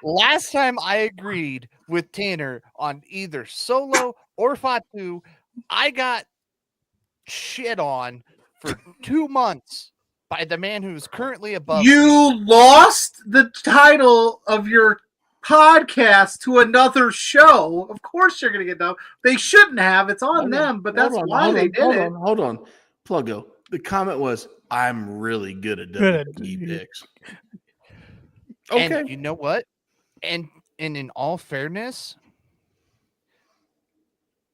Last time I agreed with Tanner on either Solo or Fatu, I got shit on for 2 months by the man who's currently above me. You lost the title of your podcast to another show. Of course you're going to get down. They shouldn't have. It's on them, but that's why they did it. Hold on. Pluggo. The comment was, I'm really good at WWE picks. Okay. And you know what? And in all fairness,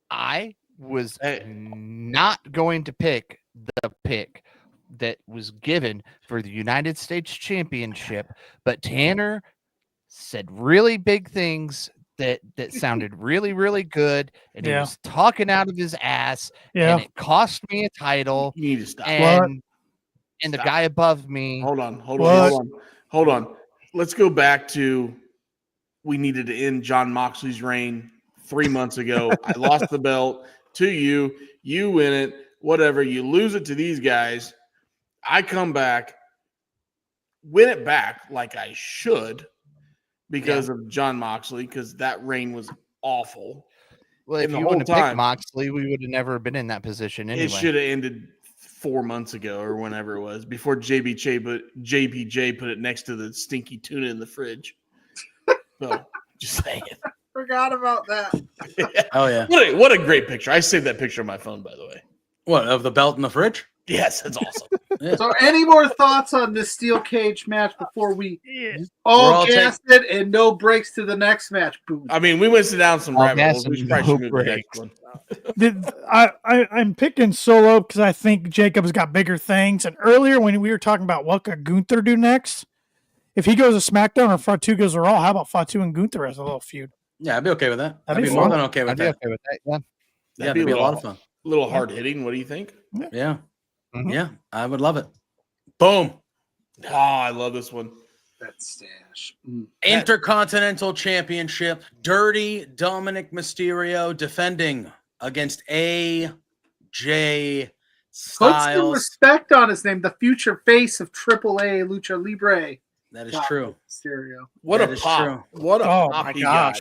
I was not going to pick the pick that was given for the United States Championship, but Tanner said really big things that sounded really, really good, and he was talking out of his ass, and it cost me a title. You need to stop. And the guy above me. Hold on. Let's go back to we needed to end John Moxley's reign 3 months ago. I lost the belt to you. You win it. Whatever. You lose it to these guys. I come back, win it back like I should because of John Moxley, because that reign was awful. Well, if you wouldn't have picked Moxley, we would have never been in that position anyway. It should have ended 4 months ago or whenever it was, before JPJ put it next to the stinky tuna in the fridge. So, just saying. Forgot about that. Oh, yeah. What a great picture. I saved that picture on my phone, by the way. What, of the belt in the fridge? Yes, that's awesome. Yeah. So, any more thoughts on this steel cage match before we all gassed it and no breaks to the next match? Boom. I mean, we went down some rabbit holes. We should probably move to the next one. I'm picking Solo because I think Jacob's got bigger things. And earlier when we were talking about what could Gunther do next, if he goes to SmackDown or Fatu goes to Raw, how about Fatu and Gunther as a little feud? Yeah, I'd be okay with that. That'd be more than okay with that. Yeah. That'd be a lot of fun. A little hard hitting. What do you think? Yeah. Mm-hmm. Yeah, I would love it. Boom. Oh, I love this one. That stash. Intercontinental Championship. Dirty Dominic Mysterio defending against AJ Styles. Put some respect on his name. The future face of AAA Lucha Libre. That is true. Mysterio. What a pop. True. What a pop. My gosh.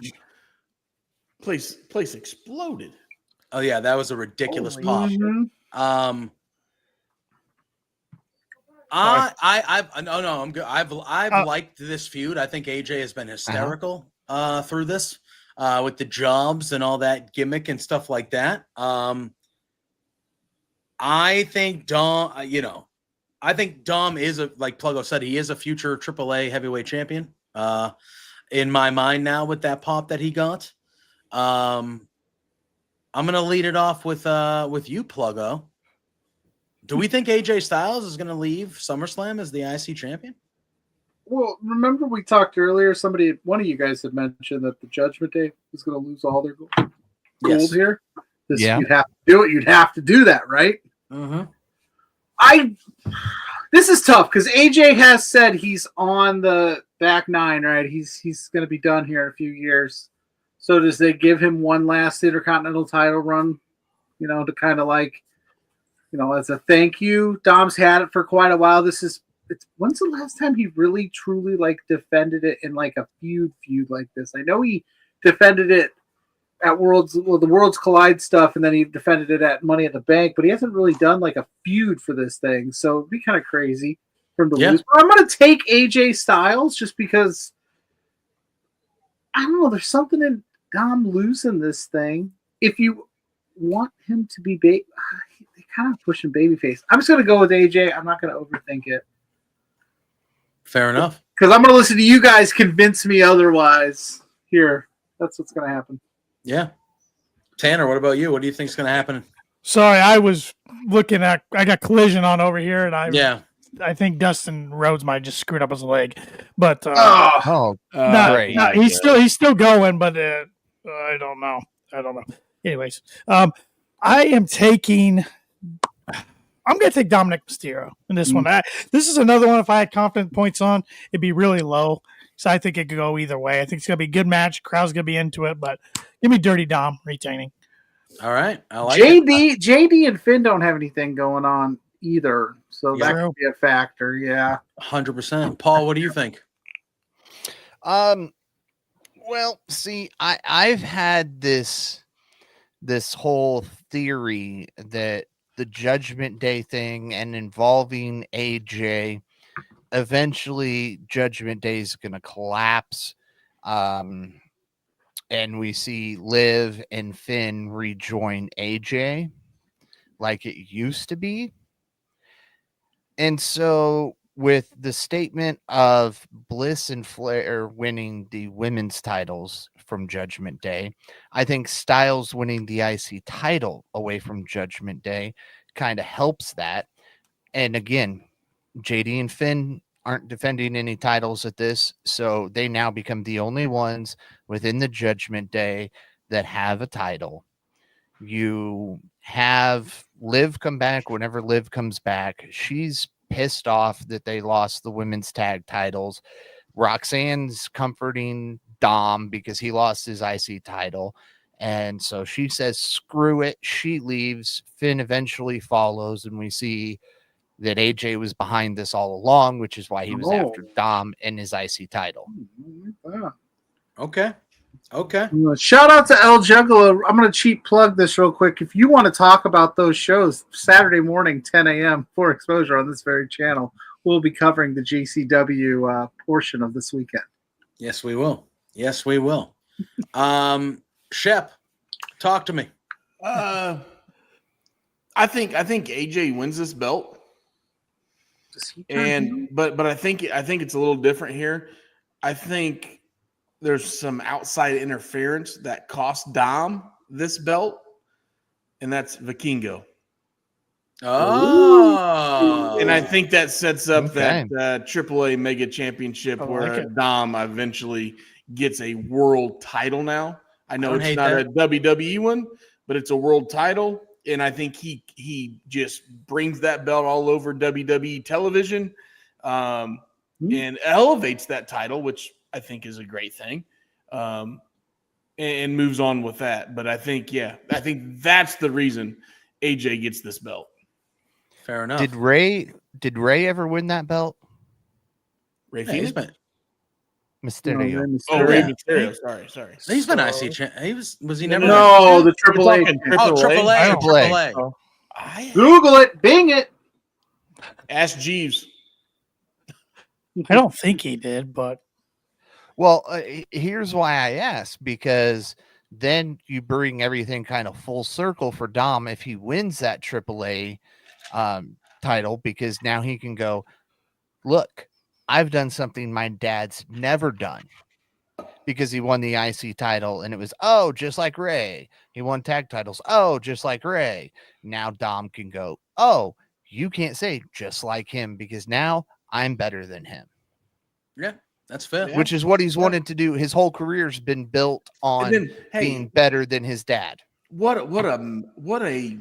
Place exploded. Oh yeah, that was a ridiculous pop. Mm-hmm. I'm good. I've liked this feud. I think AJ has been hysterical through this with the jobs and all that gimmick and stuff like that. I think Dom, I think Dom is like Pluggo said, he is a future AAA heavyweight champion. in my mind now with that pop that he got. I'm gonna lead it off with you, Pluggo. Do we think AJ Styles is gonna leave SummerSlam as the IC champion? Well, remember we talked earlier. One of you guys had mentioned that the Judgment Day was going to lose all their gold Yes. here. Yeah. You'd have to do it. You'd have to do that, right? Mm-hmm. This is tough because AJ has said he's on the back nine, right? He's going to be done here in a few years. So does they give him one last Intercontinental title run, to kind of as a thank you? Dom's had it for quite a while. When's the last time he really truly defended it in a feud like this? I know he defended it at the Worlds Collide stuff, and then he defended it at Money at the Bank, but he hasn't really done a feud for this thing. So it'd be kind of crazy for him to lose. But I'm going to take AJ Styles just because I don't know. There's something in Dom losing this thing. If you want him to be they kind of pushing babyface. I'm just going to go with AJ. I'm not going to overthink it. Fair enough. Because I'm going to listen to you guys convince me otherwise. Here, that's what's going to happen. Yeah. Tanner, what about you? What do you think is going to happen? Sorry, I was looking at. I got Collision on over here, and I think Dustin Rhodes might just screwed up his leg, but great. he's still going, but I don't know. Anyways, I am taking. I'm going to take Dominic Mysterio in this one. This is another one. If I had confidence points on, it'd be really low. So I think it could go either way. I think it's going to be a good match. Crowd's going to be into it, but give me Dirty Dom retaining. All right. I like JD and Finn don't have anything going on either. So that could be a factor. Yeah. 100%. Paul, what do you think? Well, see, I've had this whole theory that the Judgment Day thing and involving AJ, eventually Judgment Day is going to collapse. And we see Liv and Finn rejoin AJ like it used to be. And so with the statement of Bliss and Flair winning the women's titles from Judgment Day, I think Styles winning the IC title away from Judgment Day kind of helps that. And again, JD and Finn aren't defending any titles at this, so they now become the only ones within the Judgment Day that have a title. You have Liv come back. Whenever Liv comes back, she's pissed off that they lost the women's tag titles. Roxanne's comforting Dom because he lost his IC title. And so she says, screw it. She leaves. Finn eventually follows, and we see that AJ was behind this all along, which is why he was after Dom and his IC title. Okay. Shout out to El Juggalo. I'm going to cheap plug this real quick. If you want to talk about those shows, Saturday morning, 10 a.m. for exposure on this very channel, we'll be covering the GCW portion of this weekend. Yes, we will. Shep, talk to me. I think AJ wins this belt. But I think it's a little different here. I think there's some outside interference that cost Dom this belt, and that's Vikingo. Oh, and I think that sets up that AAA Mega Championship where Dom eventually gets a world title now. I know it's not a WWE one, but it's a world title. And I think he just brings that belt all over WWE television and elevates that title, which I think is a great thing, and moves on with that. But I think that's the reason AJ gets this belt. Fair enough. Did Ray ever win that belt? Ray Phoenix? Mysterio. Ray Mysterio. Sorry. He's been IC champ. Was he never? No, the AAA. AAA. Google it. Bing it. Ask Jeeves. I don't think he did, but well, here's why I asked, because then you bring everything kind of full circle for Dom if he wins that AAA title, because now he can go, look, I've done something my dad's never done because he won the IC title and it was, oh, just like Ray. He won tag titles. Oh, just like Ray. Now Dom can go, oh, you can't say just like him because now I'm better than him. Yeah, that's fair. Which is what he's wanted to do. His whole career's been built on being better than his dad. What a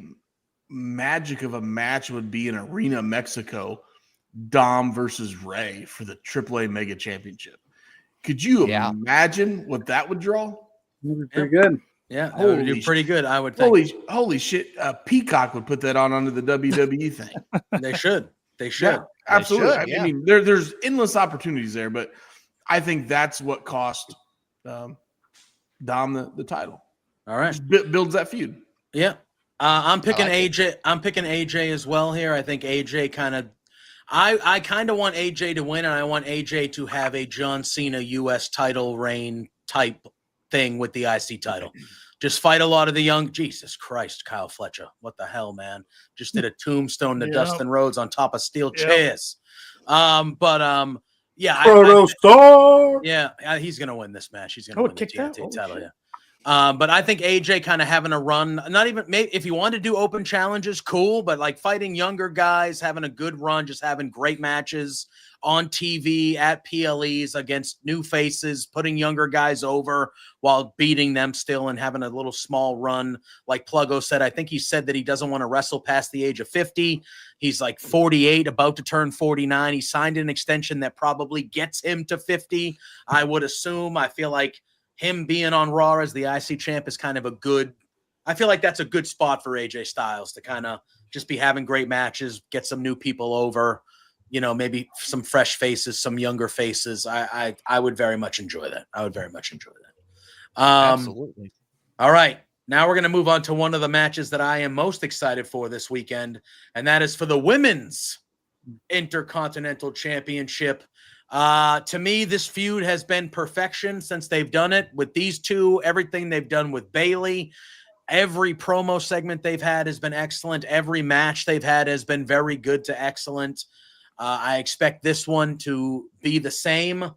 magic of a match would be in Arena Mexico, Dom versus Ray for the AAA Mega Championship. Could you imagine what that would draw? Pretty good. Yeah, that would do pretty good, I would think. Holy shit. Peacock would put that on under the WWE thing. They should. They should. Yeah, absolutely. They should, I mean, there's endless opportunities there, but I think that's what cost Dom the title. All right. Just builds that feud. Yeah. I'm picking AJ. I'm picking AJ as well here. I think AJ kind of I kind of want AJ to win, and I want AJ to have a John Cena US title reign type thing with the IC title. Just fight a lot of the young. Jesus Christ, Kyle Fletcher. What the hell, man? Just did a tombstone to Dustin Rhodes on top of steel chairs. Yeah. Proto Star. Yeah, he's gonna win this match. He's gonna win the TNT title. Yeah. But I think AJ kind of having a run, not even maybe if you want to do open challenges, cool, but like fighting younger guys, having a good run, just having great matches on TV at PLEs against new faces, putting younger guys over while beating them still and having a little small run. Like Pluggo said, I think he said that he doesn't want to wrestle past the age of 50. He's like 48, about to turn 49. He signed an extension that probably gets him to 50, I would assume. I feel like him being on Raw as the IC champ is kind of a good, I feel like that's a good spot for AJ Styles to kind of just be having great matches, get some new people over, you know, maybe some fresh faces, some younger faces. I would very much enjoy that. I would very much enjoy that. Absolutely. All right. Now we're going to move on to one of the matches that I am most excited for this weekend, and that is for the Women's Intercontinental Championship. To me, this feud has been perfection since they've done it with these two. Everything they've done with Bayley, every promo segment they've had has been excellent. Every match they've had has been very good to excellent. I expect this one to be the same.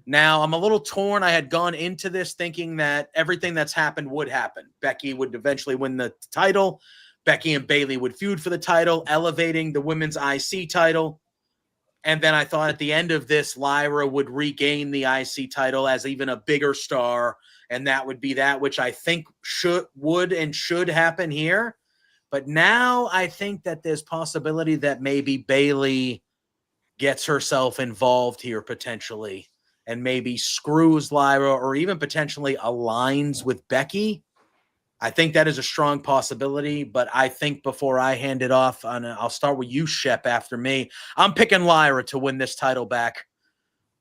Now, I'm a little torn. I had gone into this thinking that everything that's happened would happen. Becky would eventually win the title. Becky and Bayley would feud for the title, elevating the women's IC title. And then I thought at the end of this, Lyra would regain the IC title as even a bigger star, and that would be that which I think would happen here. But now I think that there's possibility that maybe Bayley gets herself involved here potentially and maybe screws Lyra or even potentially aligns with Becky. I think that is a strong possibility, but I think before I hand it off, and I'll start with you, Shep, after me. I'm picking Lyra to win this title back,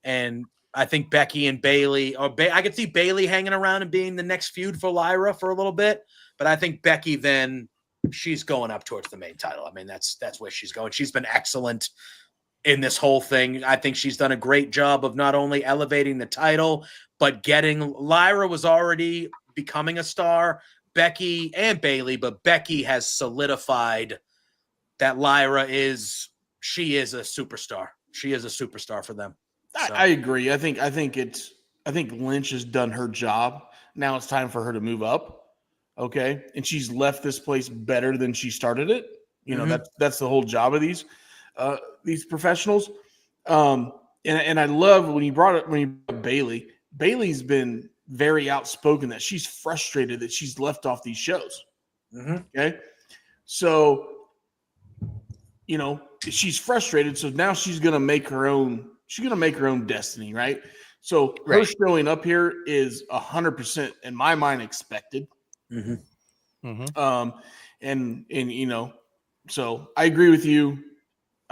and I think Becky and Bayley, I could see Bayley hanging around and being the next feud for Lyra for a little bit, but I think Becky then she's going up towards the main title. I mean, that's where she's going. She's been excellent in this whole thing. I think she's done a great job of not only elevating the title, but Lyra was already becoming a star. Becky and Bayley, but Becky has solidified that Lyra is a superstar. She is a superstar for them. So. I agree. I think Lynch has done her job. Now it's time for her to move up. Okay. And she's left this place better than she started it. You know, that's the whole job of these professionals. And I love when you brought up Bayley. Bayley's been very outspoken that she's frustrated that she's left off these shows. Okay. So, you know, she's frustrated. So now she's going to make her own destiny. Right. So her showing up here is 100% in my mind expected. And you know, so I agree with you.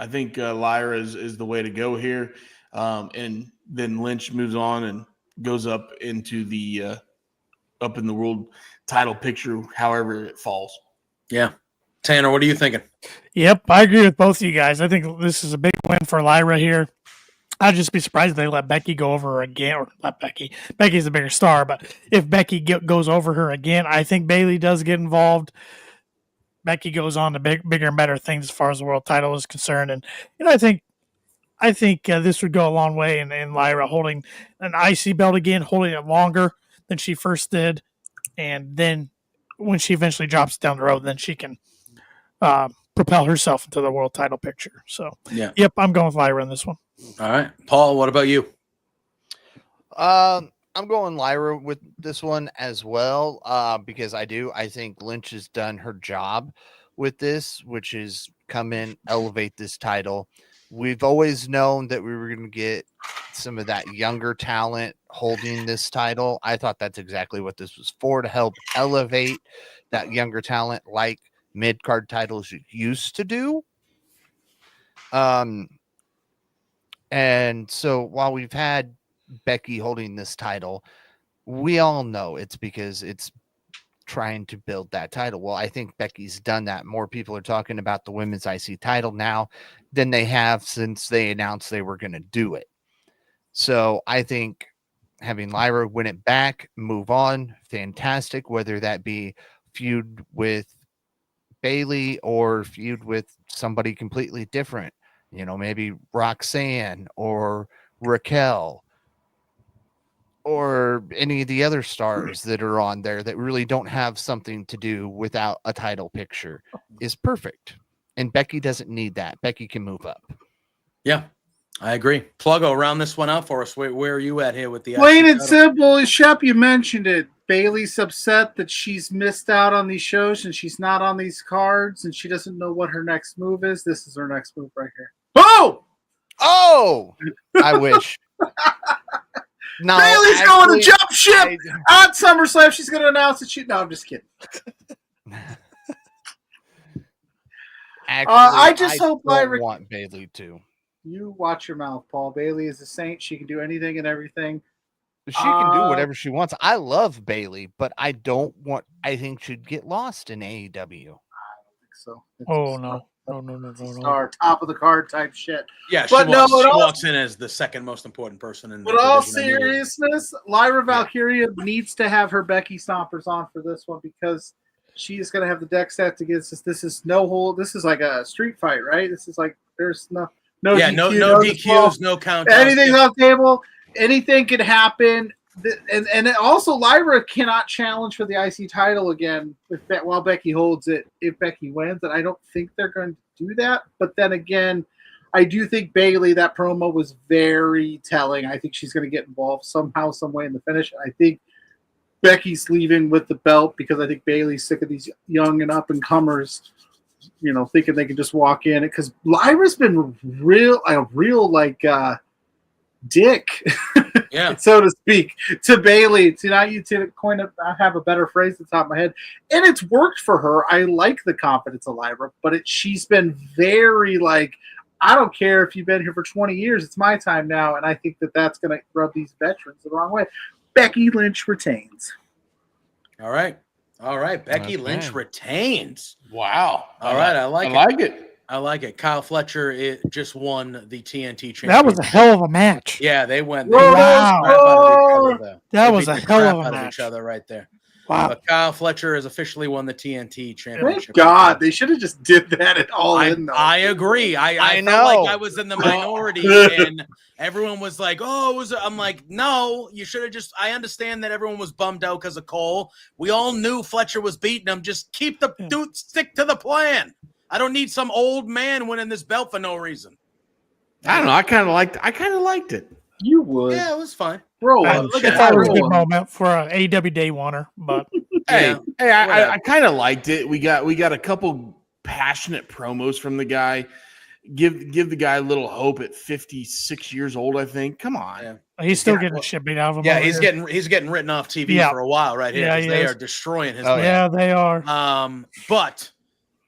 I think Lyra is the way to go here. And then Lynch moves on and goes up into the up in the world title picture, however it falls. Yeah. Tanner, what are you thinking? Yep, I agree with both of you guys. I think this is a big win for Lyra here. I'd just be surprised if they let Becky go over her again, or not Becky. Becky's a bigger star, but if Becky goes over her again, I think Bayley does get involved. Becky goes on to bigger and better things as far as the world title is concerned. And I think I think this would go a long way in Lyra holding an IC belt again, holding it longer than she first did. And then when she eventually drops it down the road, then she can propel herself into the world title picture. So, Yeah. Yep, I'm going with Lyra in this one. All right. Paul, what about you? I'm going Lyra with this one as well, because I think Lynch has done her job with this, which is come in, elevate this title. We've always known that we were going to get some of that younger talent holding this title. I thought that's exactly what this was for, to help elevate that younger talent like mid-card titles used to do. And so while we've had Becky holding this title, we all know it's because it's trying to build that title. Well, I think Becky's done that. More people are talking about the women's IC title now than they have since they announced they were going to do it. So I think having Lyra win it back, move on, fantastic, whether that be feud with Bayley or feud with somebody completely different, maybe Roxanne or Raquel or any of the other stars that are on there that really don't have something to do without a title picture, is perfect. And Becky doesn't need that. Becky can move up. Yeah, I agree. Pluggo, round this one out for us. Where are you at here with the Plain IC and title? simple, Shep, you mentioned it. Bayley's upset that she's missed out on these shows and she's not on these cards and she doesn't know what her next move is. This is her next move right here. Oh, I wish. No, Bayley's going to jump ship at SummerSlam. She's going to announce that No, I'm just kidding. Actually, I just hope don't Lyra want Bayley to. You watch your mouth, Paul. Bayley is a saint. She can do anything and everything. She can do whatever she wants. I love Bayley, but I think she'd get lost in AEW. I don't think so. No. Star, top of the card type shit. Yeah, but she walks in as the second most important person in the But all division. seriousness, Lyra Valkyria needs to have her Becky Stompers on for this one because she is going to have the deck set against this. This is no hold. This is like a street fight, right? This is like there's no DQ, no DQs, no countdowns. Anything's on the table. Anything could happen. And also Lyra cannot challenge for the IC title again while Becky holds it if Becky wins, and I don't think they're going to do that. But then again, I do think Bayley, that promo was very telling. I think she's going to get involved somehow, some way in the finish. I think Becky's leaving with the belt because I think Bayley's sick of these young and up and comers, thinking they can just walk in. Because Lyra's been a real dick, yeah, so to speak, to Bayley. I have a better phrase at the top of my head, and it's worked for her. I like the confidence of Lyra, but she's been very I don't care if you've been here for 20 years, it's my time now, and I think that's going to rub these veterans the wrong way. Becky Lynch retains. All right. Becky Lynch retains. Wow. All right, I like it. I like it. Kyle Fletcher just won the TNT championship. That was a hell of a match. Yeah, they went. Wow. That was a hell of a match. Each other right there. Wow. But Kyle Fletcher has officially won the TNT championship. Thank God. They should have just did that at all. I agree. I know. felt like I was in the minority and everyone was like, I'm like, no, you should have just, I understand that everyone was bummed out because of Cole. We all knew Fletcher was beating him. Just stick to the plan. I don't need some old man winning this belt for no reason. I don't know. I kind of liked it. You would. Yeah, it was fine. Bro, I thought it was a good moment for an AEW Day Oneer, but I kind of liked it. We got a couple passionate promos from the guy. Give the guy a little hope at 56 years old, I think. Come on. Yeah. he's still getting shit beat out of him. Yeah, he's getting written off TV for a while right here because they are destroying his man. Yeah, they are. But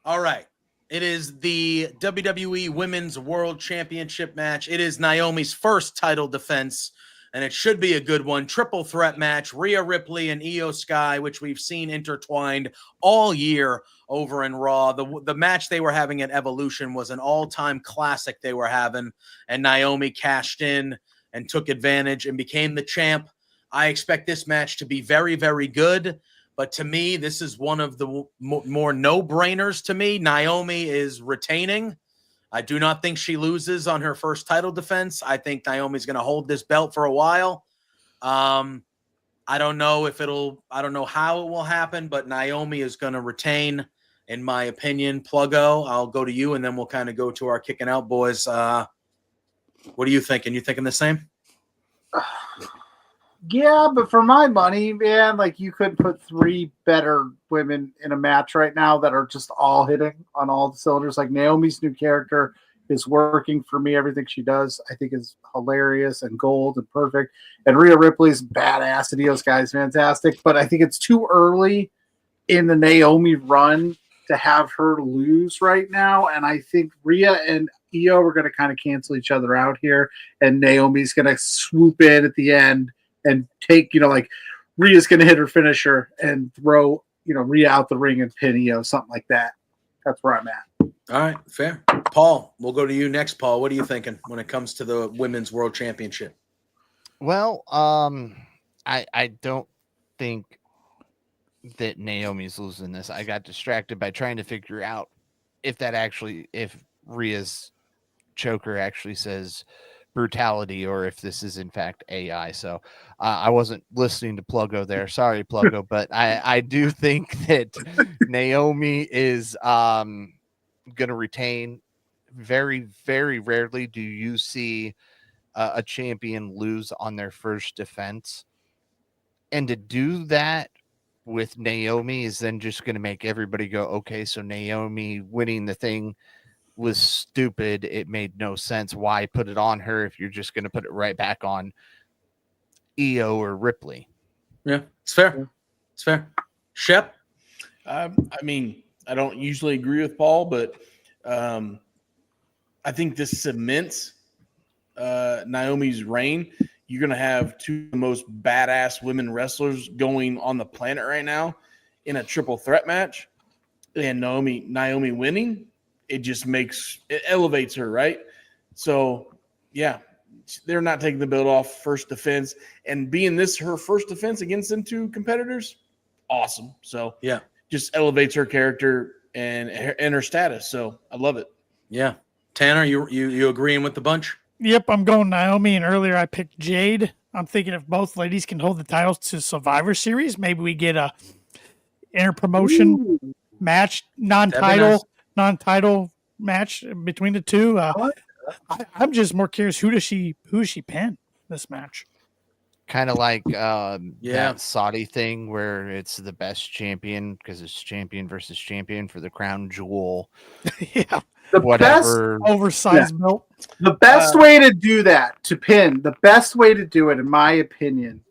all right. It is the WWE Women's World Championship match. It is Naomi's first title defense, and it should be a good one. Triple threat match, Rhea Ripley and Io Sky, which we've seen intertwined all year over in Raw. The match they were having at Evolution was an all-time classic they were having, and Naomi cashed in and took advantage and became the champ. I expect this match to be very, very good. But to me, this is one of the more no-brainers to me. Naomi is retaining. I do not think she loses on her first title defense. I think Naomi's going to hold this belt for a while. I don't know how it will happen, but Naomi is going to retain, in my opinion. Pluggo, I'll go to you, and then we'll kind of go to our kicking out boys. What are you thinking? You thinking the same? Yeah, but for my money, man, like you couldn't put 3 better women in a match right now that are just all hitting on all the cylinders. Like Naomi's new character is working for me. Everything she does, I think, is hilarious and gold and perfect. And Rhea Ripley's badass, and Io's guy's fantastic. But I think it's too early in the Naomi run to have her lose right now. And I think Rhea and Io are going to kind of cancel each other out here. And Naomi's going to swoop in at the end and take, like Rhea's going to hit her finisher and throw, Rhea out the ring and pin Io, something like that. That's where I'm at. All right, fair. Paul, we'll go to you next. Paul, what are you thinking when it comes to the Women's World Championship? Well, I don't think that Naomi's losing this. I got distracted by trying to figure out if Rhea's choker actually says brutality or if this is in fact AI. So I wasn't listening to Pluggo there. Sorry, Pluggo, but I do think that Naomi is going to retain. Very, very rarely do you see a champion lose on their first defense. And to do that with Naomi is then just going to make everybody go, okay, so Naomi winning the thing was stupid. It made no sense. Why put it on her if you're just going to put it right back on Io or Ripley? Yeah, it's fair. It's fair. Shep? I mean, I don't usually agree with Paul, but I think this cements Naomi's reign. You're going to have 2 of the most badass women wrestlers going on the planet right now in a triple threat match. And Naomi winning, it elevates her, right? So, yeah, they're not taking the belt off first defense. And being this her first defense against them 2 competitors, awesome. So, yeah, just elevates her character and her status. So, I love it. Yeah. Tanner, you agreeing with the bunch? Yep, I'm going Naomi, and earlier I picked Jade. I'm thinking if both ladies can hold the titles to Survivor Series, maybe we get a inter-promotion match, non-title match between the 2. I'm just more curious, who does she pin this match? Kind of like that Saudi thing where it's the best champion because it's champion versus champion for the crown jewel. Yeah. Whatever oversized belt. The best way to do that, the best way to do it, in my opinion,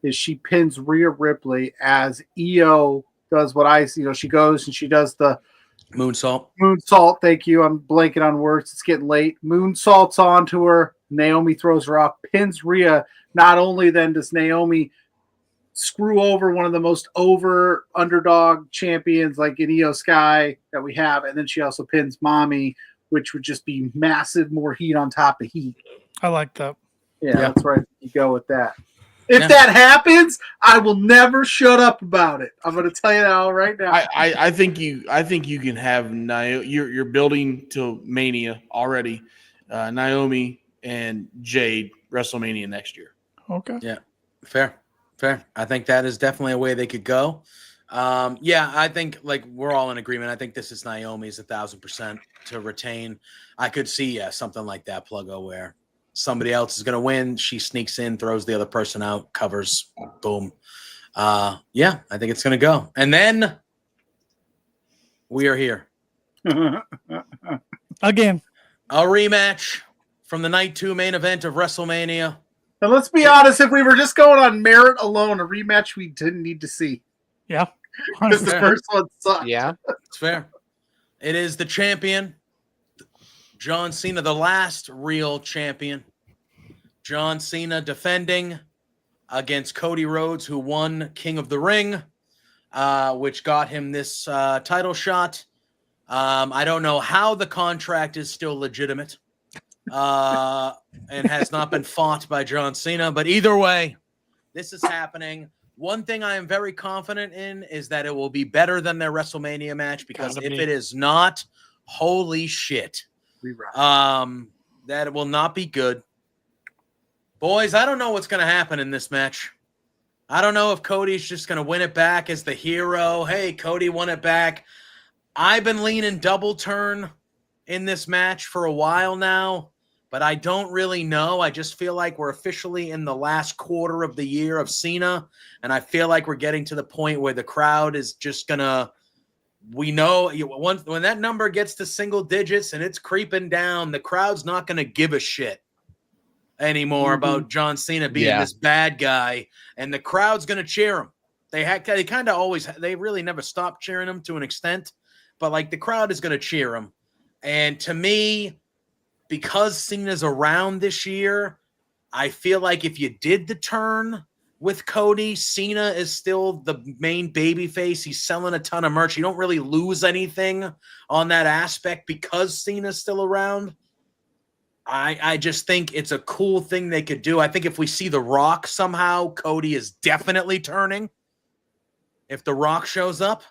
is she pins Rhea Ripley as Io does what I see. She goes and she does the moonsault. Thank you. I'm blanking on words. It's getting late. Moonsaults onto her. Naomi throws her off, pins Rhea. Not only then does Naomi screw over one of the most over underdog champions like in Io Sky that we have, and then she also pins Mommy, which would just be massive more heat on top of heat. I like that. Yeah. That's right. You go with that. If that happens, I will never shut up about it. I'm going to tell you that all right now. I think you can have Naomi. You're building to Mania already. Naomi and Jade WrestleMania next year. Okay. Yeah. Fair. I think that is definitely a way they could go. I think we're all in agreement. I think this is Naomi's 1,000% to retain. I could see something like that, Pluggo, where somebody else is going to win. She sneaks in, throws the other person out, covers, boom. I think it's going to go. And then we are here. Again. A rematch from the Night 2 main event of WrestleMania. And let's be honest, if we were just going on merit alone, a rematch we didn't need to see. Yeah. Because the first one sucked. Yeah. It's fair. It is the champion, John Cena, the last real champion. John Cena defending against Cody Rhodes, who won King of the Ring, which got him this title shot. I don't know how the contract is still legitimate and has not been fought by John Cena. But either way, this is happening. One thing I am very confident in is that it will be better than their WrestleMania match, because if it is not, holy shit. That will not be good. Boys, I don't know what's going to happen in this match. I don't know if Cody's just going to win it back as the hero. Hey, Cody won it back. I've been leaning double turn in this match for a while now, but I don't really know. I just feel like we're officially in the last quarter of the year of Cena, and I feel like we're getting to the point where the crowd is just going to – we know when that number gets to single digits and it's creeping down, the crowd's not going to give a shit anymore about John Cena being this bad guy, and the crowd's going to cheer him. They kind of always – they really never stop cheering him to an extent, but like the crowd is going to cheer him. And to me, because Cena's around this year, I feel like if you did the turn with Cody, Cena is still the main babyface. He's selling a ton of merch. You don't really lose anything on that aspect because Cena's still around. I just think it's a cool thing they could do. I think if we see The Rock somehow, Cody is definitely turning if The Rock shows up.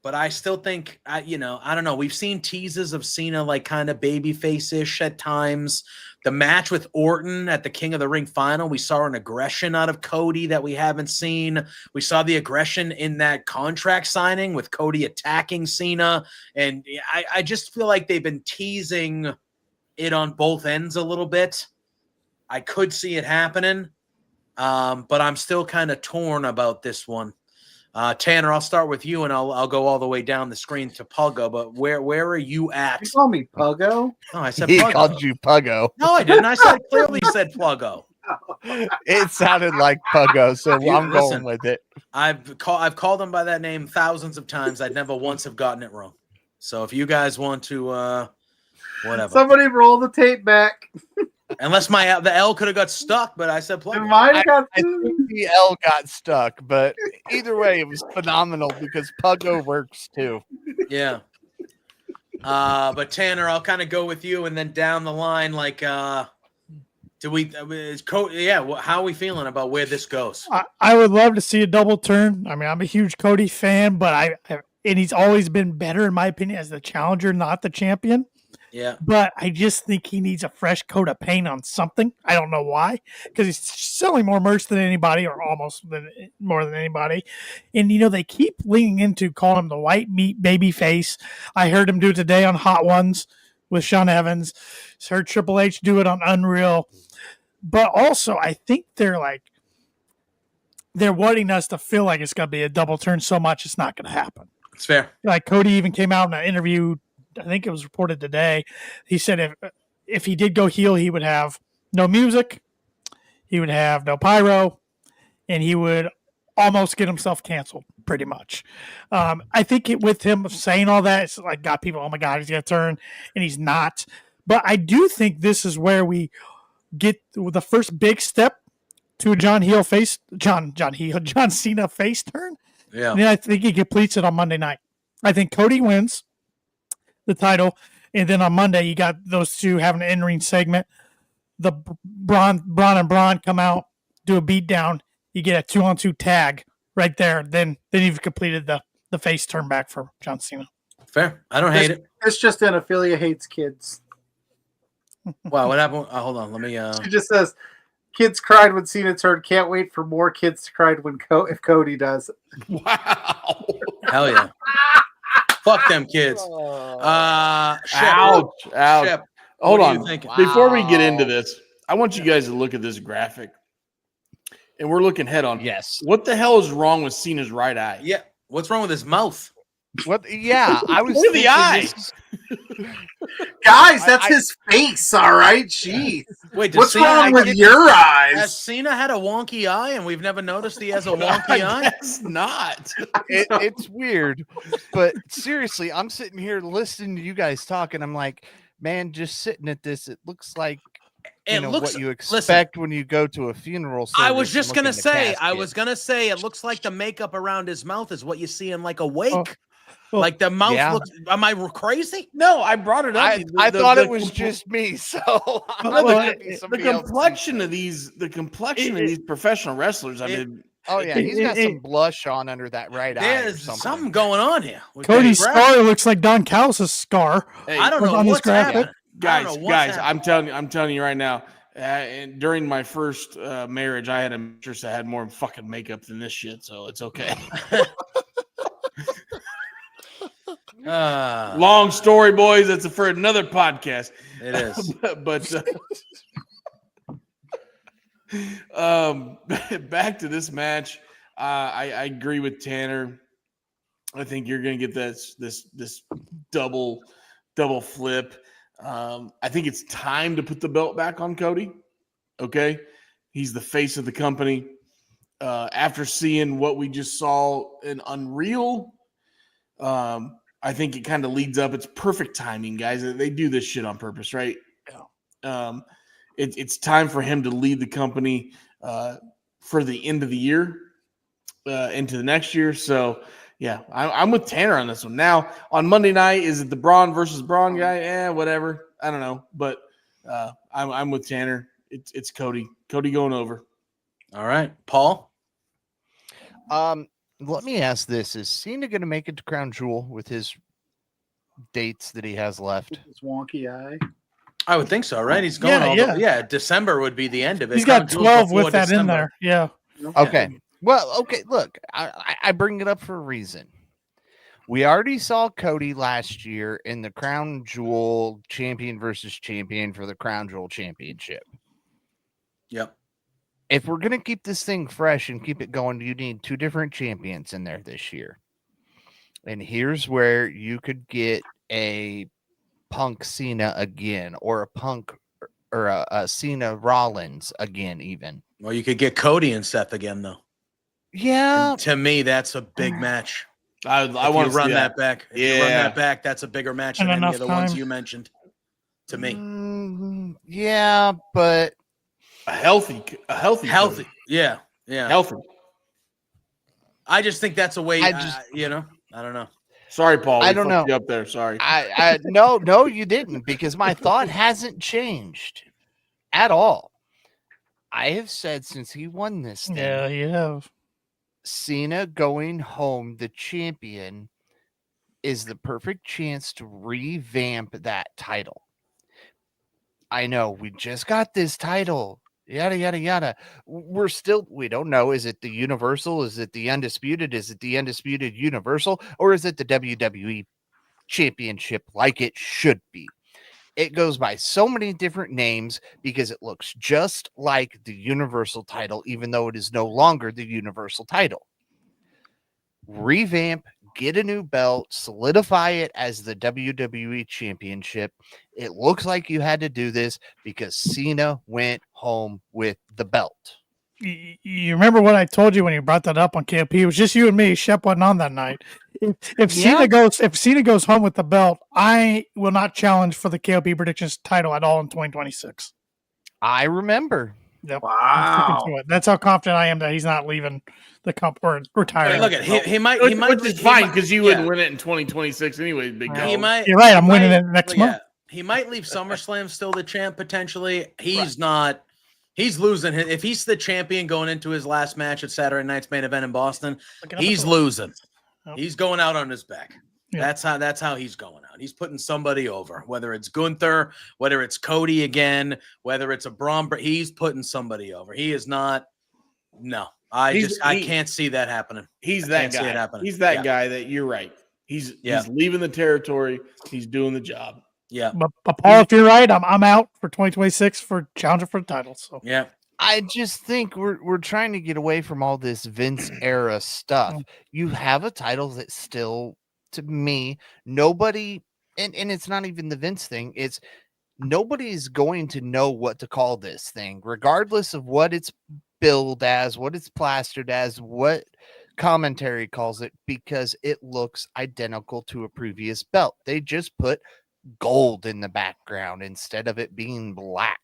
But I still think, I don't know. We've seen teases of Cena like kind of babyface-ish at times. The match with Orton at the King of the Ring final, we saw an aggression out of Cody that we haven't seen. We saw the aggression in that contract signing with Cody attacking Cena. And I just feel like they've been teasing it on both ends a little bit. I could see it happening, but I'm still kind of torn about this one. Tanner, I'll start with you, and I'll go all the way down the screen to Puggo. But where are you at? You call me Puggo? No, I said He Puggo. called you Puggo. No, I didn't. I clearly said Pluggo. It sounded like Puggo, so I'm Listen, going with it. I've called him by that name thousands of times. I'd never once have gotten it wrong. So if you guys want to, whatever. Somebody roll the tape back. Unless the L could have got stuck, but I said It Pluggo. might have got I think the L got stuck, but either way, it was phenomenal because Puggo works too. Yeah. But Tanner, I'll kind of go with you, and then down the line, like, how are we feeling about where this goes? I would love to see a double turn. I mean, I'm a huge Cody fan, but and he's always been better, in my opinion, as the challenger, not the champion. Yeah. But I just think he needs a fresh coat of paint on something. I don't know why, because he's selling more merch than anybody, or almost more than anybody. And, they keep leaning into calling him the white meat baby face. I heard him do it today on Hot Ones with Sean Evans. Heard Triple H do it on Unreal. But also, I think they're wanting us to feel like it's going to be a double turn so much it's not going to happen. It's fair. Like Cody even came out in an interview, I think it was reported today. He said if he did go heel, he would have no music, he would have no pyro, and he would almost get himself canceled, pretty much. I think with him saying all that, it's like got people, oh my God, he's going to turn, and he's not. But I do think this is where we get the first big step to a John Cena face turn. Yeah. And then I think he completes it on Monday night. I think Cody wins the title, and then on Monday you got those two having an in-ring segment. The Braun and Braun come out, do a beatdown. You get a 2-on-2 tag right there. Then you've completed the face turn back for John Cena. Fair. I don't hate it. It's just Anophilia hates kids. Wow, what happened? Hold on, let me. It just says, kids cried when Cena turned. Can't wait for more kids to cry if Cody does. Wow. Hell yeah. Fuck them kids. Shep, Ouch. Shep, Hold what are on. you thinking? Before we get into this, I want you guys to look at this graphic. And we're looking head on. Yes. What the hell is wrong with Cena's right eye? Yeah. What's wrong with his mouth? What? Yeah, I was. Look at the thinking eye. Guys, that's his face, all right? Jeez. Wait, What's wrong with your Has eyes? Cena had a wonky eye, and we've never noticed he has a wonky eye? It's not. It's weird, but seriously, I'm sitting here listening to you guys talk, and I'm like, man, just sitting at this, it looks like what you expect when you go to a funeral service. I was just gonna say, casket. it looks like the makeup around his mouth is what you see in like a wake. Oh, like the mouth yeah. looks. Am I crazy? No, I brought it up. I thought it was just me, so the complexion of these professional wrestlers. I mean, Oh yeah, he's got some blush on under that right eye. There's something going on here. Cody's scar looks like Don Callis' scar. Hey, I don't know on this what's graphic. happening. Guys, I'm telling you right now. And during my first marriage, I had a mistress that had more fucking makeup than this shit, so it's okay. Long story, boys. That's for another podcast. It is. Back to this match. I agree with Tanner. I think you're going to get this double flip. I think it's time to put the belt back on Cody. Okay, he's the face of the company. After seeing what we just saw in Unreal, I think it kind of leads up. It's perfect timing, guys. They do this shit on purpose, right? Yeah. It's time for him to lead the company for the end of the year into the next year. So, yeah, I'm with Tanner on this one. Now, on Monday night, is it the Braun versus Braun guy? Whatever. I don't know. But I'm with Tanner. It's Cody. Cody going over. All right. Paul? Let me ask this. Is Cena going to make it to Crown Jewel with his dates that he has left? His wonky eye. I would think so, right? He's going December would be the end of it. He's got 12 with that in there. Yeah. Okay. Well, okay. Look, I bring it up for a reason. We already saw Cody last year in the Crown Jewel champion versus champion for the Crown Jewel championship. Yep. If we're going to keep this thing fresh and keep it going, you need two different champions in there this year. And here's where you could get a Punk Cena again, or a Punk or a Cena Rollins again, even. Well, you could get Cody and Seth again, though. Yeah. And to me, that's a big match. I want to run that back. If you run that back, that's a bigger match than any of the ones you mentioned. To me, yeah, but a healthy. Yeah. Healthy. I just think that's a way. I don't know. Sorry, Paul. I don't know. You up there. Sorry. No, you didn't, because my thought hasn't changed at all. I have said since he won this thing. Yeah, you have. Cena going home, the champion, is the perfect chance to revamp that title. I know we just got this title. Yada, yada, yada. We don't know. Is it the Universal? Is it the Undisputed? Is it the Undisputed Universal? Or is it the WWE Championship like it should be? It goes by so many different names because it looks just like the Universal title, even though it is no longer the Universal title. Revamp, get a new belt, solidify it as the WWE Championship. It looks like you had to do this because Cena went home with the belt. You remember what I told you when you brought that up on KOP? It was just you and me. Shep wasn't on that night. If Cena goes home with the belt, I will not challenge for the KOP predictions title at all in 2026. I remember. Yep. Wow. That's how confident I am that he's not leaving the company or retiring. Look at he might, which is fine because you wouldn't win it in 2026 anyway. Big He might. You're right. I'm winning it next month. He might leave SummerSlam still the champ potentially. He's not. He's losing. If he's the champion going into his last match at Saturday night's main event in Boston, he's losing. He's going out on his back. Yeah. That's how he's going out. He's putting somebody over, whether it's Gunther, whether it's Cody again, whether it's a Braun. He's putting somebody over. He is not. No, I can't see that happening. He's that guy. He's that guy that you're right. He's leaving the territory. He's doing the job. Yeah. But Paul, if you're right, I'm out for 2026 for challenger for the title. So yeah. I just think we're trying to get away from all this Vince era stuff. You have a title that still, to me, nobody, and it's not even the Vince thing, it's nobody's going to know what to call this thing, regardless of what it's billed as, what it's plastered as, what commentary calls it, because it looks identical to a previous belt. They just put gold in the background instead of it being black.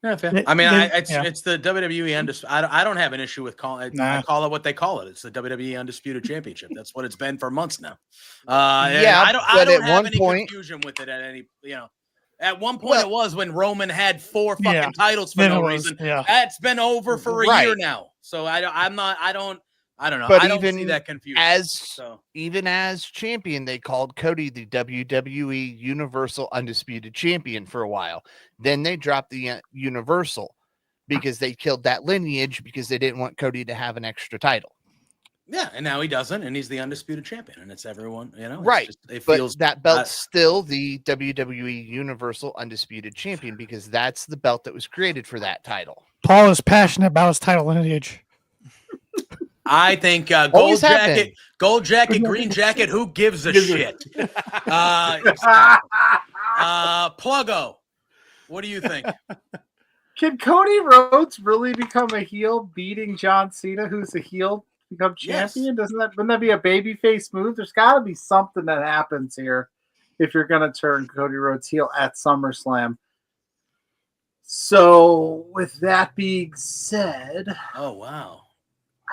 Yeah, fair. I mean, it's the WWE Undisputed. I don't have an issue with calling it. I call it what they call it. It's the WWE Undisputed Championship. That's what it's been for months now. I don't have any confusion with it at any. At one point, it was when Roman had 4 fucking Yeah. titles for Then no it was, reason. yeah. That's been over for a Right. year now. So I don't know. But I don't see even that confusion. Even as champion, they called Cody the WWE Universal Undisputed Champion for a while. Then they dropped the Universal because they killed that lineage because they didn't want Cody to have an extra title. Yeah, and now he doesn't, and he's the undisputed champion, and it's everyone, it's Right. just- it But feels that belt's still the WWE Universal Undisputed Champion because that's the belt that was created for that title. Paul is passionate about his title lineage. I think Always have been. gold jacket, green jacket. Who gives a shit? Pluggo, what do you think? Can Cody Rhodes really become a heel, beating John Cena, who's a heel, become champion? Yes. Wouldn't that be a babyface move? There's got to be something that happens here if you're going to turn Cody Rhodes heel at SummerSlam. So, with that being said, Oh wow.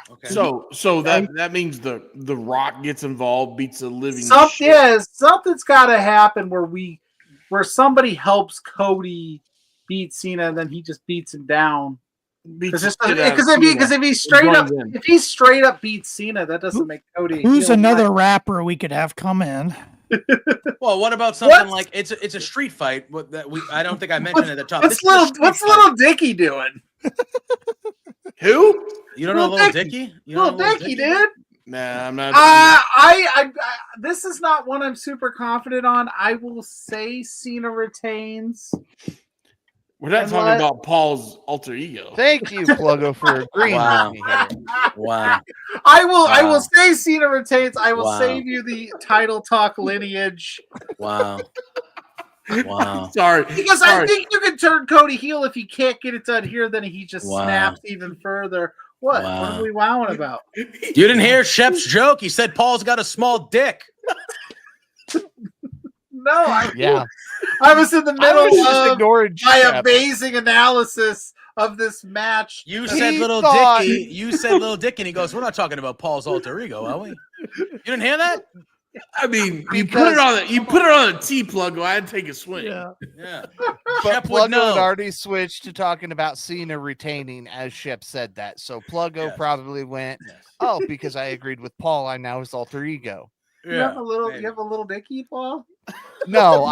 Okay. So that means the Rock gets involved, beats the living shit. yeah, something's got to happen where somebody helps Cody beat Cena, and then he just beats him down. Because if he straight up beats Cena, that doesn't make Cody. Who's another rapper we could have come in? Well, what about something like it's a street fight? I don't think I mentioned at the top. What's Little Dicky doing? Who? You don't know Little Dicky? Little Dicky, dude. Nah, I'm not. I this is not one I'm super confident on. I will say Cena retains. We're not talking about Paul's alter ego. Thank you, Pluggo, for agreeing with me here. Wow. I will say Cena retains. I will save you the title talk lineage. Wow. Wow. Sorry. Because I think you can turn Cody heel if he can't get it done here, then he just snaps even further. What? Wow. What are we wowing about? You didn't hear Shep's joke. He said Paul's got a small dick. No, I was in the I was middle just of ignoring my Shep. amazing analysis of this match. You said Little Dicky. You said Little Dicky, and he goes, "We're not talking about Paul's alter ego, are we?" You didn't hear that? I mean, you put it on a T plug. I had to take a swing. Yeah. But Shep would Pluggo know. had already switched to talking about Cena retaining as Shep said that. So Pluggo probably went, "Oh, because I agreed with Paul, I now his alter ego." You have a little Dicky, Paul? No,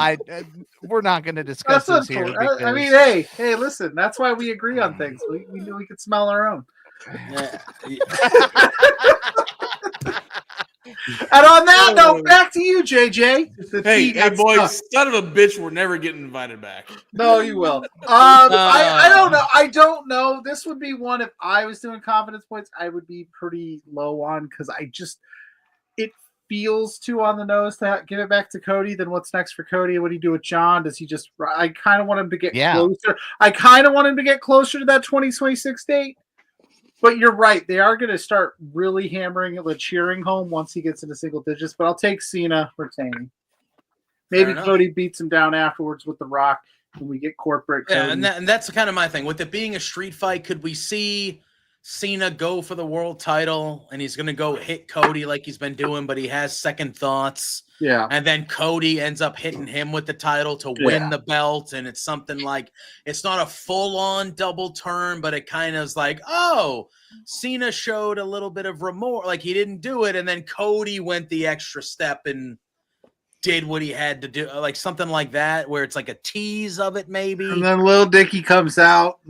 we're not going to discuss this here. Cool. Because... I mean, hey, listen, that's why we agree on things. We knew we could smell our own. And on that note, back to you, JJ. Hey, boys, son of a bitch, we're never getting invited back. No, you will. I don't know. I don't know. This would be one if I was doing confidence points, I would be pretty low on because it feels too on the nose to give it back to Cody. Then what's next for Cody? What do you do with John? Does he just? I kind of want him to get closer. I kind of want him to get closer to that 2026 date. But you're right. They are going to start really hammering the cheering home once he gets into single digits. But I'll take Cena retaining. Maybe Cody beats him down afterwards with The Rock when we get corporate. Yeah, Cody. and that's kind of my thing. With it being a street fight, could we see Cena go for the world title and he's going to go hit Cody like he's been doing, but he has second thoughts? Yeah. And then Cody ends up hitting him with the title to win the belt. And it's something like, it's not a full-on double turn, but it kind of is like, oh, Cena showed a little bit of remorse. Like he didn't do it. And then Cody went the extra step and did what he had to do. Like something like that, where it's like a tease of it maybe. And then Lil Dicky comes out.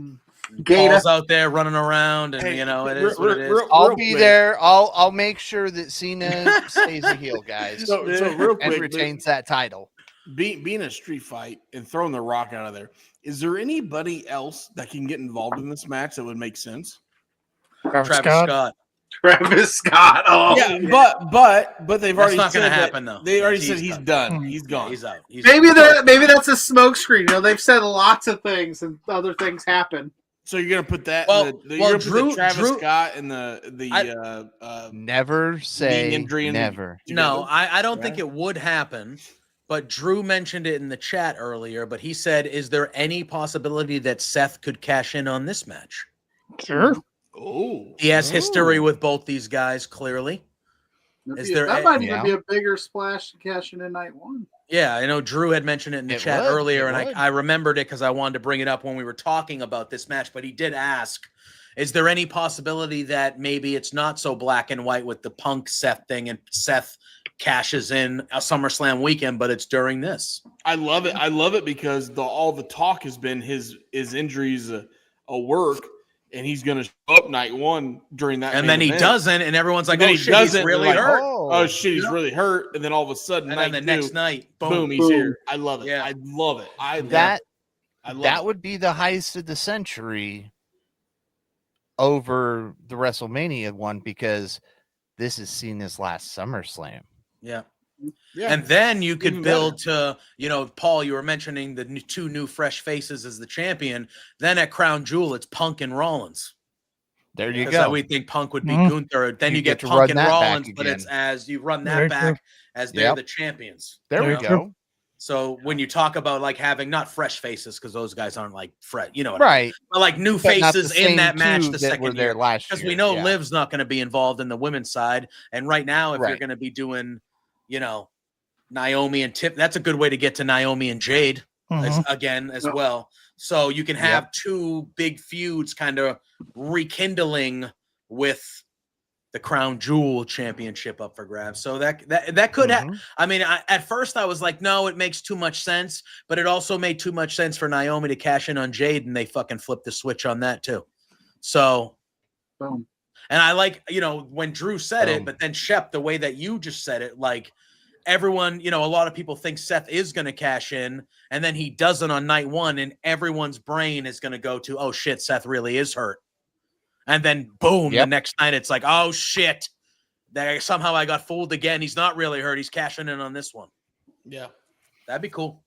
Paul's out there running around, and it is what it is. I'll be there. I'll make sure that Cena stays a heel, guys. So real quick, and retains that title. Being a street fight and throwing the Rock out of there, is there anybody else that can get involved in this match that would make sense? Travis Scott. Travis Scott. Oh, yeah, but they've already not going to said happen though. They already said he's done. He's gone. He's out. Maybe that's a smoke screen. They've said lots of things and other things happen. So you're gonna put that? Drew Scott and the never say injury never. No, I don't think it would happen. But Drew mentioned it in the chat earlier. But he said, "Is there any possibility that Seth could cash in on this match?" Sure. Oh, he has history with both these guys. Clearly, that might even be a bigger splash to cash in night one. Yeah, I know Drew had mentioned it in the chat earlier, and I remembered it because I wanted to bring it up when we were talking about this match. But he did ask, is there any possibility that maybe it's not so black and white with the Punk Seth thing and Seth cashes in a SummerSlam weekend, but it's during this? I love it. I love it because all the talk has been his injuries a work, and he's going to show up night one during that. And then he doesn't, and everyone's like, "Oh shit, he's really hurt! Oh shit, he's really hurt!" And then all of a sudden, and then the next night, boom, he's here. I love it. Yeah. I love it. That would be the heist of the century over the WrestleMania one, because this is seen as last SummerSlam. Yeah. And then you could build to, Paul, you were mentioning the two new fresh faces as the champion. Then at Crown Jewel, it's Punk and Rollins. There you go. We think Punk would be Gunther. Then you get Punk and Rollins, but it's as you run that back as they're the champions. There we go. So when you talk about like having not fresh faces, because those guys aren't like fresh, right? But like new faces in that match the second year, because we know Liv's not going to be involved in the women's side, and right now if you're going to be doing, Naomi and Tip, that's a good way to get to Naomi and Jade as well. So you can have two big feuds kind of rekindling with the Crown Jewel Championship up for grabs. So that could have. I mean, at first I was like, no, it makes too much sense, but it also made too much sense for Naomi to cash in on Jade, and they fucking flipped the switch on that too. So, boom. And I like, when Drew said it, but then Shep, the way that you just said it, like everyone, a lot of people think Seth is going to cash in, and then he doesn't on night one, and everyone's brain is going to go to, oh shit, Seth really is hurt. And then boom, the next night it's like, oh shit, somehow I got fooled again. He's not really hurt. He's cashing in on this one. Yeah. That'd be cool.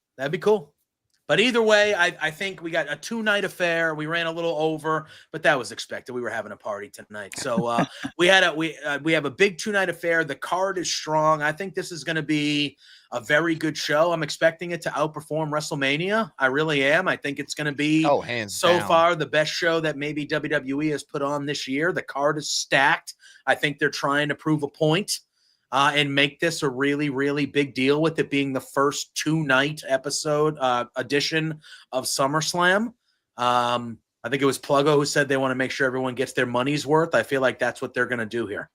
But either way, I think we got a 2-night affair. We ran a little over, but that was expected. We were having a party tonight. So we have a big 2-night affair. The card is strong. I think this is going to be a very good show. I'm expecting it to outperform WrestleMania. I really am. I think it's going to be so far the best show that maybe WWE has put on this year. The card is stacked. I think they're trying to prove a point. And make this a really, really big deal with it being the first 2-night episode edition of SummerSlam. I think it was Pluggo who said they want to make sure everyone gets their money's worth. I feel like that's what they're going to do here.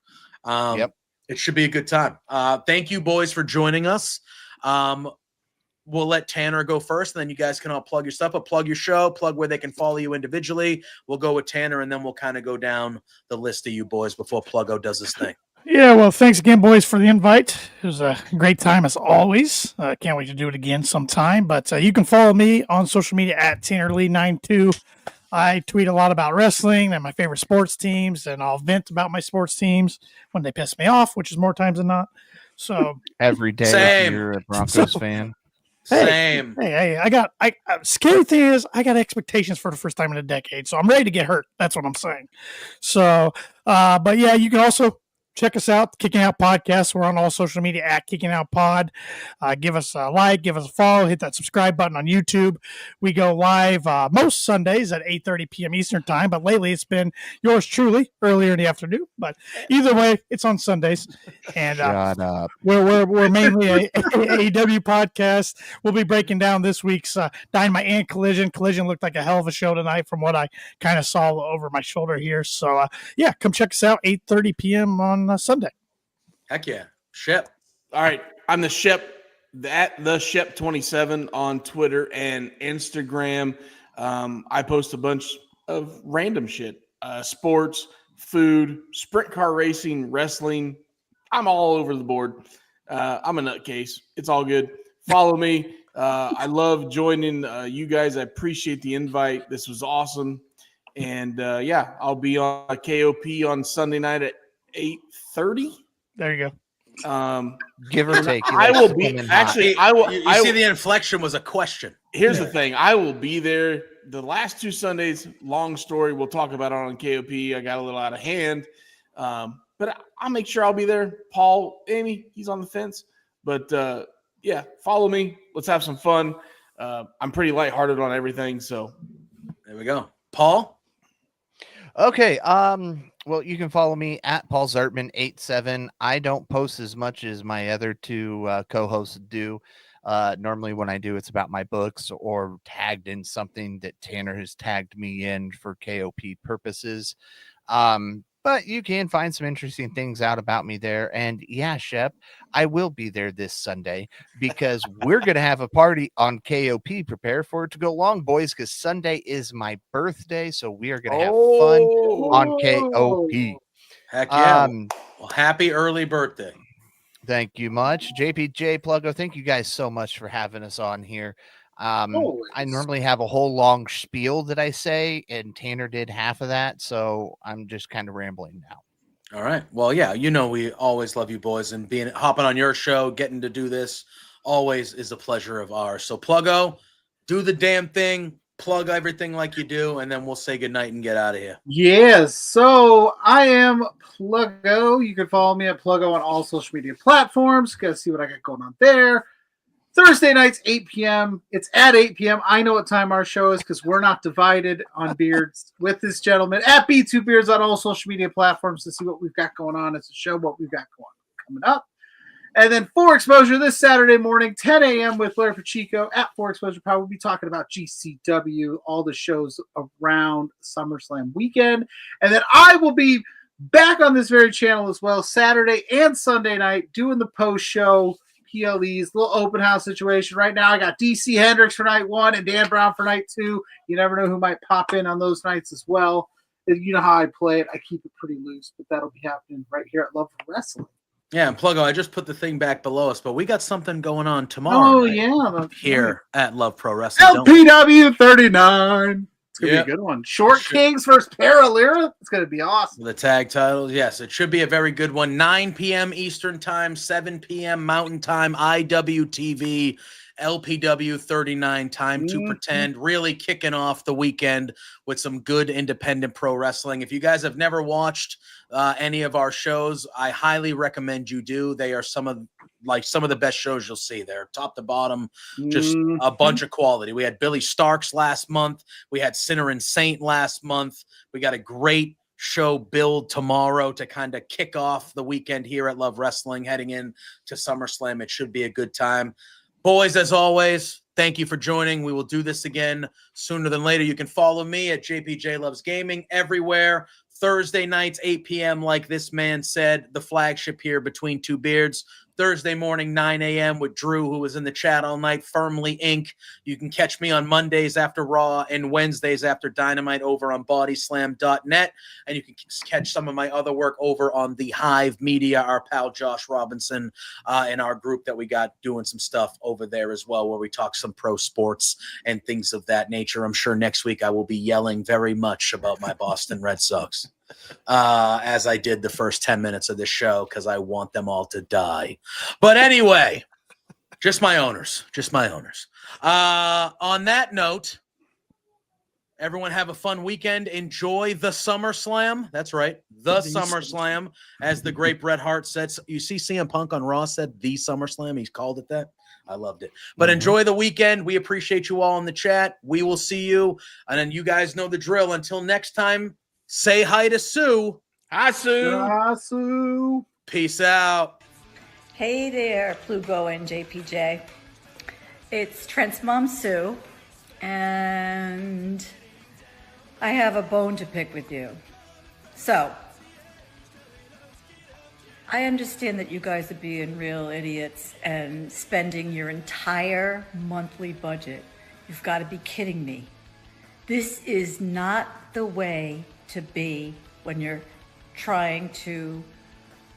It should be a good time. Thank you, boys, for joining us. We'll let Tanner go first, and then you guys can all plug your stuff, but plug your show, plug where they can follow you individually. We'll go with Tanner, and then we'll kind of go down the list of you boys before Pluggo does his thing. Yeah, well, thanks again, boys, for the invite. It was a great time as always. Can't wait to do it again sometime. But you can follow me on social media at TannerLee92. I tweet a lot about wrestling and my favorite sports teams, and I'll vent about my sports teams when they piss me off, which is more times than not. So every day, if you're a Broncos fan. Same. Hey, scary thing is I got expectations for the first time in a decade, so I'm ready to get hurt. That's what I'm saying. So, but yeah, you can also check us out, Kicking Out Podcast. We're on all social media at Kicking Out Pod. Give us a like, give us a follow, hit that subscribe button on YouTube. We go live most Sundays at 8:30 p.m. Eastern Time, but lately it's been yours truly earlier in the afternoon. But either way, it's on Sundays. And we're mainly a AEW podcast. We'll be breaking down this week's Dynamite and Collision. Collision looked like a hell of a show tonight from what I kind of saw over my shoulder here. So, yeah, come check us out, 8:30 p.m. on Sunday. Heck yeah. Shep. All right. I'm the Shep, at the Shep27 on Twitter and Instagram. I post a bunch of random shit. Sports, food, sprint car racing, wrestling. I'm all over the board. I'm a nutcase. It's all good. Follow me. I love joining you guys. I appreciate the invite. This was awesome. And yeah, I'll be on KOP on Sunday night at 8:30. There you go. Give or take. I will be actually. I will. You see, the inflection was a question. Here's the thing. I will be there the last 2 Sundays. Long story. We'll talk about it on KOP. I got a little out of hand, but I'll make sure I'll be there. Paul, Amy, he's on the fence. But yeah, follow me. Let's have some fun. I'm pretty lighthearted on everything. So there we go. Paul. Okay. Well, you can follow me at Paul Zartman 87. I don't post as much as my other 2 co-hosts do. Normally when I do, it's about my books or tagged in something that Tanner has tagged me in for KOP purposes. But you can find some interesting things out about me there. And yeah, Shep, I will be there this Sunday because we're going to have a party on KOP. Prepare for it to go long, boys, because Sunday is my birthday. So we are going to have fun on KOP. Heck yeah. Well, happy early birthday. Thank you much. JPJ Pluggo, thank you guys so much for having us on here. I normally have a whole long spiel that I say, and Tanner did half of that, so I'm just kind of rambling now. All right. Well, yeah, we always love you boys, and hopping on your show, getting to do this always is a pleasure of ours. So Pluggo, do the damn thing, plug everything like you do, and then we'll say goodnight and get out of here. Yes. So I am Pluggo. You can follow me at Pluggo on all social media platforms. Go see what I got going on there. Thursday nights, 8 p.m. It's at 8 p.m. I know what time our show is because we're not divided on beards with this gentleman. At B2Beards on all social media platforms to see what we've got going on as a show, what we've got coming up. And then For Exposure this Saturday morning, 10 a.m. with Larry Pacheco at For Exposure Power. We'll be talking about GCW, all the shows around SummerSlam weekend. And then I will be back on this very channel as well, Saturday and Sunday night, doing the post show. PLE's little open house situation. Right now, I got DC Hendricks for night 1 and Dan Brown for night 2. You never know who might pop in on those nights as well. You know how I play it. I keep it pretty loose, but that'll be happening right here at Love for Wrestling. Yeah, and Pluggo, I just put the thing back below us, but we got something going on tomorrow. Here at Love Pro Wrestling. LPW 39. It's going to be a good one. Short Kings versus Paralira. It's going to be awesome. The tag titles. Yes, it should be a very good one. 9 p.m. Eastern Time, 7 p.m. Mountain Time, IWTV, LPW 39, Time to Pretend. Really kicking off the weekend with some good independent pro wrestling. If you guys have never watched any of our shows, I highly recommend you do. They are some of the best shows you'll see there, top to bottom, just a bunch of quality. We had Billy Starks last month. We had Sinner and Saint last month. We got a great show build tomorrow to kind of kick off the weekend here at Love Wrestling, heading in to SummerSlam. It should be a good time. Boys, as always, thank you for joining. We will do this again sooner than later. You can follow me at JPJ Loves Gaming everywhere. Thursday nights, 8 p.m., like this man said, the flagship here between two beards. Thursday morning, 9 a.m. with Drew, who was in the chat all night, Firmly Inc. You can catch me on Mondays after Raw and Wednesdays after Dynamite over on bodyslam.net. And you can catch some of my other work over on the Hive Media, our pal Josh Robinson, and our group that we got doing some stuff over there as well, where we talk some pro sports and things of that nature. I'm sure next week I will be yelling very much about my Boston Red Sox. As I did the first 10 minutes of this show, because I want them all to die. But anyway, just my owners. On that note, everyone have a fun weekend. Enjoy the SummerSlam. That's right, the SummerSlam, as the great Bret Hart said. You see CM Punk on Raw said the SummerSlam. He's called it that. I loved it. But enjoy the weekend. We appreciate you all in the chat. We will see you. And then you guys know the drill. Until next time, say hi to Sue. Hi, Sue. Hi, Sue. Peace out. Hey there, Plugo and JPJ. It's Trent's mom, Sue, and I have a bone to pick with you. So, I understand that you guys are being real idiots and spending your entire monthly budget. You've got to be kidding me. This is not the way to be when you're trying to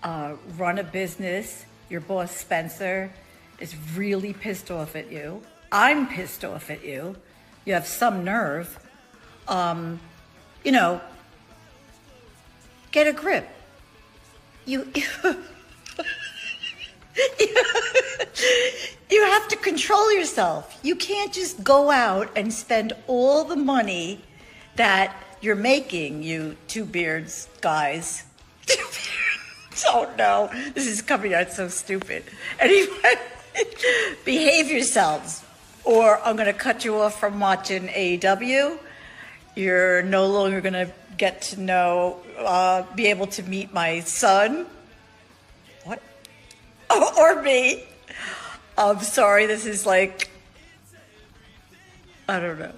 run a business. Your boss, Spencer, is really pissed off at you. I'm pissed off at you. You have some nerve. Get a grip. You have to control yourself. You can't just go out and spend all the money that you're making, you two beards guys. Oh no, this is coming out so stupid. Anyway, behave yourselves, or I'm going to cut you off from watching AEW. You're no longer going to get to know, be able to meet my son. What? Or me. I'm sorry, this is like, I don't know.